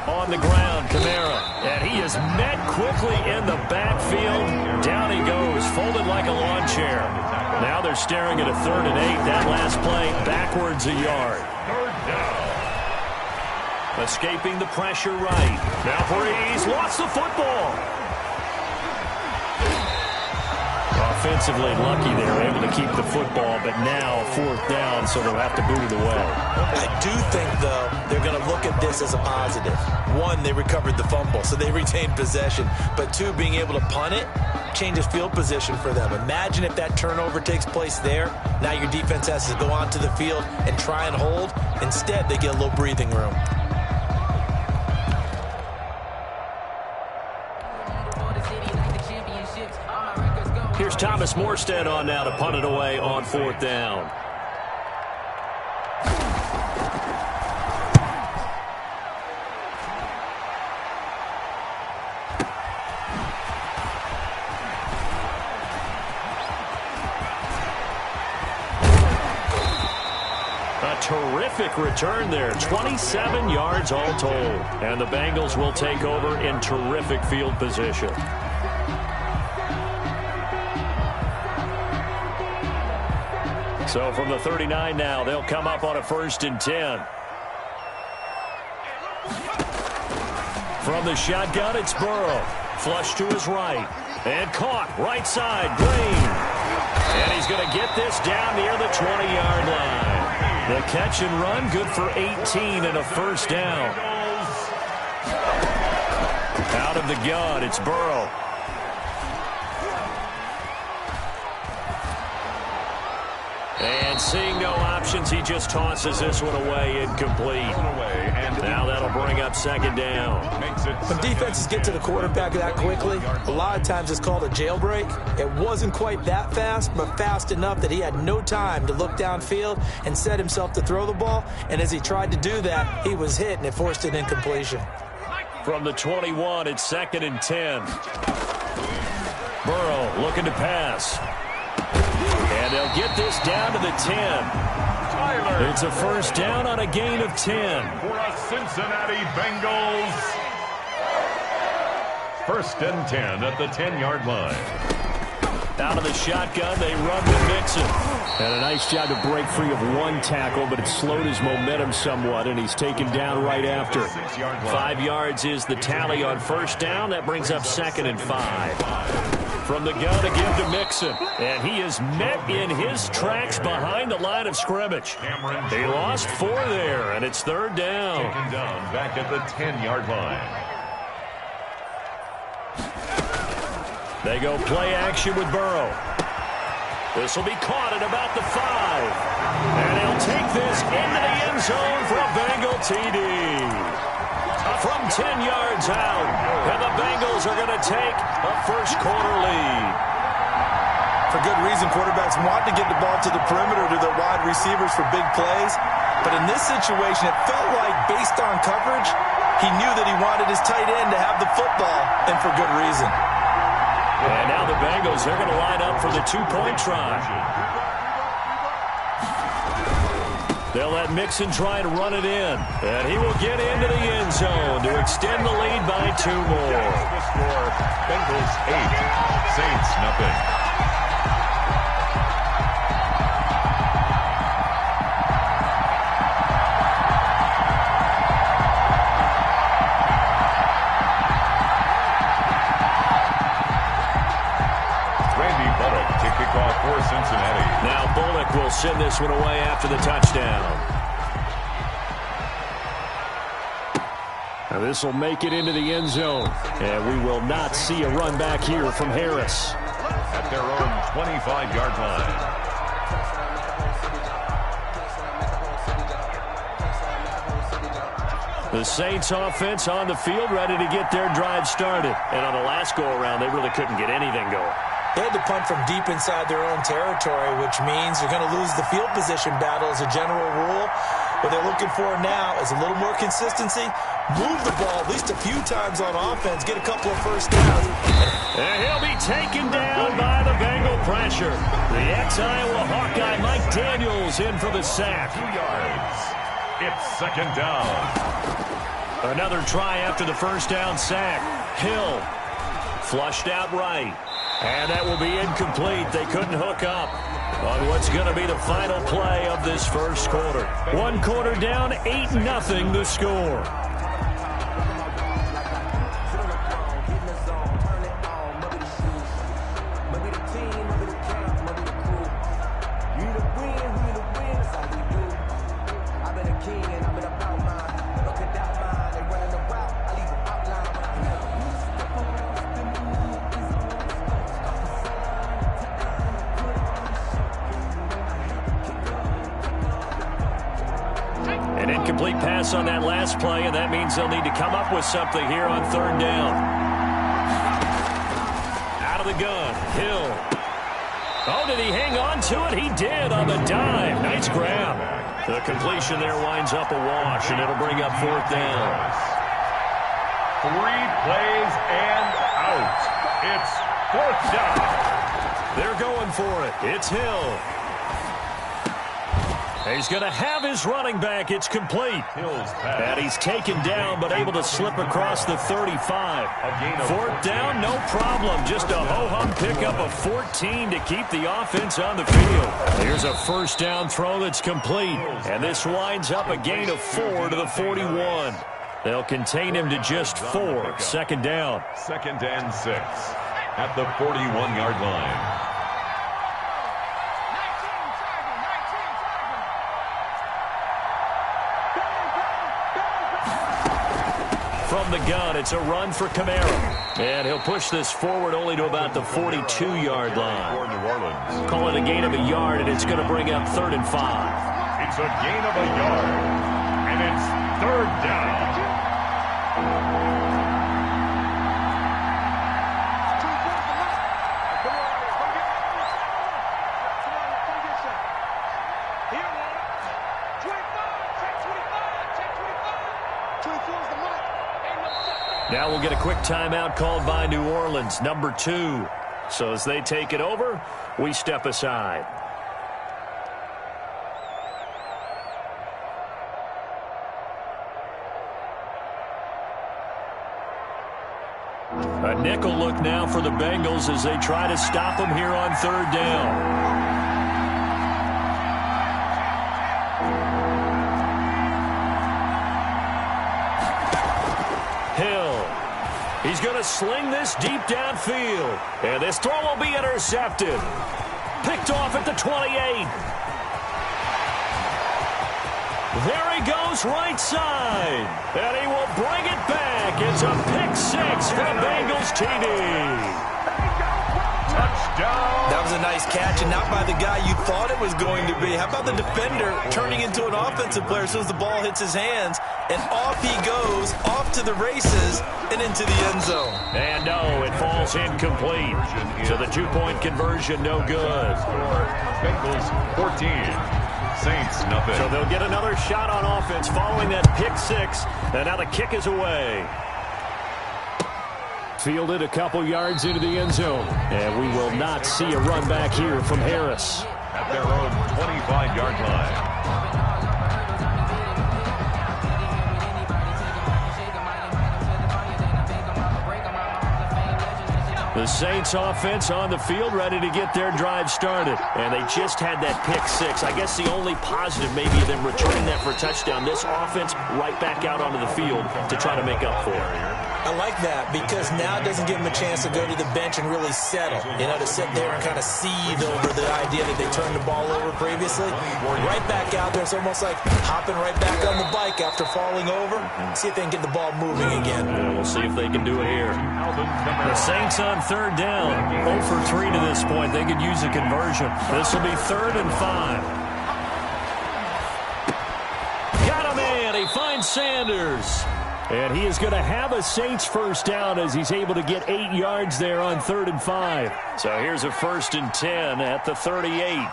B: On the ground, Kamara, and he is met quickly in the backfield. Down he goes, folded like a lawn chair. Now they're staring at a 3rd and 8. That last play, backwards a yard.
D: 3rd down.
B: Escaping the pressure right. Now Breeze lost the football. Offensively lucky they were able to keep the football, but now 4th down, so they'll have to boot it away.
E: I do think, though, they're going to look at this as a positive. 1, they recovered the fumble, so they retained possession. But 2, being able to punt it changes field position for them. Imagine if that turnover takes place there. Now your defense has to go onto the field and try and hold. Instead, they get a little breathing room.
B: Here's Thomas Morstead on now to punt it away on 4th down. A terrific return there. 27 yards all told. And the Bengals will take over in terrific field position. So from the 39 now, they'll come up on a 1st and 10. From the shotgun, it's Burrow. Flush to his right. And caught, right side, Green. And he's going to get this down near the 20-yard line. The catch and run, good for 18 and a 1st down. Out of the gun, it's Burrow. And seeing no options, he just tosses this one away, incomplete. Now that'll bring up 2nd down.
E: When defenses get to the quarterback that quickly, a lot of times it's called a jailbreak. It wasn't quite that fast, but fast enough that he had no time to look downfield and set himself to throw the ball. And as he tried to do that, he was hit, and it forced an incompletion.
B: From the 21, it's 2nd and 10. Burrow looking to pass. And they'll get this down to the 10. It's a 1st down on a gain of 10.
D: For a Cincinnati Bengals. 1st and 10 at the 10-yard line.
B: Out of the shotgun, they run to Mixon. And a nice job to break free of 1 tackle, but it slowed his momentum somewhat, and he's taken down right after. 5 yards is the tally on 1st down. That brings up 2nd and 5. From the gun to give to Mixon. And he is met in his tracks behind the line of scrimmage. He lost 4 there, and it's 3rd down.
D: Taken down back at the 10-yard line.
B: They go play action with Burrow. This will be caught at about the 5. And he'll take this into the end zone for a Bengal TD. From 10 yards out, and the Bengals are going to take a 1st quarter lead.
E: For good reason, quarterbacks want to get the ball to the perimeter to their wide receivers for big plays. But in this situation, it felt like, based on coverage, he knew that he wanted his tight end to have the football, and for good reason.
B: And now the Bengals, they're going to line up for the 2-point try. They'll let Mixon try to run it in. And he will get into the end zone to extend the lead by 2 more.
D: The score, Bengals 8, Saints nothing. For Cincinnati.
B: Now Bullock will send this one away after the touchdown.
C: This will make it into the end zone. And we will not see a run back here from Harris.
D: At their own 25-yard line.
B: The Saints offense on the field, ready to get their drive started. And on the last go-around, they really couldn't get anything going.
E: They had to punt from deep inside their own territory, which means they're going to lose the field position battle as a general rule. What they're looking for now is a little more consistency, move the ball at least a few times on offense, get a couple of first downs.
B: And he'll be taken down by the Bengal pressure. The ex-Iowa Hawkeye Mike Daniels in for the sack.
D: 2 yards. It's second down.
B: Another try after the first down sack. Hill flushed out right. And that will be incomplete. They couldn't hook up on what's going to be the final play of this first quarter. 1 quarter down, 8-0 the score. An incomplete pass on that last play, and that means they'll need to come up with something here on third down. Out of the gun, Hill. Oh, did he hang on to it? He did on the dive. Nice grab. The completion there winds up a wash, and it'll bring up fourth down.
D: 3 plays and out. It's fourth down.
B: They're going for it. It's Hill. He's going to have his running back. It's complete. And he's taken down, but able to slip across the 35. Fourth down, no problem. Just a ho-hum pickup of 14 to keep the offense on the field. Here's a first down throw that's complete. And this winds up a gain of 4 to the 41. They'll contain him to just 4. Second down.
D: 2nd and 6 at the 41-yard line.
B: From the gun, it's a run for Kamara. And he'll push this forward only to about the 42-yard line.
D: For New Orleans.
B: Call it a gain of a yard, and it's going to bring up 3rd and 5.
D: It's a gain of a yard, and it's 3rd down.
B: Now we'll get a quick timeout called by New Orleans, number 2. So as they take it over, we step aside. A nickel look now for the Bengals as they try to stop them here on 3rd down. He's going to sling this deep downfield. And this throw will be intercepted. Picked off at the 28. There he goes right side. And he will bring it back. It's a pick 6 for Bengals TD.
D: Touchdown.
E: That was a nice catch, and not by the guy you thought it was going to be. How about the defender turning into an offensive player as soon as the ball hits his hands? And off he goes, off to the races, and into the end zone.
B: And no, it falls incomplete. So the 2-point conversion, no good.
D: Bengals 14. Saints nothing.
B: So they'll get another shot on offense following that pick 6. And now the kick is away.
C: Fielded a couple yards into the end zone. And we will not see a run back here from Harris.
D: At their own 25-yard line.
B: The Saints offense on the field, ready to get their drive started. And they just had that pick six. I guess the only positive maybe of them returning that for a touchdown. This offense right back out onto the field to try to make up for it.
E: I like that because now it doesn't give them a chance to go to the bench and really settle. To sit there and kind of seethe over the idea that they turned the ball over previously. Right back out there. It's almost like hopping right back on the bike after falling over. See if they can get the ball moving again.
B: Yeah, we'll see if they can do it here. The Saints on third down. 0 for 3 to this point. They could use a conversion. This will be 3rd and 5. Got a man. He finds Sanders. And he is going to have a Saints first down as he's able to get 8 yards there on 3rd and 5. So here's a 1st and 10 at the 38.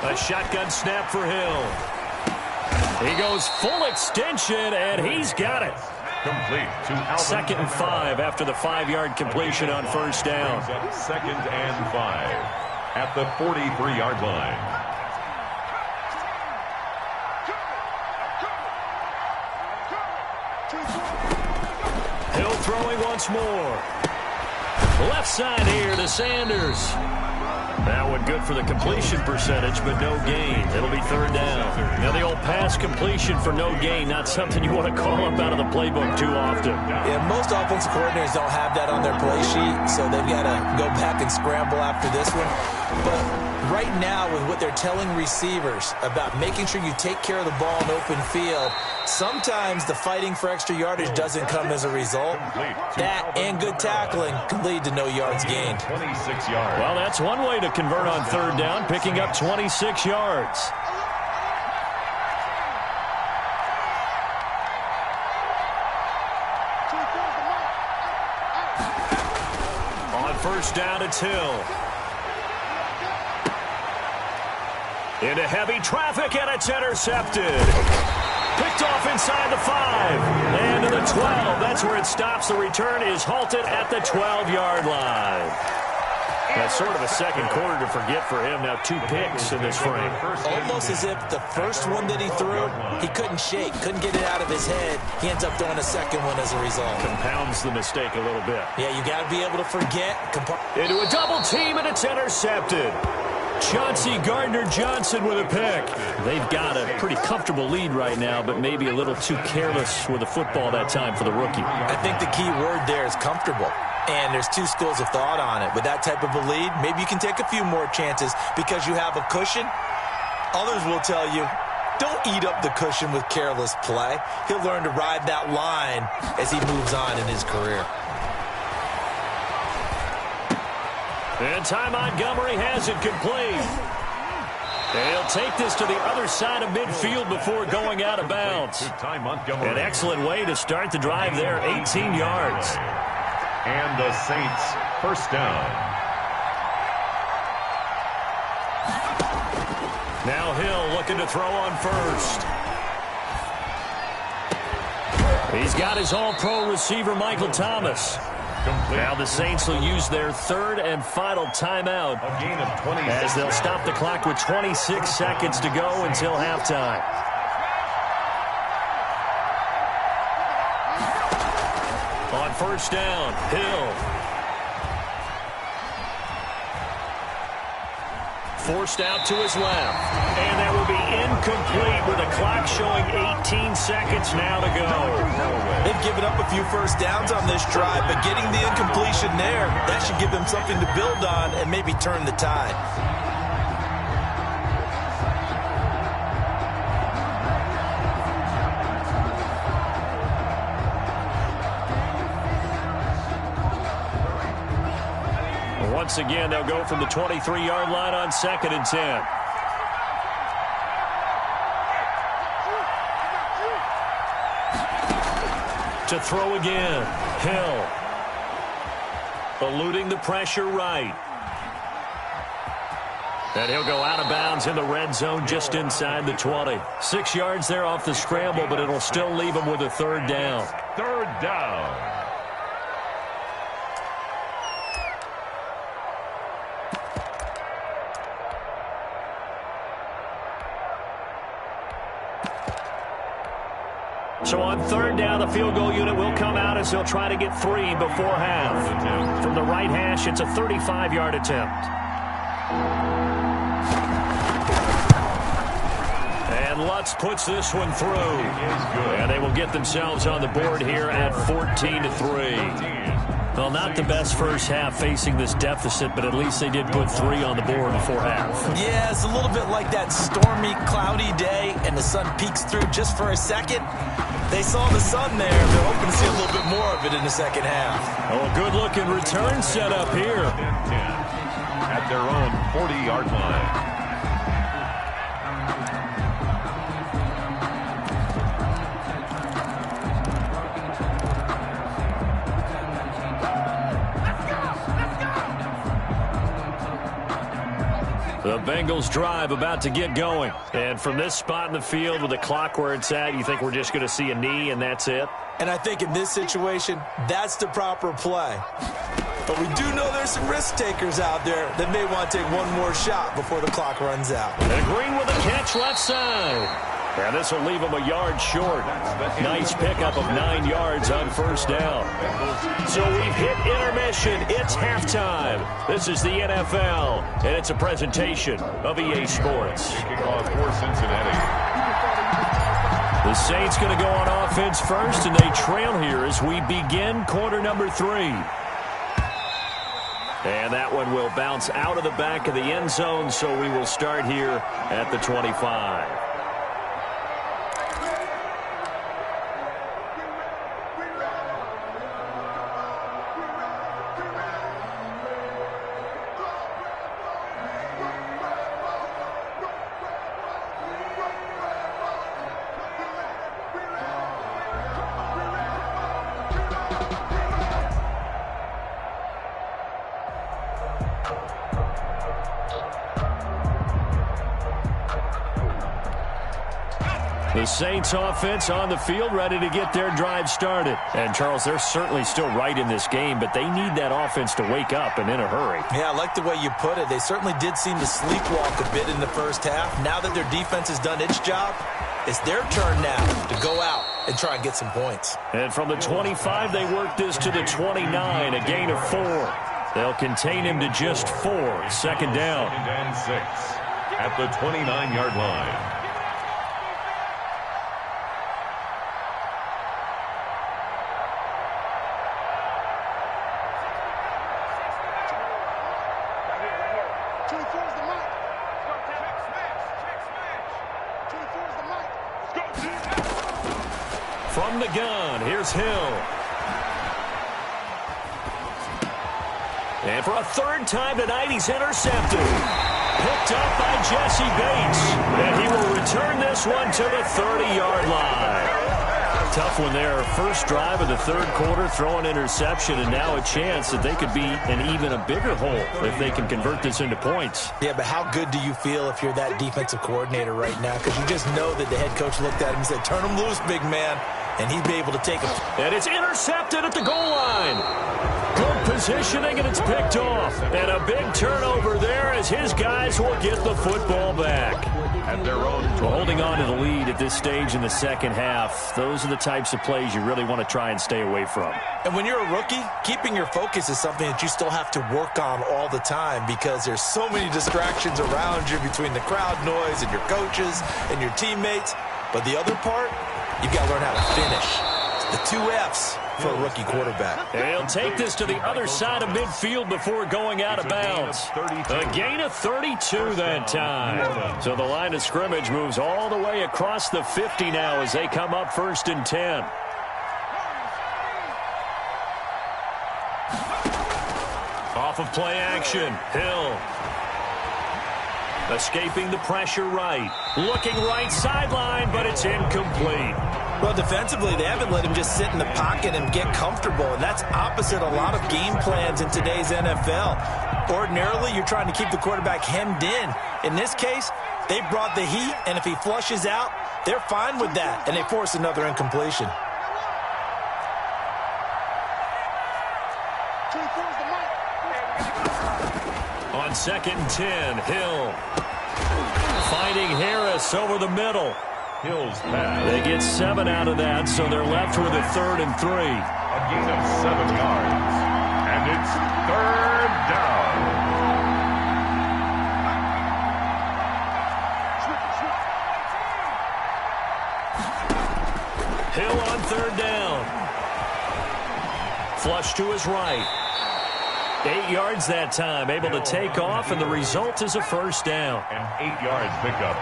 B: A shotgun snap for Hill. He goes full extension, and he's got it.
D: Complete to Alvin.
B: 2nd and 5 after the 5-yard completion on first down.
D: 2nd and 5 at the 43-yard line.
B: Hill throwing once more. Left side here to Sanders. That one good for the completion percentage, but no gain. It'll be 3rd down. Now the old pass completion for no gain, not something you want to call up out of the playbook too often.
E: Yeah, most offensive coordinators don't have that on their play sheet, so they've got to go back and scramble after this one. But right now, with what they're telling receivers about making sure you take care of the ball in open field, sometimes the fighting for extra yardage doesn't come as a result. That and good tackling can lead to no yards gained.
D: 26 yards.
B: Well, that's one way to convert on 3rd down, picking up 26 yards. On 1st down, it's Hill. Into heavy traffic, and it's intercepted. Picked off inside the 5. And to the 12. That's where it stops. The return is halted at the 12-yard line. That's sort of a second quarter to forget for him. Now 2 picks in this frame.
E: Almost as if the first one that he threw, he couldn't shake, couldn't get it out of his head. He ends up throwing a second one as a result.
B: Compounds the mistake a little bit.
E: Yeah, you got to be able to forget.
B: Into a double team, and it's intercepted. Chauncey Gardner-Johnson with a pick. They've got a pretty comfortable lead right now, but maybe a little too careless with the football that time for the rookie.
E: I think the key word there is comfortable. And there's 2 schools of thought on it. With that type of a lead, maybe you can take a few more chances because you have a cushion. Others will tell you, don't eat up the cushion with careless play. He'll learn to ride that line as he moves on in his career.
B: And Ty Montgomery has it complete. They'll take this to the other side of midfield before going out of bounds. An excellent way to start the drive there, 18 yards.
D: And the Saints first down.
B: Now Hill looking to throw on first. He's got his all-pro receiver, Michael Thomas. Now the Saints will use their 3rd and final timeout
D: A gain of 26
B: as they'll stop the clock with 26 seconds to go until halftime. On first down, Hill. Forced out to his left. And that will be incomplete with the clock showing 18 seconds now to go.
E: They've given up a few first downs on this drive, but getting the incompletion there, that should give them something to build on and maybe turn the tide.
B: Once again, they'll go from the 23-yard line on 2nd and 10. To throw again, Hill. Eluding the pressure right. And he'll go out of bounds in the red zone just inside the 20. 6 yards there off the scramble, but it'll still leave him with a 3rd down.
D: 3rd down.
B: So on third down, the field goal unit will come out as they'll try to get 3 before half. From the right hash, it's a 35-yard attempt. And Lutz puts this one through. And they will get themselves on the board here at 14-3. Well, not the best first half facing this deficit, but at least they did put 3 on the board before half.
E: Yeah, it's a little bit like that stormy, cloudy day, and the sun peeks through just for a second. They saw the sun there. They're hoping to see a little bit more of it in the second half.
B: Oh, a good-looking return set up here.
D: 10 at their own 40-yard line.
B: The Bengals drive about to get going. And from this spot in the field with the clock where it's at, you think we're just going to see a knee and that's it?
E: And I think in this situation, that's the proper play. But we do know there's some risk takers out there that may want to take one more shot before the clock runs out.
B: And Green with a catch left side. And this will leave him a yard short. Nice pickup of 9 yards on first down. So we've hit intermission. It's halftime. This is the NFL, and it's a presentation of EA Sports.
D: Kickoff for Cincinnati.
B: The Saints going to go on offense first, and they trail here as we begin quarter number 3. And that one will bounce out of the back of the end zone, so we will start here at the 25. The Saints offense on the field, ready to get their drive started. And, Charles, they're certainly still right in this game, but they need that offense to wake up and in a hurry.
E: Yeah, I like the way you put it. They certainly did seem to sleepwalk a bit in the first half. Now that their defense has done its job, it's their turn now to go out and try and get some points.
B: And from the 25, they work this to the 29, a gain of 4. They'll contain him to just 4. Second down.
D: 2nd and 6 at the 29-yard line.
B: From the gun, here's Hill. And for a third time tonight, he's intercepted. Picked up by Jesse Bates. And he will return this one to the 30-yard line. Tough one there. First drive of the third quarter, throw an interception, and now a chance that they could be in even a bigger hole if they can convert this into points.
E: Yeah, but how good do you feel if you're that defensive coordinator right now? Because you just know that the head coach looked at him and said, turn him loose, big man. And he'd be able to take it.
B: And it's intercepted at the goal line. Good positioning, and it's picked off. And a big turnover there as his guys will get the football back.
D: At their own.
B: Well, holding on to the lead at this stage in the second half, those are the types of plays you really want to try and stay away from.
E: And when you're a rookie, keeping your focus is something that you still have to work on all the time because there's so many distractions around you between the crowd noise and your coaches and your teammates. But the other part, you've got to learn how to finish. The 2 F's for a rookie quarterback.
B: And he'll take this to the other side of midfield before going out of bounds. A gain of 32 that time. So the line of scrimmage moves all the way across the 50 now as they come up 1st and 10. Off of play action, Hill. Escaping the pressure right. Looking right sideline, but it's incomplete.
E: Well, defensively, they haven't let him just sit in the pocket and get comfortable, and that's opposite a lot of game plans in today's NFL. Ordinarily, you're trying to keep the quarterback hemmed in. In this case, they brought the heat, and if he flushes out, they're fine with that, and they force another incompletion.
B: On 2nd and 10, Hill finding Harris over the middle.
D: Hill's pass.
B: They get 7 out of that, so they're left with a 3rd and 3.
D: A gain of 7 yards. And it's 3rd down.
B: Hill on 3rd down. Flush to his right. 8 yards that time, able to take off, and the result is a 1st down.
D: An 8-yard pickup.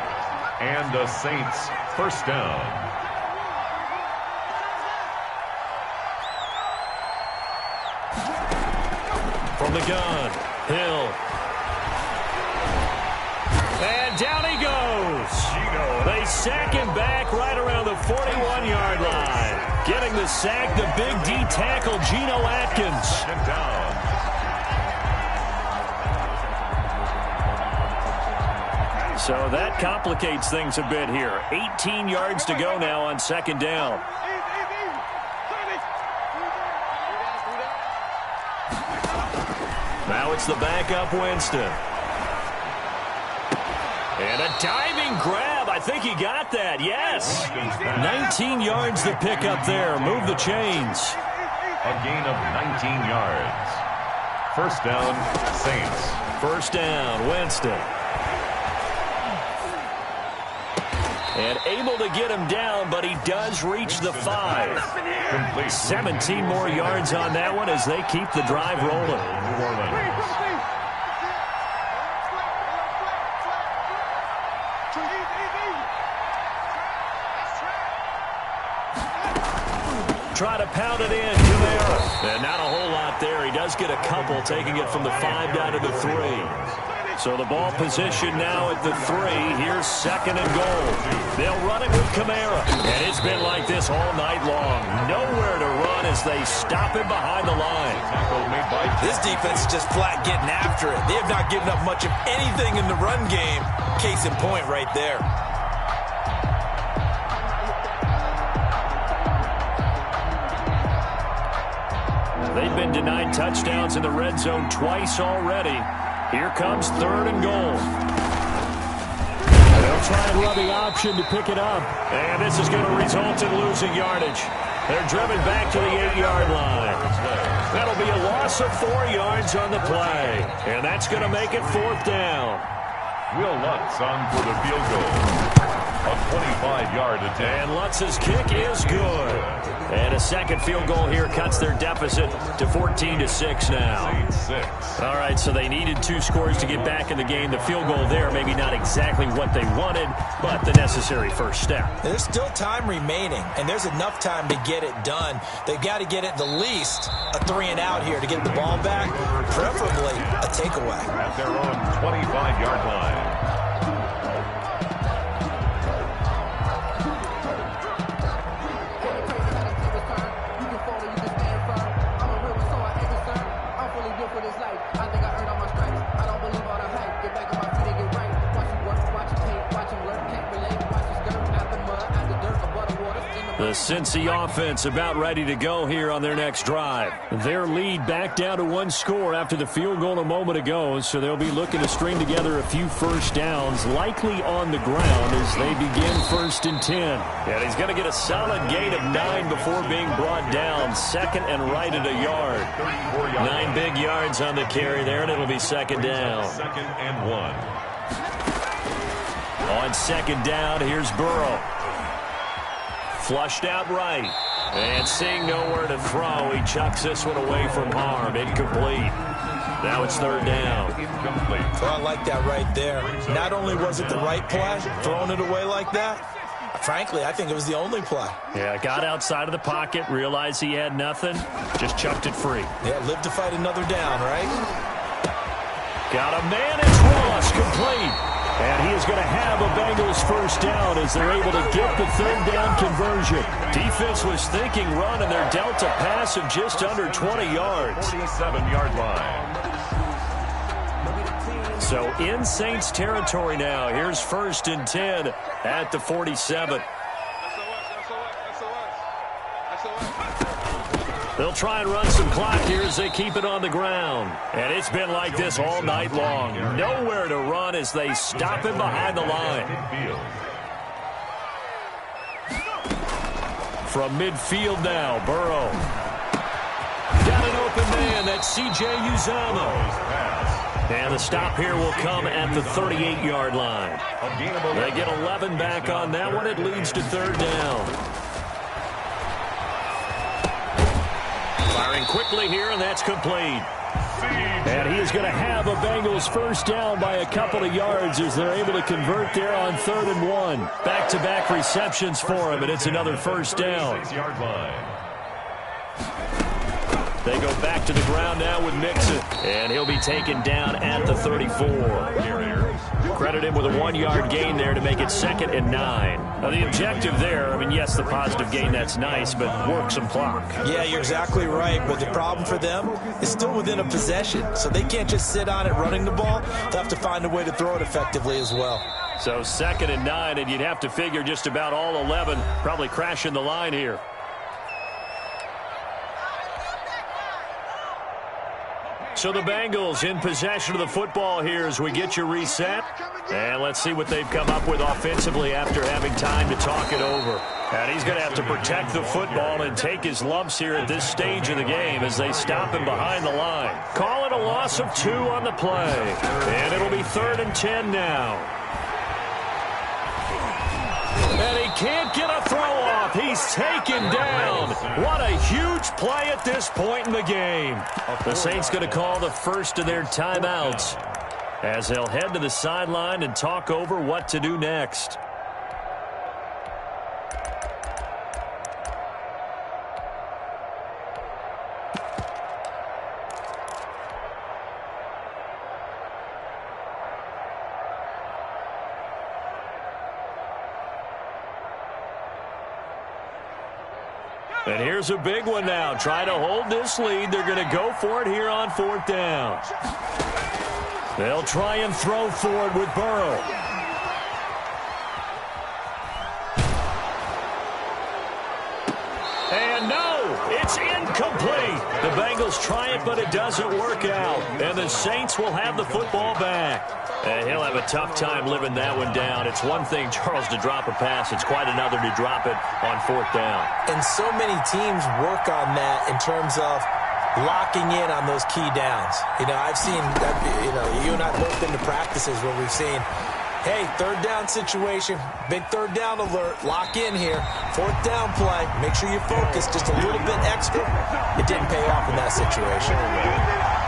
D: And the Saints 1st down.
B: From the gun, Hill. And down he goes. They sack him back right around the 41-yard line. Getting the sack, the big D tackle, Geno Atkins.
D: 2nd down.
B: So that complicates things a bit here. 18 yards to go now on 2nd down. Now it's the backup Winston. And a diving grab. I think he got that. Yes. 19 yards to pick up there. Move the chains.
D: A gain of 19 yards. 1st down, Saints.
B: 1st down, Winston. And able to get him down, but he does reach the 5.
D: Complete.
B: 17 more yards on that one as they keep the drive rolling.
D: New Orleans.
B: Try to pound it in, Camara. And not a whole lot there. He does get a couple, taking it from the 5 down to the 3. So the ball position now at the 3. Here's 2nd and goal. They'll run it with Camara. And it's been like this all night long. Nowhere to run as they stop him behind the line.
E: This defense is just flat getting after it. They have not given up much of anything in the run game. Case in point right there.
B: They've been denied touchdowns in the red zone twice already. Here comes 3rd and goal. They'll try and run the option to pick it up. And this is going to result in losing yardage. They're driven back to the 8-yard line. That'll be a loss of 4 yards on the play. And that's going to make it 4th down.
D: Will Lutz on for the field goal. A 25-yard attempt.
B: And Lutz's kick is good. And a second field goal here cuts their deficit to 14-6 now.
D: 6.
B: All right, so they needed 2 scores to get back in the game. The field goal there, maybe not exactly what they wanted, but the necessary first step.
E: There's still time remaining, and there's enough time to get it done. They've got to get at the least a 3-and-out here to get the ball back, preferably a takeaway.
D: At their own 25-yard line.
B: The Cincy offense about ready to go here on their next drive. Their lead back down to 1 score after the field goal a moment ago, so they'll be looking to string together a few first downs, likely on the ground as they begin 1st and 10. And he's going to get a solid gain of 9 before being brought down. 2nd and right at a yard. 9 big yards on the carry there, and it'll be 2nd down.
D: 2nd and 1.
B: On 2nd down, here's Burrow. Flushed out right. And seeing nowhere to throw, he chucks this one away from harm. Incomplete. Now it's 3rd down.
D: Incomplete.
E: Well, I like that right there. Not only was it the right play, throwing it away like that, frankly, I think it was the only play.
B: Yeah, got outside of the pocket, realized he had nothing, just chucked it free.
E: Yeah, live to fight another down, right?
B: Got a man, it's Ross, complete. And he is going to have a Bengals first down as they're able to get the 3rd down conversion. Defense was thinking run, and they're dealt a pass of just under 20 yards.
D: 47-yard line.
B: So in Saints territory now. Here's 1st and 10 at the 47. They'll try and run some clock here as they keep it on the ground. And it's been like this all night long. Nowhere to run as they stop him behind the line. From midfield now, Burrow. Got an open man. That's C.J. Uzomah. And the stop here will come at the 38-yard line. They get 11 back on that one. It leads to third down. Firing quickly here, and that's complete. And he is going to have a Bengals first down by a couple of yards as they're able to convert there on 3rd and 1. Back-to-back receptions for him, and it's another first down. They go back to the ground now with Mixon, and he'll be taken down at the 34. Credit him with a 1-yard gain there to make it 2nd and 9. Now, the objective there, I mean, yes, the positive gain, that's nice, but work some clock.
E: Yeah, you're exactly right, but the problem for them is still within a possession, so they can't just sit on it running the ball. They'll have to find a way to throw it effectively as well.
B: So 2nd and 9, and you'd have to figure just about all 11 probably crashing the line here. So the Bengals in possession of the football here as we get you reset. And let's see what they've come up with offensively after having time to talk it over. And he's going to have to protect the football and take his lumps here at this stage of the game as they stop him behind the line. Call it a loss of 2 on the play. And it'll be 3rd and 10 now. And he can't get a throw off. He's taken down. What a huge play at this point in the game. The Saints going to call the first of their timeouts as they'll head to the sideline and talk over what to do next. And here's a big one now. Trying to hold this lead. They're going to go for it here on 4th down. They'll try and throw for it with Burrow. And no, it's incomplete. The Bengals try it, but it doesn't work out. And the Saints will have the football back. And he'll have a tough time living that one down. It's one thing, Charles, to drop a pass. It's quite another to drop it on 4th down. And so many teams work on that in terms of locking in on those key downs. You know, I've seen, you and I both been to practices where we've seen, hey, 3rd down situation, big 3rd down alert, lock in here, 4th down play, make sure you focus just a little bit extra. It didn't pay off in that situation.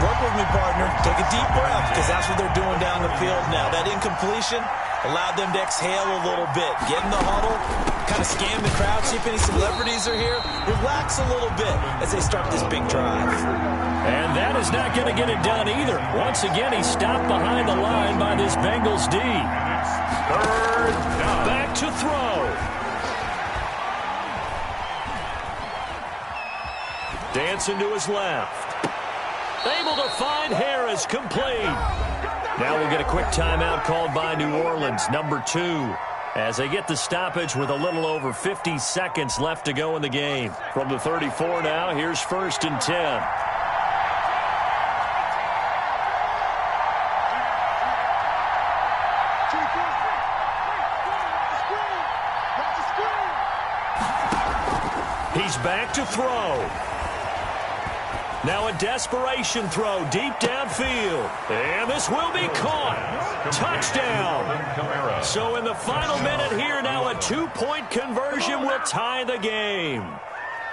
B: Work with me, partner. Take a deep breath because that's what they're doing down the field now. That incompletion allowed them to exhale a little bit. Get in the huddle, kind of scan the crowd, see if any celebrities are here. Relax a little bit as they start this big drive. And that is not going to get it done either. Once again, he's stopped behind the line by this Bengals D. 3rd down. Back to throw. Dancing to his left. Able to find Harris, complete. Now we'll get a quick timeout called by New Orleans, number 2, as they get the stoppage with a little over 50 seconds left to go in the game. From the 34 now, here's 1st and 10. He's back to throw. Now a desperation throw deep downfield. And this will be caught. Touchdown. So in the final minute here, now a 2-point conversion will tie the game.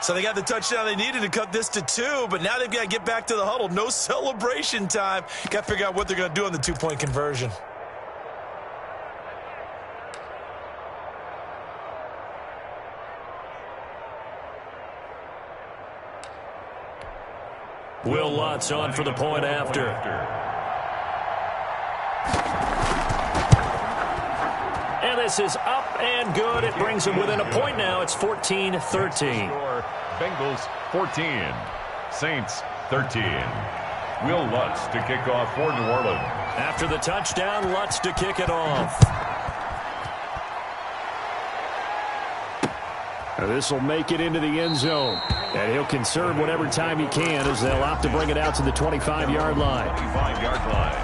E: So they got the touchdown they needed to cut this to 2, but now they've got to get back to the huddle. No celebration time. Got to figure out what they're going to do on the 2-point conversion.
B: Will Lutz on for the point after. And this is up and good. It brings them within a point now. It's 14-13.
D: Bengals 14. Saints 13. Will Lutz to kick off for New Orleans.
B: After the touchdown, Lutz to kick it off. This will make it into the end zone. And he'll conserve whatever time he can as they'll opt to bring it out to the 25-yard line.
D: 25-yard line.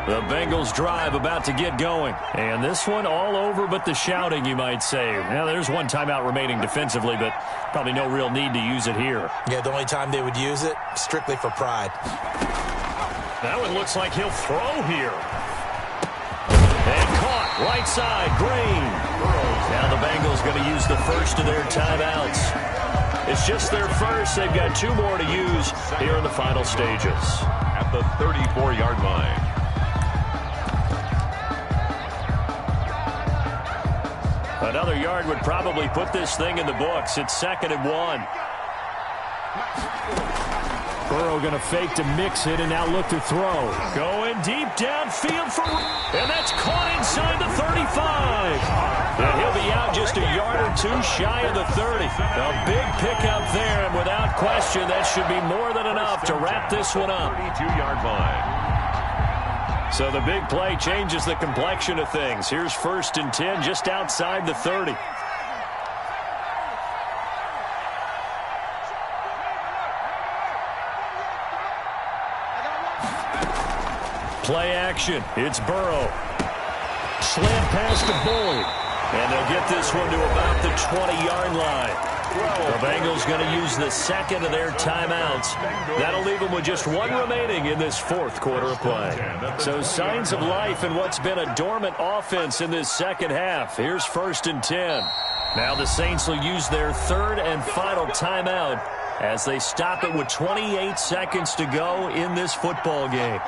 B: The Bengals drive about to get going. And this one all over but the shouting, you might say. Now, there's one timeout remaining defensively, but probably no real need to use it here.
E: Yeah, the only time they would use it, strictly for pride.
B: That one looks like he'll throw here. And caught, right side, Green. Now the Bengals going to use the first of their timeouts. It's just their first. They've got 2 more to use here in the final stages.
D: At the 34-yard line.
B: Another yard would probably put this thing in the books. It's 2nd and 1.
C: Burrow going to fake to mix it and now look to throw.
B: Going deep downfield for... And that's caught inside the 35. And he'll be out just a yard or 2 shy of the 30. A big pickup there, and without question, that should be more than enough to wrap this one up.
D: 32-yard line.
B: So the big play changes the complexion of things. Here's 1st and 10 just outside the 30. Play action. It's Burrow.
C: Slant pass to Boyd.
B: And they'll get this one to about the 20-yard line. The Bengals going to use the 2nd of their timeouts. That'll leave them with just 1 remaining in this 4th quarter of play. So signs of life in what's been a dormant offense in this 2nd half. Here's 1st and 10. Now the Saints will use their 3rd and final timeout as they stop it with 28 seconds to go in this football game.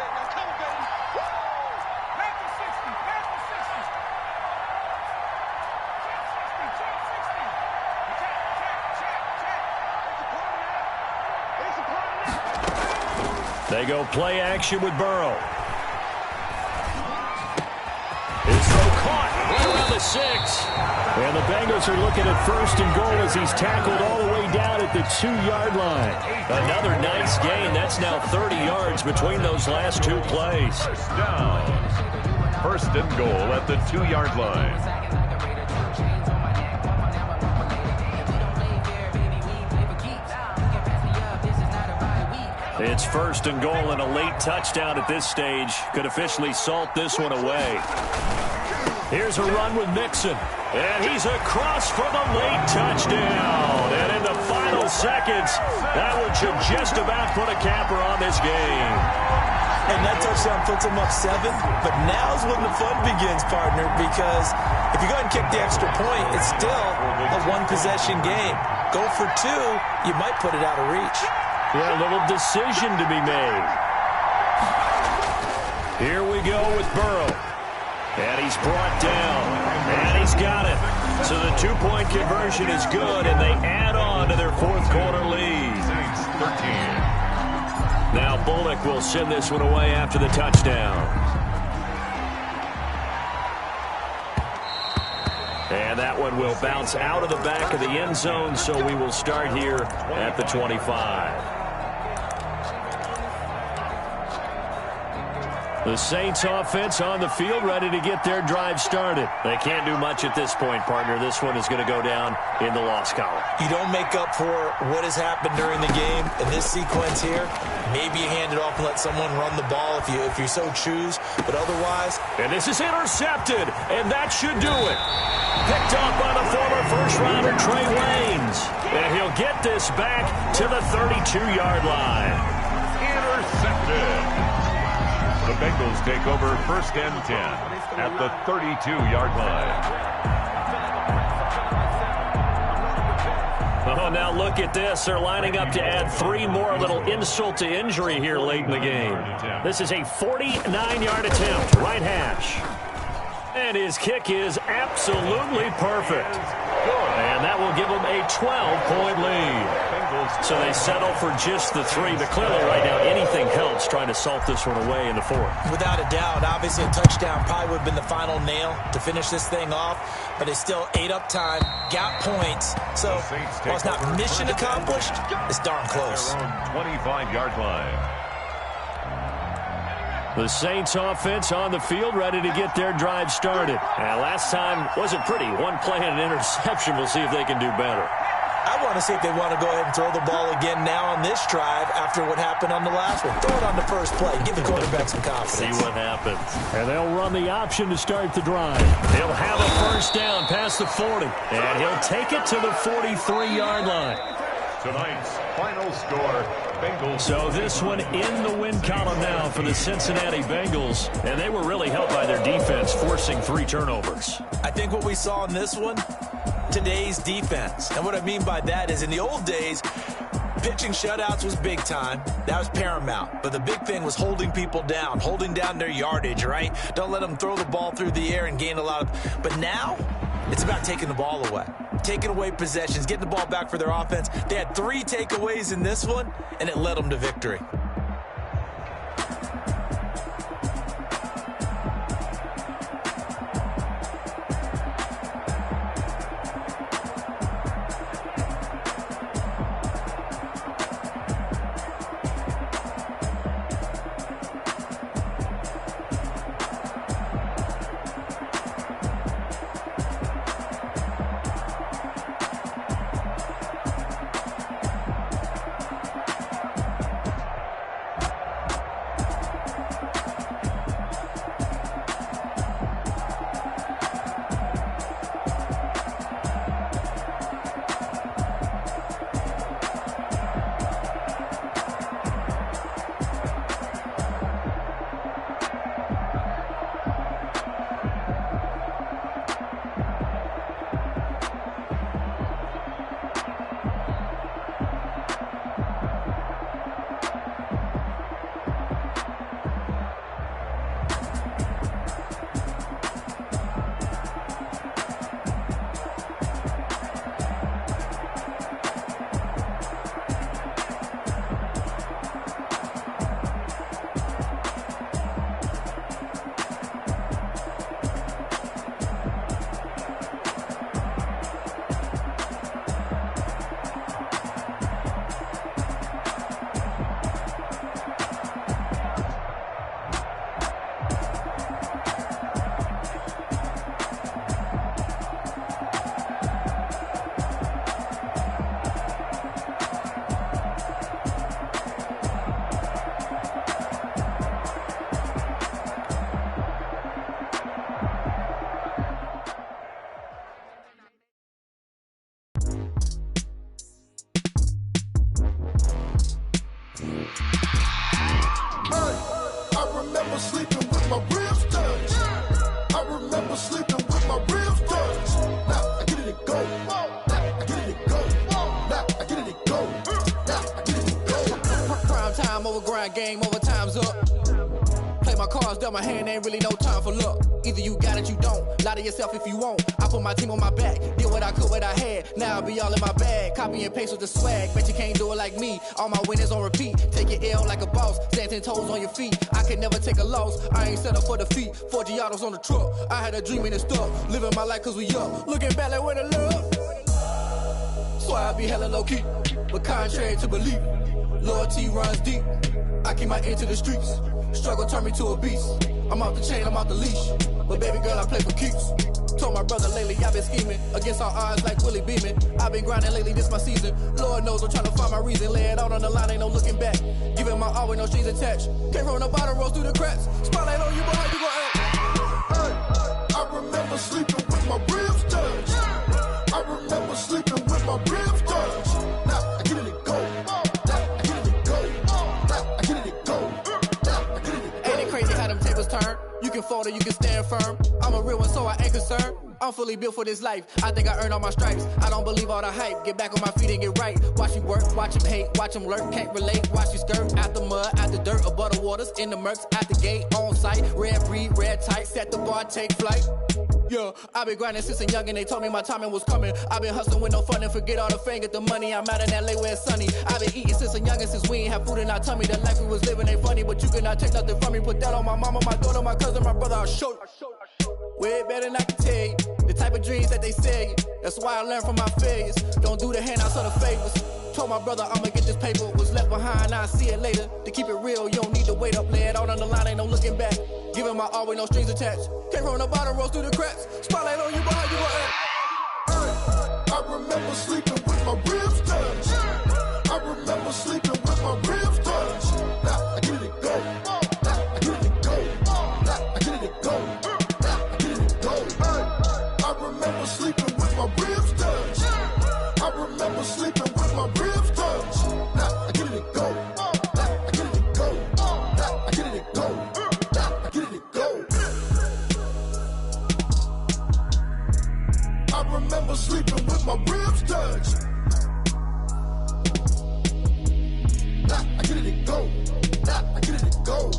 B: They go play action with Burrow. His throw caught right around the 6.
C: And the Bengals are looking at 1st and goal as he's tackled all the way down at the 2-yard line.
B: Another nice gain. That's now 30 yards between those last 2 plays.
D: First down. 1st and goal at the 2-yard line.
B: It's 1st and goal, and a late touchdown at this stage could officially salt this one away. Here's a run with Mixon, and he's across for the late touchdown. And in the final seconds, that one should just about put a capper on this game.
E: And that touchdown puts him up 7, but now's when the fun begins, partner, because if you go ahead and kick the extra point, it's still a 1-possession game. Go for 2, you might put it out of reach.
B: Yeah, a little decision to be made. Here we go with Burrow. And he's brought down. And he's got it. So the 2-point conversion is good, and they add on to their 4th quarter lead.
D: 13.
B: Now Bullock will send this one away after the touchdown. And that one will bounce out of the back of the end zone, so we will start here at the 25. The Saints offense on the field, ready to get their drive started. They can't do much at this point, partner. This one is going to go down in the loss column.
E: You don't make up for what has happened during the game in this sequence here. Maybe you hand it off and let someone run the ball if you so choose, but otherwise.
B: And this is intercepted, and that should do it. Picked off by the former first-rounder Trey Waynes. And he'll get this back to the 32-yard line.
D: Intercepted. The Bengals take over 1st and 10 at the 32-yard line.
B: Oh, now look at this. They're lining up to add 3 more, little insult to injury here late in the game. This is a 49-yard attempt, right hash. And his kick is absolutely perfect. And that will give them a 12-point lead. So they settle for just the 3, but clearly right now anything helps trying to salt this one away in the 4th.
E: Without a doubt, obviously a touchdown probably would have been the final nail to finish this thing off, but they still ate up time, got points. So while it's not mission accomplished, it's darn close.
D: 25-yard line.
B: The Saints offense on the field, ready to get their drive started. Last time wasn't pretty. 1 play and an interception. We'll see if they can do better.
E: I want to see if they want to go ahead and throw the ball again now on this drive after what happened on the last one. Throw it on the first play. Give the quarterback some confidence.
B: See what happens.
C: And they'll run the option to start the drive.
B: He'll have a first down past the 40. And he'll take it to the 43-yard line.
D: Tonight's final score, Bengals.
B: So this one in the win column now for the Cincinnati Bengals. And they were really helped by their defense, forcing 3 turnovers.
E: I think what we saw in this one, today's defense. And what I mean by that is in the old days, pitching shutouts was big time. That was paramount. But the big thing was holding people down, holding down their yardage, right? Don't let them throw the ball through the air and gain a lot of... But now, it's about taking the ball away. Taking away possessions, getting the ball back for their offense. They had 3 takeaways in this one, and it led them to victory.
K: Game over, time's up. Play my cards, dealt my hand, ain't really no time for luck. Either you got it, you don't. Lie to yourself if you won't. I put my team on my back, did what I could, what I had. Now I'll be all in my bag, copy and paste with the swag. Bet you can't do it like me. All my winners on repeat. Take your L like a boss, stand 10 toes on your feet. I could never take a loss, I ain't set up for defeat. 4 Giottos on the truck, I had a dream and it stuck. Living my life cause we up, looking back like where the love. So I be hella low key, but contrary to belief, loyalty runs deep. I keep my ear to the streets. Struggle turned me to a beast. I'm off the chain, I'm off the leash. But baby girl, I play for keeps. Told my brother lately, I've been scheming. Against all odds like Willie Beeman. I've been grinding lately, this my season. Lord knows I'm trying to find my reason. Lay it out on the line, ain't no looking back. Giving my all with no strings attached. Came from the bottom, rose through the cracks. Spotlight on you, boy, how you gon' act?
L: Hey, I remember sleeping with my ribs touched. I remember sleeping with my ribs touched. Now I get it, go.
K: You can fold or you can stand firm. I'm a real one, so I ain't concerned. I'm fully built for this life. I think I earned all my stripes. I don't believe all the hype. Get back on my feet and get right. Watch me work, watch him hate, watch him lurk. Can't relate, watch you skirt. Out the mud, out the dirt, above the waters, in the murks, out the gate, on site. Red breed, red tight, set the bar, take flight. Yeah, I been grinding since a young and they told me my timing was coming. I been hustling with no fun and forget all the fame, get the money. I'm out in LA where it's sunny. I been eating since a young and since we ain't have food in our tummy. The life we was living ain't funny, but you cannot take nothing from me. Put that on my mama, my daughter, my cousin, my brother, I'll show you. Way better than I can tell you. The type of dreams that they sell you. That's why I learned from my failures. Don't do the handouts or the favors. Told my brother I'ma get this paper. Was left behind, I'll see it later. To keep it real, you don't need to wait up. Lay it out on the line, ain't no looking back. Giving my all with no strings attached. Came from the bottom, rose through the cracks. Spotlight on you, boy, how you gon' act?
L: I remember sleeping with my ribs touch. I remember sleeping with my ribs touch. Now I get it go. Now I get it go. Now I get it go. Now I get it go. I remember sleeping with my ribs touch. I remember sleeping with my ribs touch. Now I get it go. Now I get it go. Now I get it go. Now I get it go. I remember sleeping with my ribs touched. Now I get it go. Now I get it go.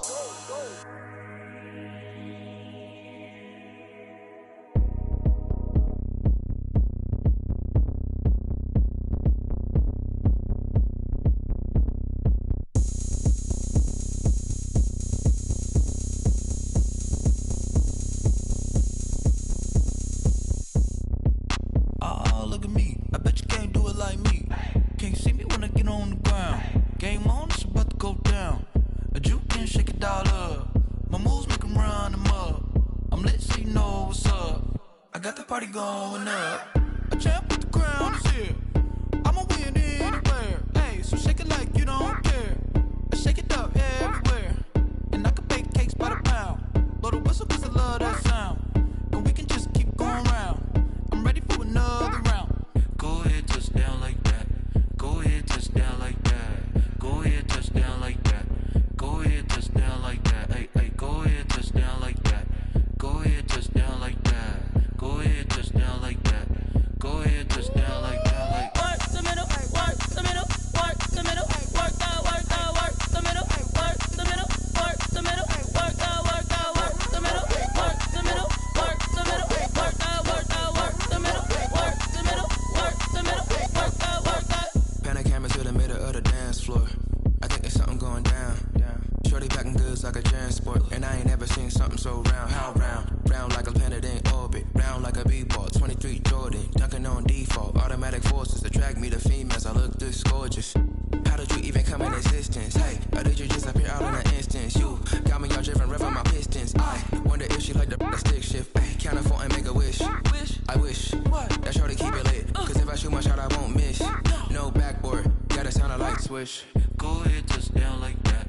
M: Look at me, I bet you can't do it like me. Can't see me when I get on the ground. Game on, it's about to go down. A juke and shake it all up. My moves make them run them up. I'm lit so you know what's up. I got the party going up. A champ with the crown is here. I'ma win anywhere. Hey, so shake it like you don't care. I shake it up everywhere. And I can bake cakes by the pound. Blow the whistle cause I love that sound. And we can just keep going round. I'm ready for another round. Go ahead, touch down like that. Go ahead, touch down like that. Go ahead, touch down like that. Go ahead, touch down like that. Hey, hey, go ahead, touch down like that. Go ahead, touch down like that. Go ahead, touch down like that. Go ahead, touch down like that. Like work the middle, work the middle, work the middle, work that, work that, work the middle, work the middle, work the middle, work that, work that, work the middle, work the middle, work the middle, work that, work that, work the middle, work the middle, work the middle, work that, work that.
N: Pan the camera to the middle of the dance floor. I think there's something going down. Shorty packing goods like a transport, and I ain't never seen something so round. How round? Round like a planet in orbit, round like a b-ball. 23 Jordan, dunking on default. Automatic forces attract me to females. I look this gorgeous. How did you even come in existence? Hey, or did you just appear out in an instance? You got me all driven, revving my pistons. I wonder if she like the stick shift. Ay, count a 4 and make a wish. I wish that shorty keep it lit. Cause if I shoot my shot, I won't miss. No backboard, gotta sound a light switch.
M: Go ahead, touch down like that.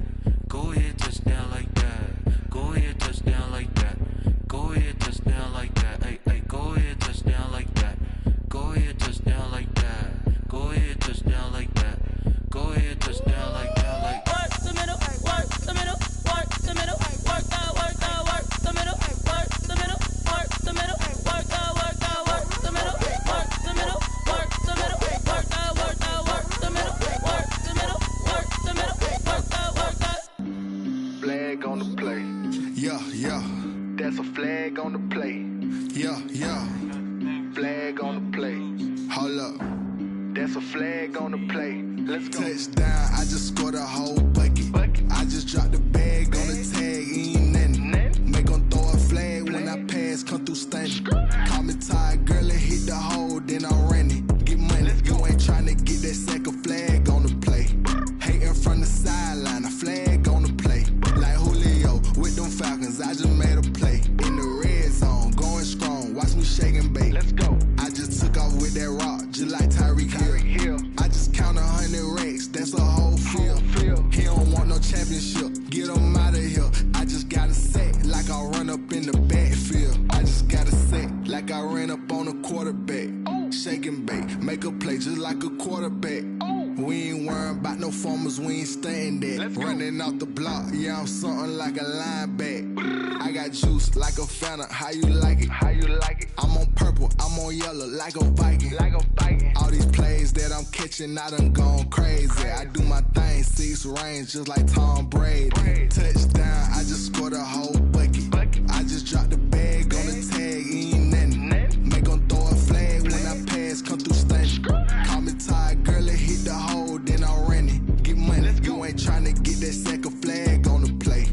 M: Go ahead, touch down like that. Go ahead, touch down like that. Go ahead, touch down like that. Hey, hey, go ahead, touch down like that. Go ahead, touch down like that. Go ahead, touch down like that. Go ahead, touch down like that. Like work the middle, work the middle, work the middle, work that, work that, work the middle, work the middle, work the middle, work that, work that, work the middle, work the middle, work the middle, work that, work that, work the middle, work the middle, work the middle, work that, work that.
O: Flag on the play.
N: Yeah, yeah.
O: That's a flag on the play.
N: Yeah, yeah.
O: Flag on the play.
N: Hold up.
O: That's a flag on the play. Let's go.
N: Touchdown, I just scored a whole bucket. I just dropped the bag on the tag, ain't nothing. Make 'em throw a flag when I pass, come through stunning. Call me tired, girl, and hit the hole, then I ran it. Get money, you ain't tryna get that second flag on the play. Hating from the sideline, a flag on the play. Like Julio with them Falcons, I just made a play. In the red zone, going strong, watch me shake and bake.
O: Let's go.
N: I just took off with that rock, just like Tyreek Hill. I just count 100 racks, that's a whole field. He don't want no championship, get him out of here. I just got a set, like I run up in the backfield. I just got a set, like I ran up on a quarterback. Shake and bake, make a play just like a quarterback. We ain't worrying about no formers, we ain't staying there. Running off the block, yeah, I'm something like a linebacker. I got juice like a Fanta, how you like it?
O: How you like it?
N: I'm on purple, I'm on yellow, like a Viking.
O: Like a Viking.
N: All these plays that I'm catching, I done gone crazy. I do my thing, 6 range, just like Tom Brady. Touchdown, I just scored a whole bucket. I just dropped the bag on the tag, ain't nothing. Make 'em throw a flag when I pass, come through stunning. Call me tired, girl, and hit the hole, then I ran it. Get money, you ain't tryna get that second flag on the play.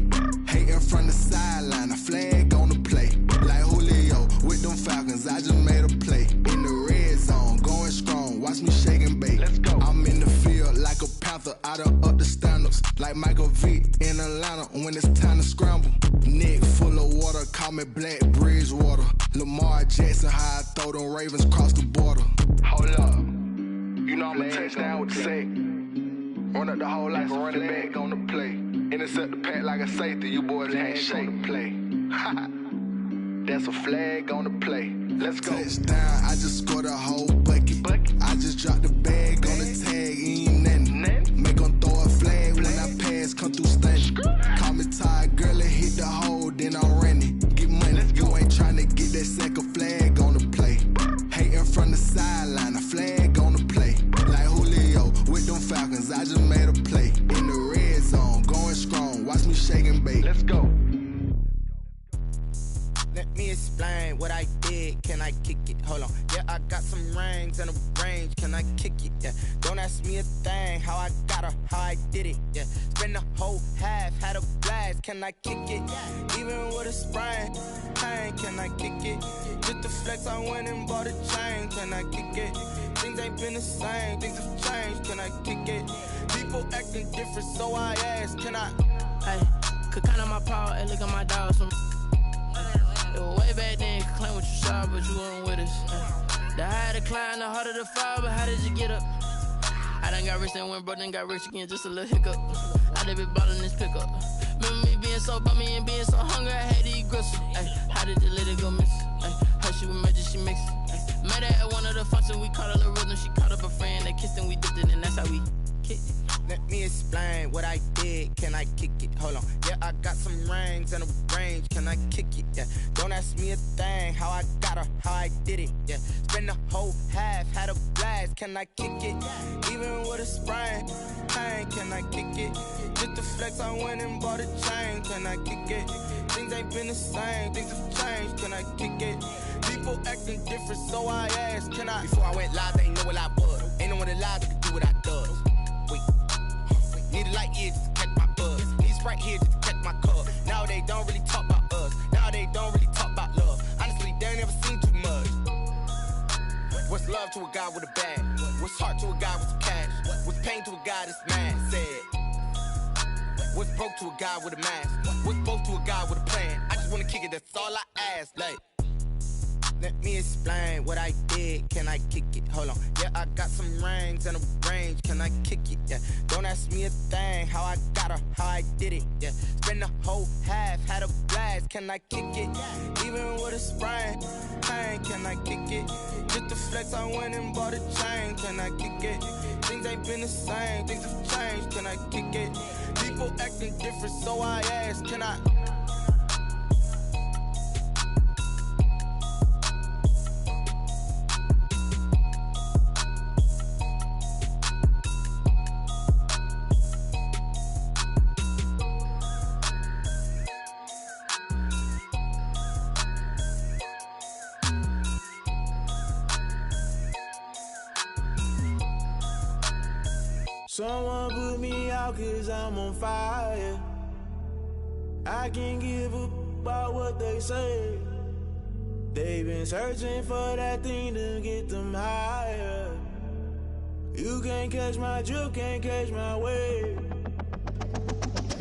N: Hating from the sideline, a flag on the play. Like Julio with them Falcons, I just made a play. In the red zone, going strong, watch me shake and bake.
O: Let's go.
N: I'm in the field like a Panther, I done up the standards. Like Michael Vick in Atlanta when it's time to scramble. Neck full of water, call me Black Bridgewater. Lamar Jackson, how I throw them Ravens across the border.
O: Hold up. You know I'm a touchdown with the sack. Run up the whole like a running back on the play. Intercept the pack like a safety. You boys can't shake the play. That's a flag on the play. Let's go.
L: Touchdown, I just scored a whole bucket. I just dropped the bag on the tag, ain't nothing. Make them throw a flag when I pass, come through stunning. Call me tired, girl, and hit the hole, then I'm running. Get money, you ain't tryna get that second flag on the play. Hating from the sideline, a flag on the play. Like Julio with them Falcons, I just made a play. In the red zone, going strong, watch me shake and bake.
O: Let's go.
P: Let me explain what I did. Can I kick it? Hold on. Yeah, I got some rings and a range. Can I kick it? Yeah. Don't ask me a thing. How I got her, how I did it. Yeah. Spend the whole half, had a blast. Can I kick it? Even with a sprain. Pain, can I kick it? Just the flex, I went and bought a chain. Can I kick it? Things ain't been the same. Things have changed. Can I kick it? People acting different, so I ask. Can I?
Q: Hey, could count on my power and look at my dogs from. Way back then, you could claim what you saw, but you weren't with us. The higher the climb, the harder the fall, but how did you get up? I done got rich and went broke, then got rich again, just a little hiccup. I done been ballin' this pickup. Remember me being so bummy and being so hungry, I had to eat gristle. How did you let it go miss? Her she was magic, she mixed. Met her at one of the functions, we caught her the rhythm, she caught up a friend, they kissed and we dipped it, and that's how we kicked it.
P: Let me explain what I did. Can I kick it? Hold on. Yeah, I got some rings and a range. Can I kick it? Yeah. Don't ask me a thing. How I got her, how I did it. Yeah. Spend the whole half, had a blast. Can I kick it? Even with a sprain. Pain, can I kick it? Just the flex, I went and bought a chain. Can I kick it? Things ain't been the same. Things have changed. Can I kick it? People acting different, so I asked. Can I? Before I went live, they ain't know what I was. Ain't no one alive that could do what I does. Wait. Need a light here just to catch my buzz. Need Sprite here just to catch my cup. Now they don't really talk about us. Now they don't really talk about love. Honestly, they ain't never seen too much. What's love to a guy with a bag? What's heart to a guy with some cash? What's pain to a guy that's mad? Said. What's broke to a guy with a mask? What's both to a guy with a plan? I just wanna kick it, that's all I ask. Like. Let me explain what I did. Can I kick it? Hold on. Yeah, I got some rings and a range. Can I kick it? Yeah. Don't ask me a thing. How I got her, how I did it. Yeah. Spend the whole half, had a blast. Can I kick it? Even with a sprain. Pain, can I kick it? Just the flex, I went and bought a chain. Can I kick it? Things ain't been the same. Things have changed. Can I kick it? People acting different, so I ask. Can I?
R: Someone put me out cause I'm on fire. I can't give a about what they say. They've been searching for that thing to get them higher. You can't catch my drift, can't catch my wave.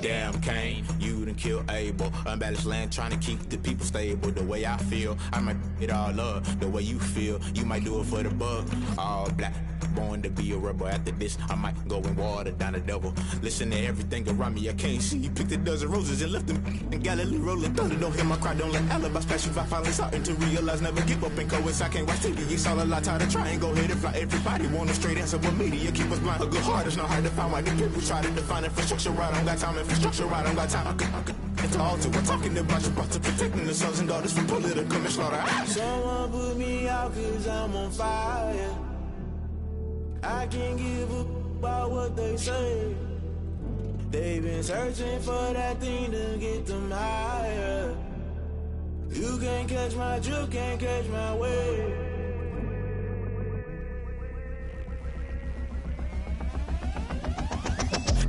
S: Damn Kane, you done killed Abel. Unbalanced land trying to keep the people stable. The way I feel, I might it all up. The way you feel, you might do it for the buck. All black, born to be a rebel. After this, I might go and water down the devil. Listen to everything around me, I can't see. Picked a dozen roses and left them in Galilee rolling thunder. Don't hear my cry, don't let alibis pass you by. Finally starting to realize, never give up and coincide. Can't watch TV, it's all a lot. Tired of trying, go ahead and fly. Everybody want a straight answer with media. Keep us blind, a good heart is not hard to find. Why the people try to define infrastructure right? I don't got time, infrastructure right, I don't got time. It's all to we're talking about you, about to protecting the sons and daughters from political manslaughter.
R: Someone put me out cause I'm on fire. I can't give a about what they say. They've been searching for that thing to get them higher. You can't catch my drift, can't catch my wave.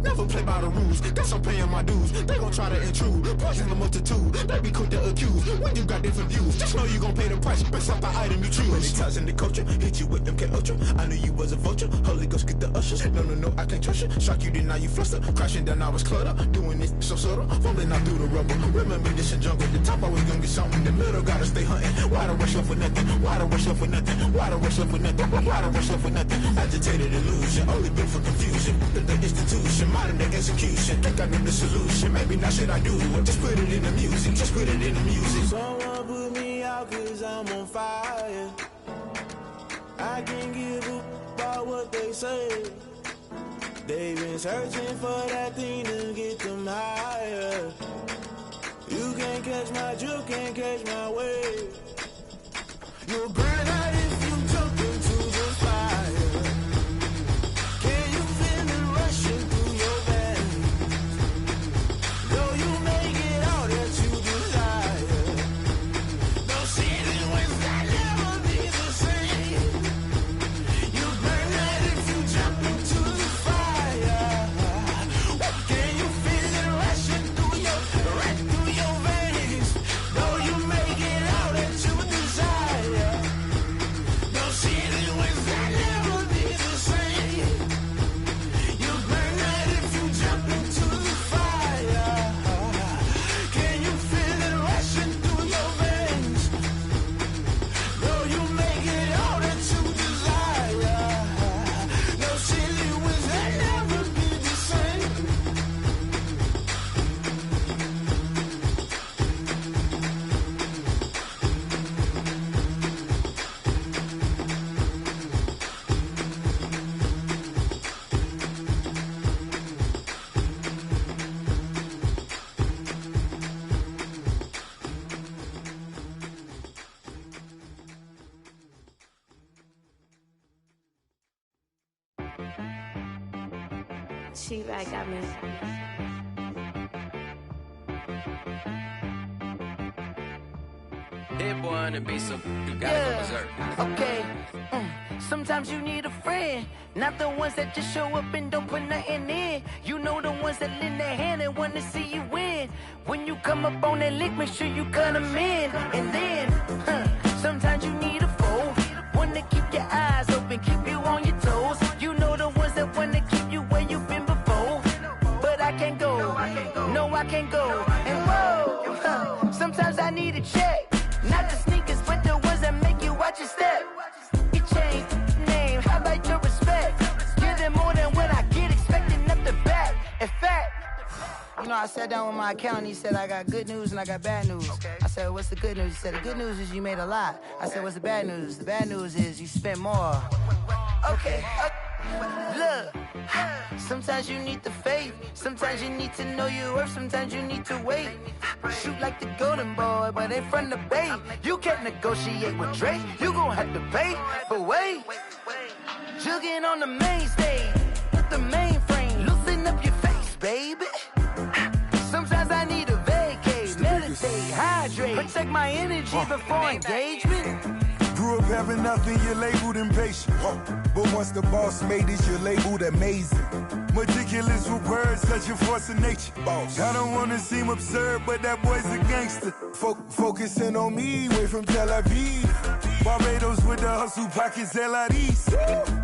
S: Never play by the rules. Guess I'm paying my dues. They gon' try to intrude. Poison the multitude. They be quick to accuse. When you got different views, just know you gon' pay the price based off the item you choose. Many times in the culture, hit you with them Ultra. I knew you was a vulture. Holy Ghost get the ushers. No, I can't trust you. Shock you, then now you fluster. Crashing down, I was cluttered. Doing this so subtle. Fumbling out through the rubble. Remember this in jungle. The top, I was gonna get something. The middle, gotta stay hunting. Why the rush up for nothing? Why the rush up for nothing? Why the rush up for nothing? Why the rush up for nothing? Agitated illusion. Only built for confusion. The institution, modern day execution. Think I know the solution. Maybe now should I do it? Just put it in the music. Just put it in the music.
R: Someone put me out 'cause I'm on fire. I can't give up about what they say. They've been searching for that thing to get them higher. You can't catch my drift, can't catch my wave. You'll burn out if you jump into the fire. Can you feel it rushing through your veins? Though you may get all that you desire. No ceiling when that never be the same. You burn out if you jump into the fire. Can you feel it rushing through your veins? Though you may get all that you desire. No ceiling when that never be the same. You burn out if you jump into the fire. Can you feel it rushing through your veins? Though you may get all that you desire. No ceiling when that never be the same.
J: She-Bag got me.
N: Hit boy on the beat, so you gotta go berserk.
T: Okay. Sometimes you need a friend, not the ones that just show up and don't put nothing in. You know the ones that lend their hand and want to see you win. When you come up on that lick, make sure you cut them in. And then, sometimes you need a foe, one to keep your eyes open, keep you on your toes. You know the ones that want to keep you where you've been before. But I can't go, no I can't go. And whoa, sometimes I need a check. Not the sneakers, but the ones that make you watch your step. You change name, how about your respect? Give them more than what I get, expecting up the back. In fact, you know, I sat down with my accountant, he said, I got good news and I got bad news. I said, what's the good news? He said, the good news is you made a lot. I said, what's the bad news? The bad news is you spent more. Okay. Look, sometimes you need the faith, sometimes you need to know your worth, sometimes you need to wait. Shoot like the golden boy, but in front of the bay. You can't negotiate with Drake, you gon' have to pay. But wait, jugging on the main stage, with the mainframe, loosen up your face, baby. Sometimes I need a vacate, meditate, hydrate, protect my energy before engagement.
U: Grew up having nothing, you're labeled impatient. But once the boss made it, you're labeled amazing. Meticulous with words, such a force of nature. I don't wanna seem absurd, but that boy's a gangster. Focusing on me, way from Tel Aviv. Barbados with the hustle pockets, LIDs.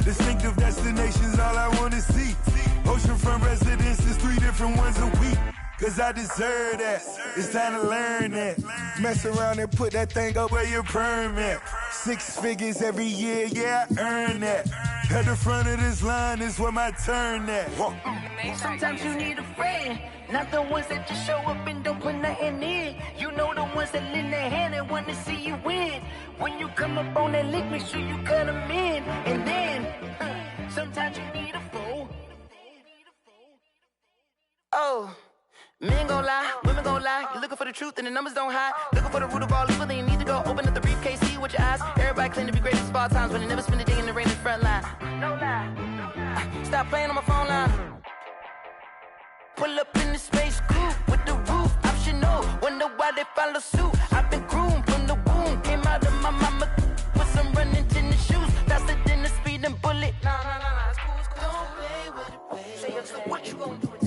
U: Distinctive destinations, all I wanna see. Oceanfront residences, 3 different ones a week. Cause I deserve that, it's time to learn that. Mess around and put that thing up where your permit. 6 figures every year, yeah, I earn that. At the front of this line is where my turn at.
T: Sometimes you need a friend, not the ones that just show up and don't put nothing in. You know the ones that lend their hand and want to see you win. When you come up on that lick, make sure you cut them in. And then, sometimes you need a foe. Oh. Men gon' lie, women gon' lie. You're looking for the truth and the numbers don't hide. Looking for the root of all evil, then you need to go open up the briefcase, see with your eyes. Everybody claim to be greatest of all times, but they never spend a day in the rain in the front line. No lie. Stop playing on my phone line. Pull up in the space coupe with the roof optional. Wonder why they follow suit. I've been groomed from the womb. Came out of my mama with some running tennis shoes. Faster than the speeding bullet. Nah, it's cool. Don't play with it, baby. Say, so what you gon' do?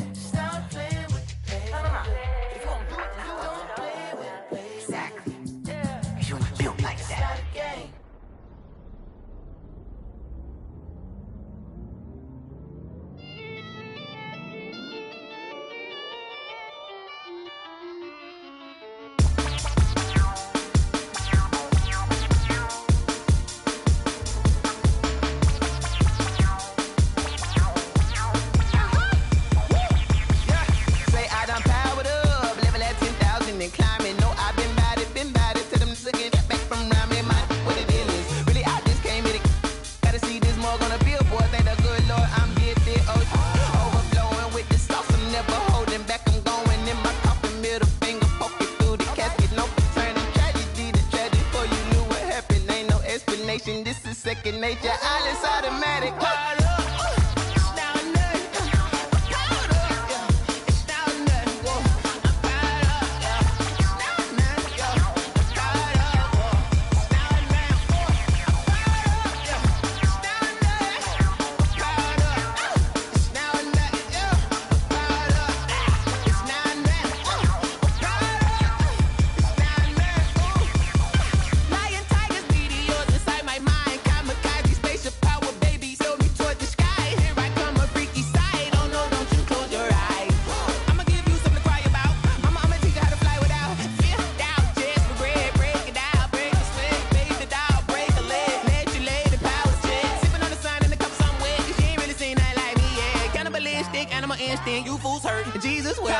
P: station. This is second nature. All is automatic.
H: You fools hurt. Jesus will.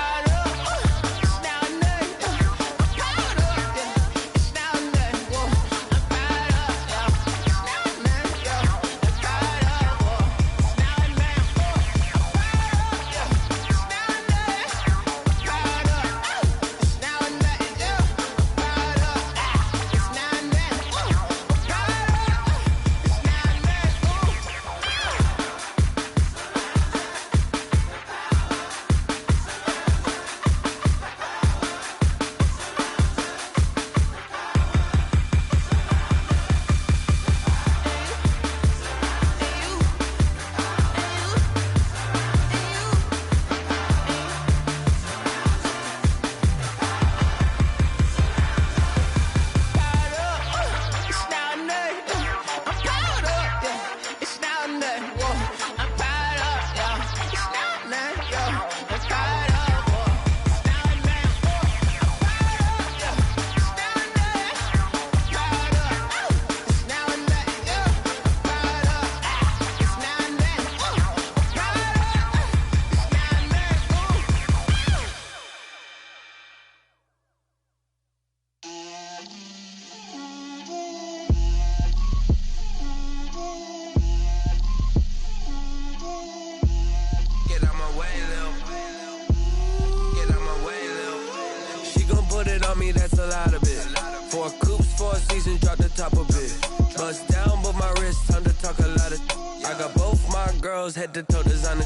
N: That's a lot of it. 4 coops, 4 seasons, drop the top of it. Bust down, but my wrist, time to talk a lot of. I got both my girls head to toe designer.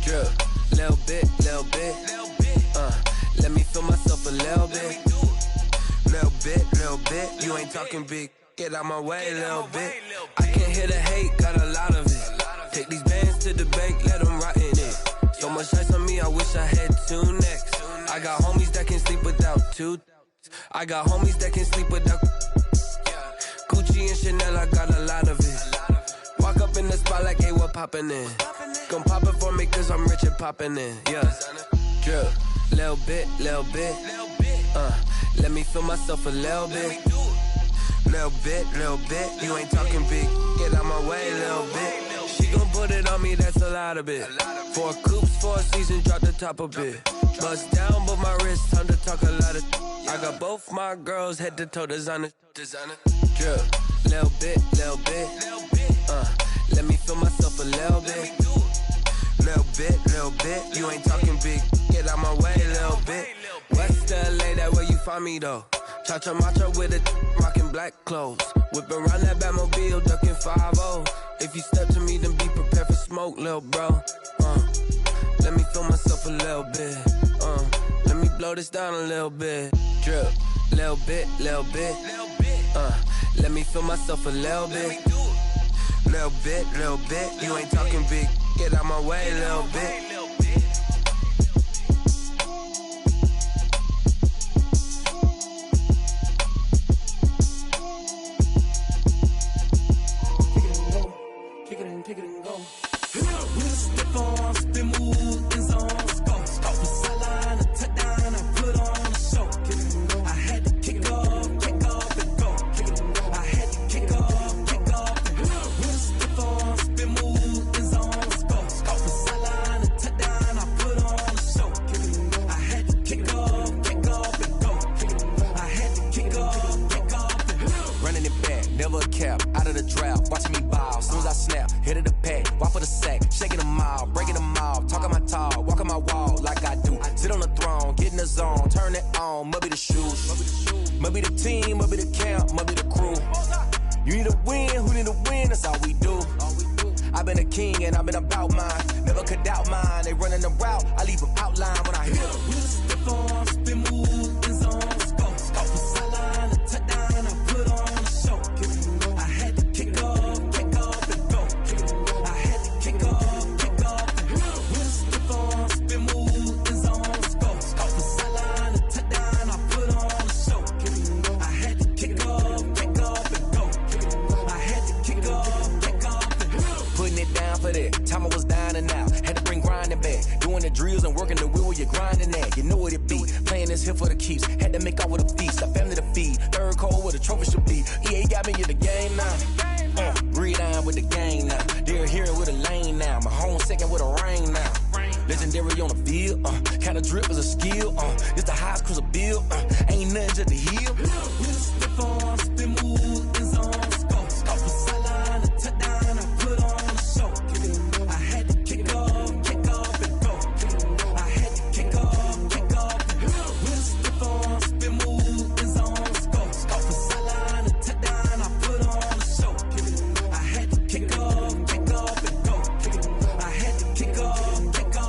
N: Drip, little bit. Let me feel myself a little bit. Little bit. You ain't talking big. Get out my way, little bit. I can't hear the hate, got a lot of it. Take these bands to the bank, let them rot in it. So much ice on me, I wish I had 2 necks. I got homies that can sleep without 2. I got homies that can sleep without Gucci and Chanel, I got a lot of it. Walk up in the spot like, hey, what poppin' in? Gon' pop it for me cause I'm rich and poppin' in. Yeah, drip, little bit. Let me feel myself a little bit. Little bit. You ain't talking big. Get out my way, little bit. She gon' put it on me, that's a lot of it. 4 coops, 4 seasons, drop the top of it. Bust down, but my wrist, time to talk a lot of. I got both my girls head to toe designer. Drip, little bit. Let me feel myself a little bit. Little bit. You ain't talking big. Get out my way, little bit. West LA, that where you find me though. Cha-cha matcha with a rockin' black clothes. Whip around that Batmobile, ducking 5-0. If you step to me, then be prepared for smoke, lil' bro. Let me feel myself a little bit. Let me blow this down a little bit. Drip, little bit. Let me feel myself a little bit. Little bit. You ain't talking big. Get out my way, little bit.
R: Kick it and go. With a stiff on, spin move, in zone, go. From sideline to touchdown, I put on a show. I had to kick off and go. I had to kick off and go. With a stiff on, spin move, in zone, go. From sideline to touchdown, I put on a show. I had to kick off and go. I had to kick off and go.
I: Running it back, never a cap, out of the drought, watching me ball. Soon as I snap, hit of the pack, walk for the sack, shaking them all, breaking them all, talking my talk, walking my wall like I do. Sit on the throne, get in the zone, turn it on, must be the shoes, must be the team, must be the camp, must be the crew. You need a win, who need a win? That's all we do. I've been a king and I've been about mine. Never could doubt mine. They running the route, I leave them outline when I hit them.
A: We step on, spin, move, in zone, scope. Scope the sideline, a touchdown, I put on a show. I had to kick off and go. I had to kick off and go. We step on, spin, move, in zone, scope. Scope the sideline, a touchdown, I put on a show. I had to kick off and go. I had to kick off and go.
I: Putting it down for that. Time I was down and out. Had to bring grinding back. Doing the drills and working the wheel where you're grinding at. You know what it be. Playing this here for the keeps. Had to make out with a feast. A family to feed. Third cold where the trophy should be. EA got me in the game now. Breed on with the game now. They're here with a lane now. My home second with a rain now. Legendary on the field. Kind of drip is a skill. It's the highest cruiser bill. Ain't nothing just to heal.
A: We step on, spin, move, in zone, scope. Scope the sideline, a touchdown, I put on a show. I had to kick off and go. I had to kick off and go. We step on, spin, move, in zone, scope. Scope the sideline, a touchdown, I put on a show. I had to kick off and go. I had to kick off and go.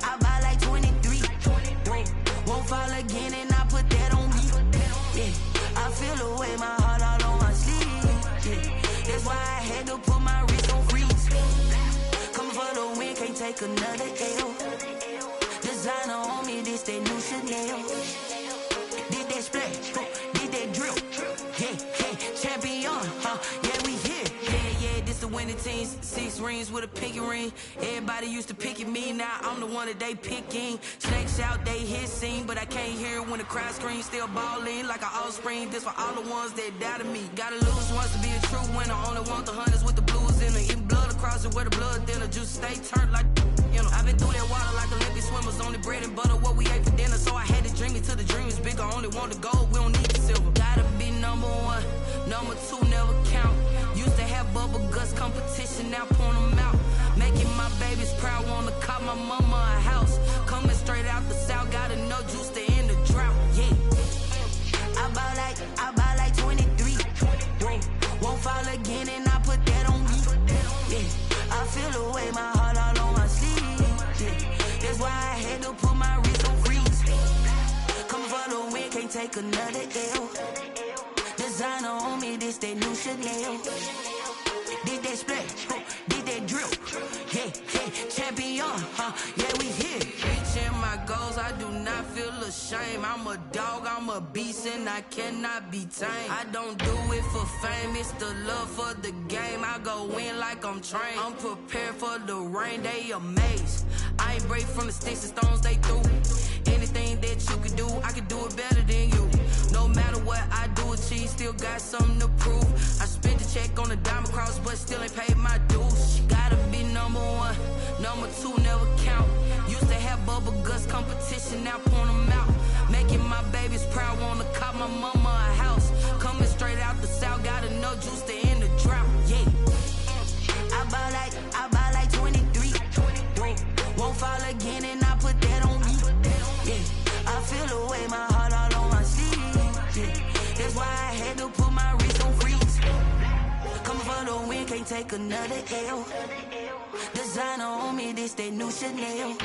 A: I buy like 23. Won't fall again and I put that on me. Yeah, I feel the way my heart all on my sleeve. Yeah, that's why I had to put my wrist on freeze. Coming for the win, can't take another L. Designer on me, this that new Chanel. Did that splash, did that drill. Yeah, champion, yeah, we here. Yeah, this the winning team. 6 rings with a pinky ring. Everybody used to pick at me, now I'm the one that they picking. Snakes out, they hit scene, but I can't hear it when the crowd screams. Still balling like an offspring. This for all the ones that doubted me. Gotta lose once to be a true winner. Only want the hunters with the blues in it. Eating blood across it where the blood thinner. Juice stay turned like, you know. I've been through that water like Olympic swimmers. Only bread and butter, what we ate for dinner. So I had to dream it till the dream is bigger. Only want the gold, we don't need the silver. Gotta be number 1, number 2 never count. Used to have bubble guts competition, now point them out. Making my babies proud, wanna call my mama a house. Coming straight out the south, gotta know juice to end the drought. Yeah, I buy like 23. Won't fall again and I put that on me. Yeah, I feel the way my heart all on my sleeve. Yeah, that's why I had to put my wrist on freeze. Coming for the win, can't take another L. Designer on me, this that new Chanel. Did that splash, did that drill. Yeah, champion, yeah, we here. Reaching my goals, I do not feel ashamed. I'm a dog, I'm a beast, and I cannot be tamed. I don't do it for fame, it's the love for the game. I go in like I'm trained. I'm prepared for the rain, they amazed. I ain't break from the sticks and stones they threw. Anything that you could do, I could do it better than you. No matter what I do, achieve, still got something to prove. I spent the check on the diamond cross, but still ain't paid my dues. Gotta be number 1, number 2 never count. Used to have bubble guts competition, now point them out. Making my babies proud, wanna call my mama a house. Coming straight out the south, gotta know juice to end the drought. Yeah, I buy like 23. Won't fall again and I put that on me. Yeah, I feel the way my heart all on my sleeve. Yeah, that's why I had to put my wrist on freeze. Coming for the win, can't take another L. Designer on me, this that new Chanel.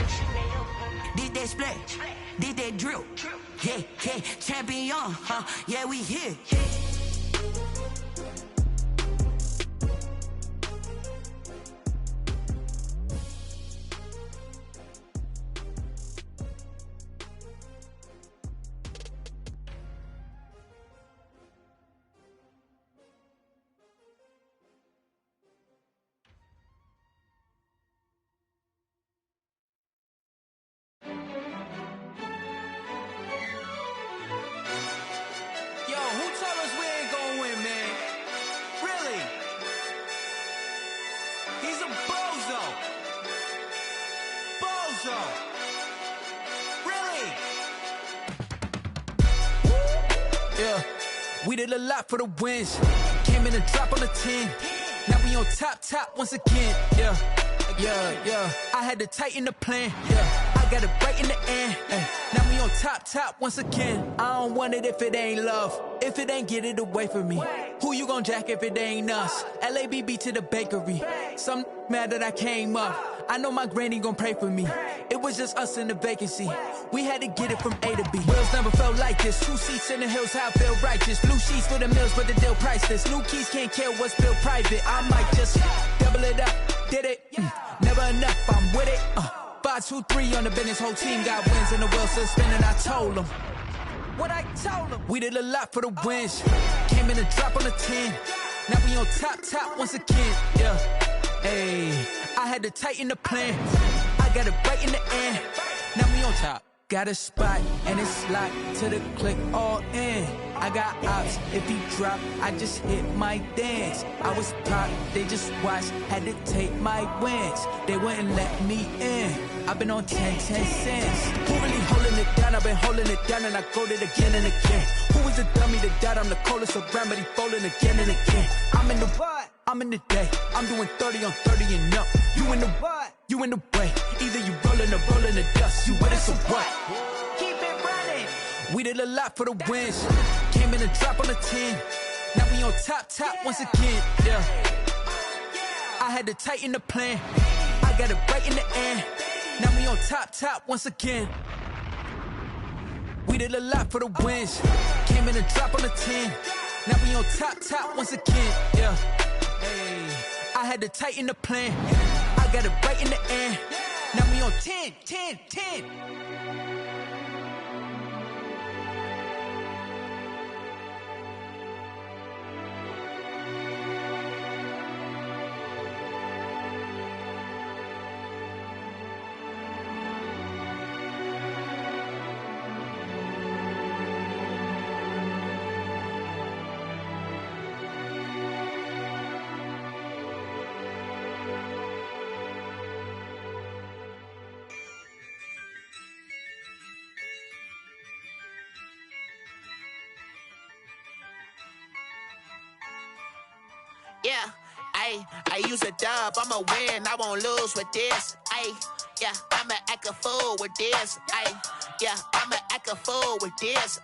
A: Did that splash, did that drill. Yeah, champion, yeah, we here.
G: a bozo. Bozo. Really?
V: Yeah, we did a lot for the wins. Came in a drop on the 10. Now we on top once again. Yeah. I had to tighten the plan. Yeah, I got it right in the end. Now we on top once again. I don't want it if it ain't love. If it ain't, get it away from me. Who you gon' jack if it ain't us? LABB to the bakery. Some mad that I came up. I know my granny gon' pray for me. It was just us in the vacancy. We had to get it from A to B. Wheels never felt like this. 2 seats in the hills, how I feel righteous. Blue sheets for the mills, but the deal priceless. New keys can't care what's built private. I might just double it up. Did it? Never enough, I'm with it. 5, 2, 3 on the business. Whole team got wins and the wheels still spinning. I told them what I told them. We did a lot for the wins. Came in a drop on the 10. Now we on top once again. Yeah. Hey, I had to tighten the plan. I got it right in the end. Now we on top. Got a spot and it's locked to the click all in. I got ops, if he drop, I just hit my dance. I was pop, they just watched, had to take my wins. They wouldn't let me in. I've been on 10 cents. Who really holding it down? I've been holding it down and I go it again and again. Who was the dummy that died? I'm the coldest around, but he falling again and again. I'm in the what? I'm in the day. I'm doing 30 on 30 and up. You in the what? You in the way. Either you rolling or rolling the dust. You with us or what?
G: Keep it running.
V: We did a lot for the wins. Came in a drop on the 10. Now we on top once again. Yeah. I had to tighten the plan. I got it right in the end. Now we on top once again. We did a lot for the wins. Came in a drop on the 10. Now we on top once again. Yeah. Hey, I had to tighten the plan. I got it right in the end. Now we on 10.
H: Yeah, I use a dub, I'ma win, I won't lose with this. Yeah, I'ma act a fool with this. Yeah, I'ma act a fool with this.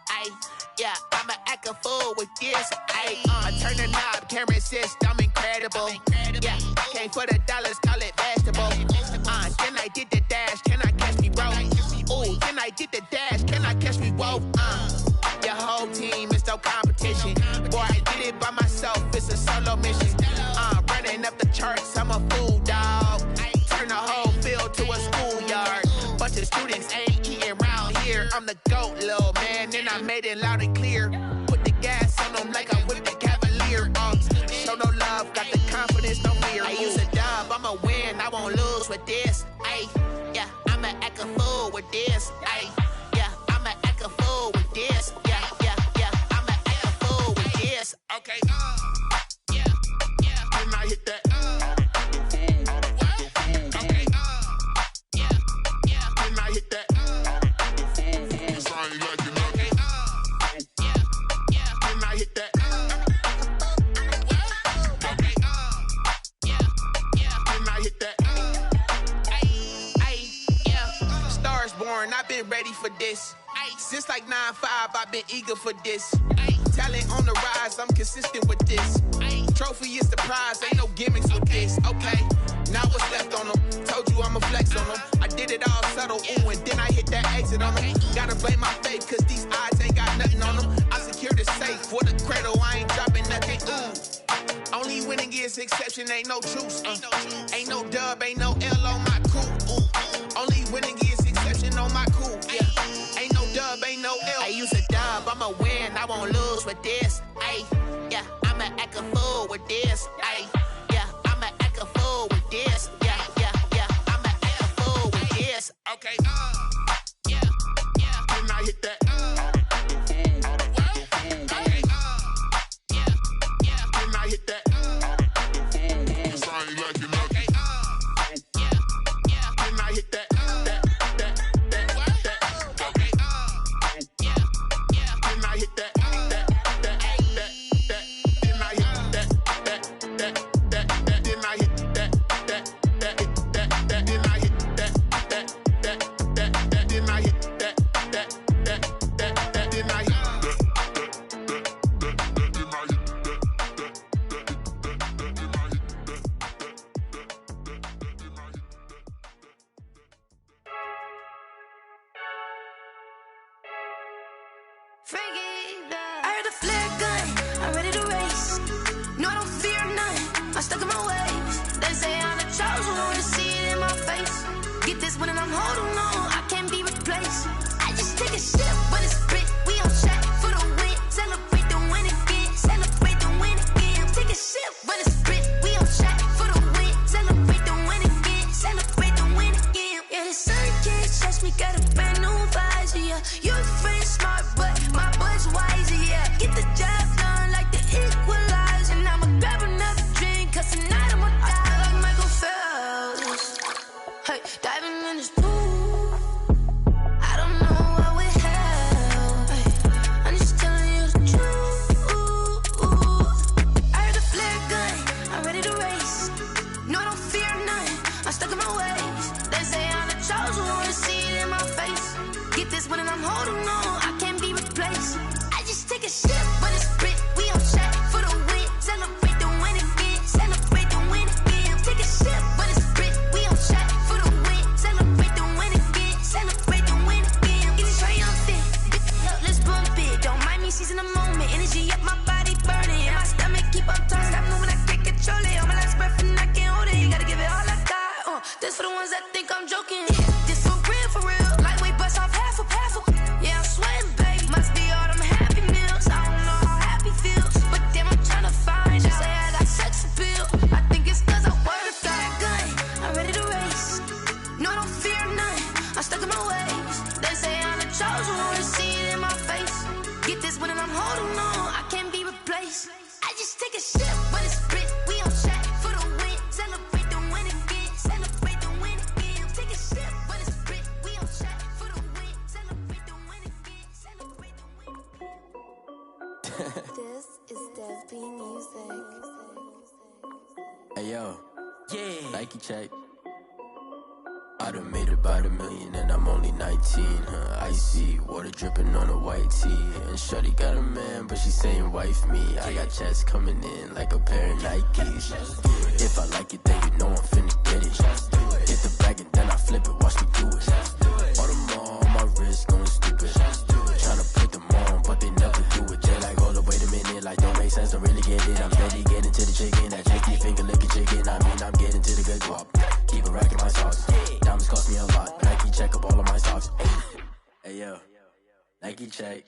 H: Yeah, I'ma act a fool with this. I turn the knob, camera assist, I'm incredible. Yeah, came for the dollars, call it vegetable. Then I did the dash, can I catch me, bro? Ooh, then I did the dash, can I catch me, whoa? Your whole team is no competition. Boy, I did it by myself, it's a solo mission. Running up the charts, I'm a fool, dog. Turn the whole field to a schoolyard. Bunch of students ain't eating round here. I'm the GOAT, little man, and I made it loud and clear. Put the gas on them like I'm with the Cavalier. Show no love, got the confidence, no fear. I use a dub, I'ma win, I won't lose with this. Yeah, I'ma act a fool with this. Yeah, I'ma act a fool with this. Yeah, I'ma act a fool with this. Okay, yeah, when I hit that. Okay, yeah, when I hit that. Sorry, like you know. Okay, yeah, when I hit that. Okay, yeah, when I hit that. Yeah, Stars born, I've been ready for this. Since like 9-5, I've been eager for this. Talent on the rise, I'm consistent with this. Trophy is the prize, ain't no gimmicks with this. Okay, now what's left on them? Told you I'ma flex on them. I did it all subtle, ooh, and then I hit that exit on them. Gotta blame my faith, cause these odds ain't got nothing on them. I secured the safe for the cradle, I ain't dropping nothing, ooh. Only winning is exception, ain't no truce. Ain't no dub, ain't no L on my crew. Only winning is exception on my crew. Yeah, ain't no dub, ain't no L. I use a dub, I'ma win, I won't lose with this. Yeah, I'ma act a fool with this. Yeah, I'ma act a fool with this. Yeah, I'ma act a fool with this. Okay, yeah, when I hit that. Okay, yeah, when I hit that. Sorry, like you know. Okay,
A: I heard a flare gun, I'm ready to race. No, I don't fear none, I'm stuck in my ways. They say I'm the chosen one, see it in my face. Get this one and I'm holding on, I can't be replaced. I just take a sip, but it's spit, we on track for the win. Celebrate the win again, celebrate the win again. Take a sip, but it's spit, we on track for the win. Celebrate the win again, celebrate the win again. Yeah, the sun can't touch me, got a brand new visor, yeah. Your friend smart, but my boy's wiser, yeah. Get the job done like the equalizer. Now I'ma grab another drink, cause tonight I'ma die like Michael Phelps. Hey, diving in this pool, I don't know what we have. Hey, I'm just telling you the truth. I heard a flare gun, I'm ready to race. No, I don't fear none, I'm stuck in my ways. They say I'm the chosen one, see it in my face. Get this one and I'm holding on, I can't be replaced. I just take a sip, but it's spit, we on track for the win. Celebrate the win again, celebrate the win again. Take a sip, but it's spit, we on track for the win. Celebrate the win again, celebrate the win again. Get it triumphant, let's bump it. Don't mind me seizing the moment, energy up my body burning. And my stomach keep up talking, stop moving, I can't control it. On my last breath and I can't hold it, you gotta give it all I got. This for the ones that think I'm joking. This for real, lightweight bust off half a. Yeah, I'm sweating, babe, must be all them happy meals. I don't know how happy feels, but damn, I'm tryna find out. Say I got sex appeal, I think it's cause I wear a fire gun. I'm ready to race, no, I don't fear none, I'm stuck in my ways. They say I'm the chosen one, see it in my face. Get this one and I'm holding on, I can't be replaced. I just take a sip, but it's spit, we on track for the win. Celebrate the win again, celebrate the win again. Take a sip, but it's spit, we on track for the win. Celebrate the win again, celebrate the win again.
J: This is Dev B Music.
I: Hey yo, yeah, Nike check. I done made about $1 million and I'm only 19, icy, water dripping on a white tee. And shorty got a man, but she saying wife me. I got checks coming in like a pair of Nikes. If I like it, then you know I'm finna get it. Hit the bag and then I flip it, watch me do it. All them on my wrist going stupid. Tryna put them on, but they never do it. They like, hold up, wait a minute, like don't make sense, don't really get it. I'm steady getting to the chicken, that tricky finger licking chicken. I mean, I'm getting to the good guap. Keep a rack in my socks. Diamonds cost me a lot. Nike check up all of my socks. Hey yo, Nike check.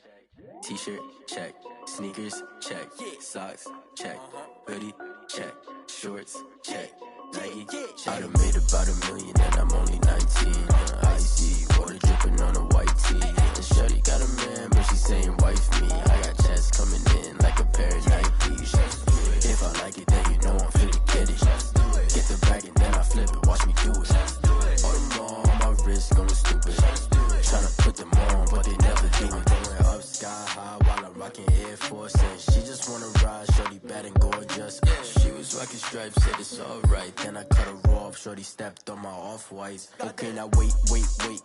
I: T-shirt check. Sneakers check. Socks check. Hoodie check. Shorts check. Nike. I done made about $1 million and I'm only 19. Icy, water dripping on a white tee. And shorty got a man, but she saying wife me. I got checks coming in like a pair of Nikes. If I like it, then you know I'm finna get it. Get the bag and then I flip it, watch me do it. All them on my wrist going stupid. Tryna put them on, but they never do it. Going up sky high while I'm rocking Air Force. And she just wanna ride, shorty bad and gorgeous. She was rocking stripes, said it's alright. Then I cut her off, shorty stepped on my off-whites. Okay, now wait.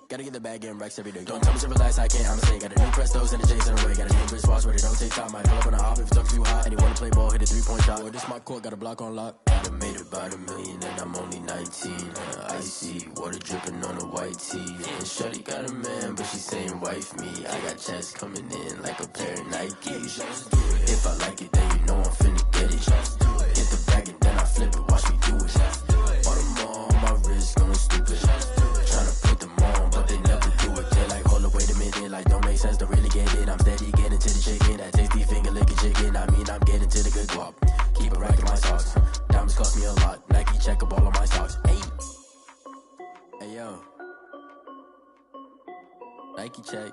I: Gotta get the bag and racks every day. Don't tell me to relax, I can't, I'ma say. Got a new Prestos and a J's in the way. Got a new wrist watch, but it don't take time. I pull up on a hop if it's up too hot. And you wanna play ball, hit a 3-point shot. Or this my court, got a block on lock. I done made about $1 million and I'm only 19. Icy, water dripping on a white tee. And shorty got a man, but she saying wife me. I got checks coming in like a pair of Nikes. If I like it, then you know I'm finna get it. Hit the bag and then I flip it, watch me do it. All them on my wrist going stupid. Tryna put them on, but they never do it. They like, hold up, wait a minute, like don't make sense, don't really get it. I'm steady getting to the chicken, that tasty finger licking chicken. I mean, I'm getting to the good guap. Keep a rack in my socks. Diamonds cost me a lot. Nike check up all of my socks. Hey yo, Nike check.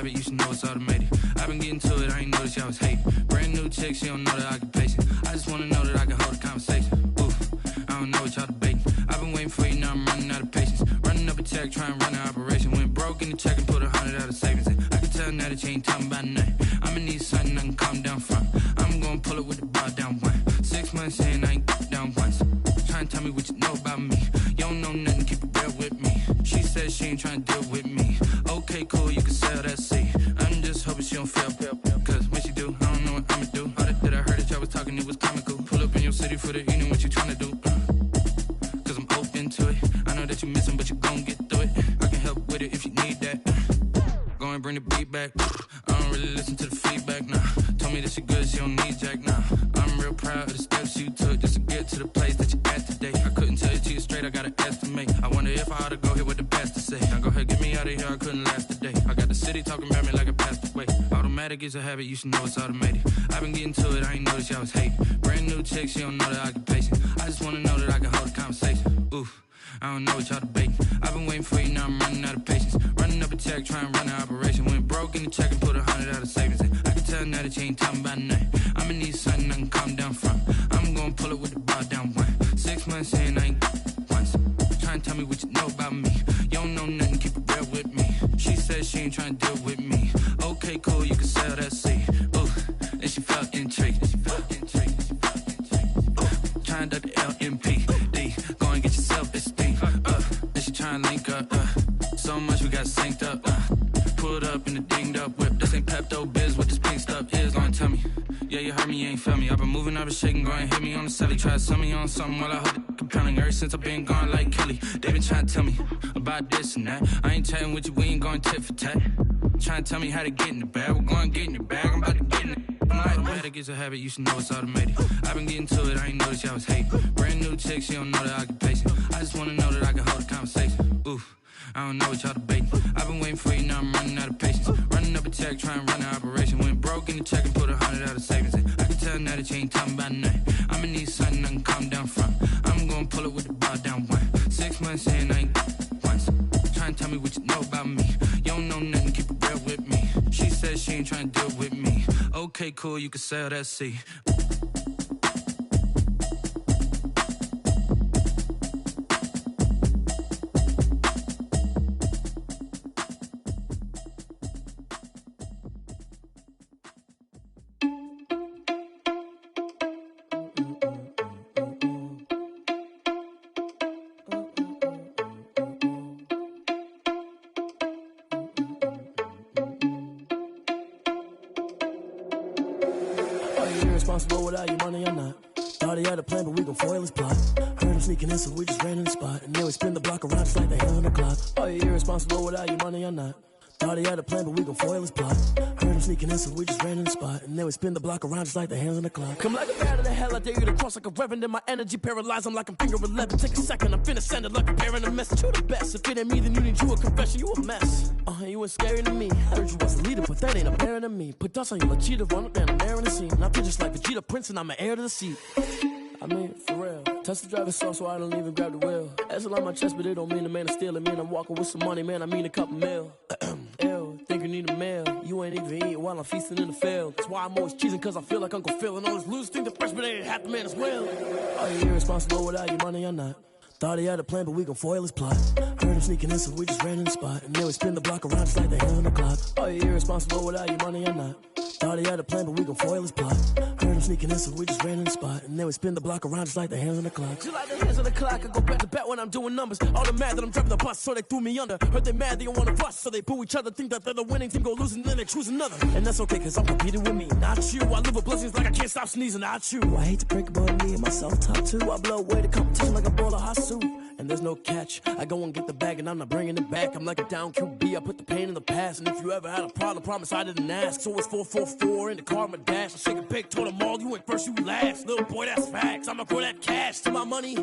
M: You should know it's automated. I've been getting to it, I ain't noticed y'all was hating. Brand new chick, she don't know the occupation. I just wanna know that I can hold a conversation. Oof, I don't know what y'all debating. I've been waiting for you, now I'm running out of patience. Running up a check, trying to run an operation. Went broke in the check and put 100 out of savings in. I can tell now that you ain't talking about nothing. I'ma need something I can calm down from. I'm gonna pull it with the bar down one. 6 months in, ain't trying to deal with me. Okay, cool, you can sell that C. I'm just hoping she don't fail. Cause when she do, I don't know what I'ma do. All that I heard that y'all was talking, it was comical. Pull up in your city for the evening, what you trying to do? Cause I'm open to it. I know that you missing, but you gon' get through it. I can help with it if you need that. Go and bring the beat back. I don't really listen to the feedback, nah. Told me that she good, she don't need jack, nah. I'm real proud of the steps you took just to get to the place that you at today. I couldn't tell you to you straight, I gotta estimate. I wonder if I ought to go here with the best to say. Now go ahead, get me out of here, I couldn't last today. I got the city talking about me like I passed away. Automatic is a habit, you should know it's automated. I've been getting to it, I ain't noticed y'all was hating. Brand new chick, she don't know the occupation. I just wanna know that I can hold a conversation. Oof. I don't know what y'all debating. I've been waiting for you, now I'm running out of patience. Running up a check, trying to run an operation. Went broke in the check and put 100 out of savings in. I can tell now that you ain't talking about nothing. I'ma need something I can calm down from. I'm gonna pull it with the bar down one. 6 months in, I ain't once. Trying to tell me what you know about me. You don't know nothing, keep it real with me. She said she ain't trying to deal with me. Okay, cool, you can sell that C. Ooh, and she felt intrigued. Trying to the LMP. Go and get yourself esteem. And she trying to link up. So much we got synced up. Pulled up in the dinged up whip. This ain't Pepto Biz, what this pink stuff is. Long tell me. Yeah, you heard me, you ain't felt me. I've been moving, I've been shaking, go and hit me on the celly. Try to sell me on something while I hold it compelling. Ever since I've been gone like Kelly, they been trying to tell me about this and that. I ain't chatting with you, we ain't going tit for tat. Trying to tell me how to get in the bag. We're going to get in the bag, I'm about to get in it. Automatic is a habit, you should know it's automated. I've been getting to it, I ain't noticed y'all was hating. Brand new chick, she don't know the occupation. I just wanna know that I can hold a conversation. Oof, I don't know what y'all debating. I've been waiting for you, now I'm running out of patience. Running up a check, trying to run an operation. Went broke in the check and put 100 out of savings in. I can tell now that you ain't talking about nothing. I'ma need something I can calm down from. I'm gonna pull it with the bar down one. 6 months in, I ain't once. Trying to tell me what you know about me. You don't know nothing, keep it real with me. She said she ain't trying to deal with me. Okay, cool, you can sell that C.
C: Responsible without your money or not. Thought he had a plan, but we gon' foil his plot. Heard him sneaking in, so we just ran in the spot. And then we spin the block around just like the hand on the clock. Are you irresponsible without your money or not? Thought he had a plan, but we gon' foil his plot. Heard him sneaking in, so we just ran in the spot. And then we spin the block around just like the hands on the clock. Come like a bat of the hell, I dare you to cross like a reverend. In my energy paralyzed, I'm like I'm finger 11. Take a second, I'm finna send it like a bearing a message. You the best, if it ain't me, then you need you a confession. You a mess. You ain't scary to me. Heard you was a leader, but that ain't apparent to me. Put dust on you, like cheetah, run up down, I'm there in the scene. I feel just like Vegeta Prince, and I'm an heir to the seat. I mean, for real. Touch the driver's soft, so I don't even grab the wheel. That's a lot on my chest, but it don't mean the man is stealing. Man, I'm walking with some money, man, I mean a couple mil. Ew, think you need a meal. You ain't even eating while I'm feasting in the field. That's why I'm always cheesing, cause I feel like Uncle Phil. And all this loose think the freshman ain't half the man as well. Are you irresponsible without your money or not? Thought he had a plan, but we gon' foil his plot. Heard him sneaking in, so we just ran in the spot. And then we spin the block around just like the hand on the clock. Are you irresponsible without your money or not? Thought he had a plan, but we gon' foil his plot. Heard him sneaking in, so we just ran in the spot. And then we spin the block around just like the hands on the clock. Just like the hands on the clock, I go back to back when I'm doing numbers. All the mad that I'm driving the bus, so they threw me under. Heard they mad, they don't wanna bust, so they boo each other. Think that they're the winning team, go losing, then they choose another. And that's okay, cause I'm competing with me, not you. I live with blessings like I can't stop sneezing, not you. I hate to break it, but me and myself top two. I blow away the competition like a ball of hot soup. And there's no catch. I go and get the bag and I'm not bringing it back. I'm like a down QB, I put the pain in the past. And if you ever had a problem, promise I didn't ask. So it's 444 in the car, my dash. I shake a big, told them all, you went first, you last. Little boy, that's facts. I'ma grow that cash to my money. You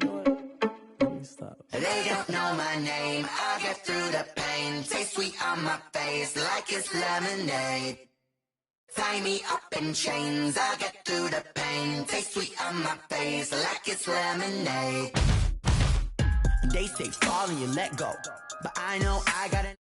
C: know what? Let me stop.
A: They don't know my name. I get through the pain. Taste sweet on my face like it's lemonade. Tie me up in chains. I get through the pain. Taste sweet on my face like it's lemonade.
F: They say fall and you let go, but I know I gotta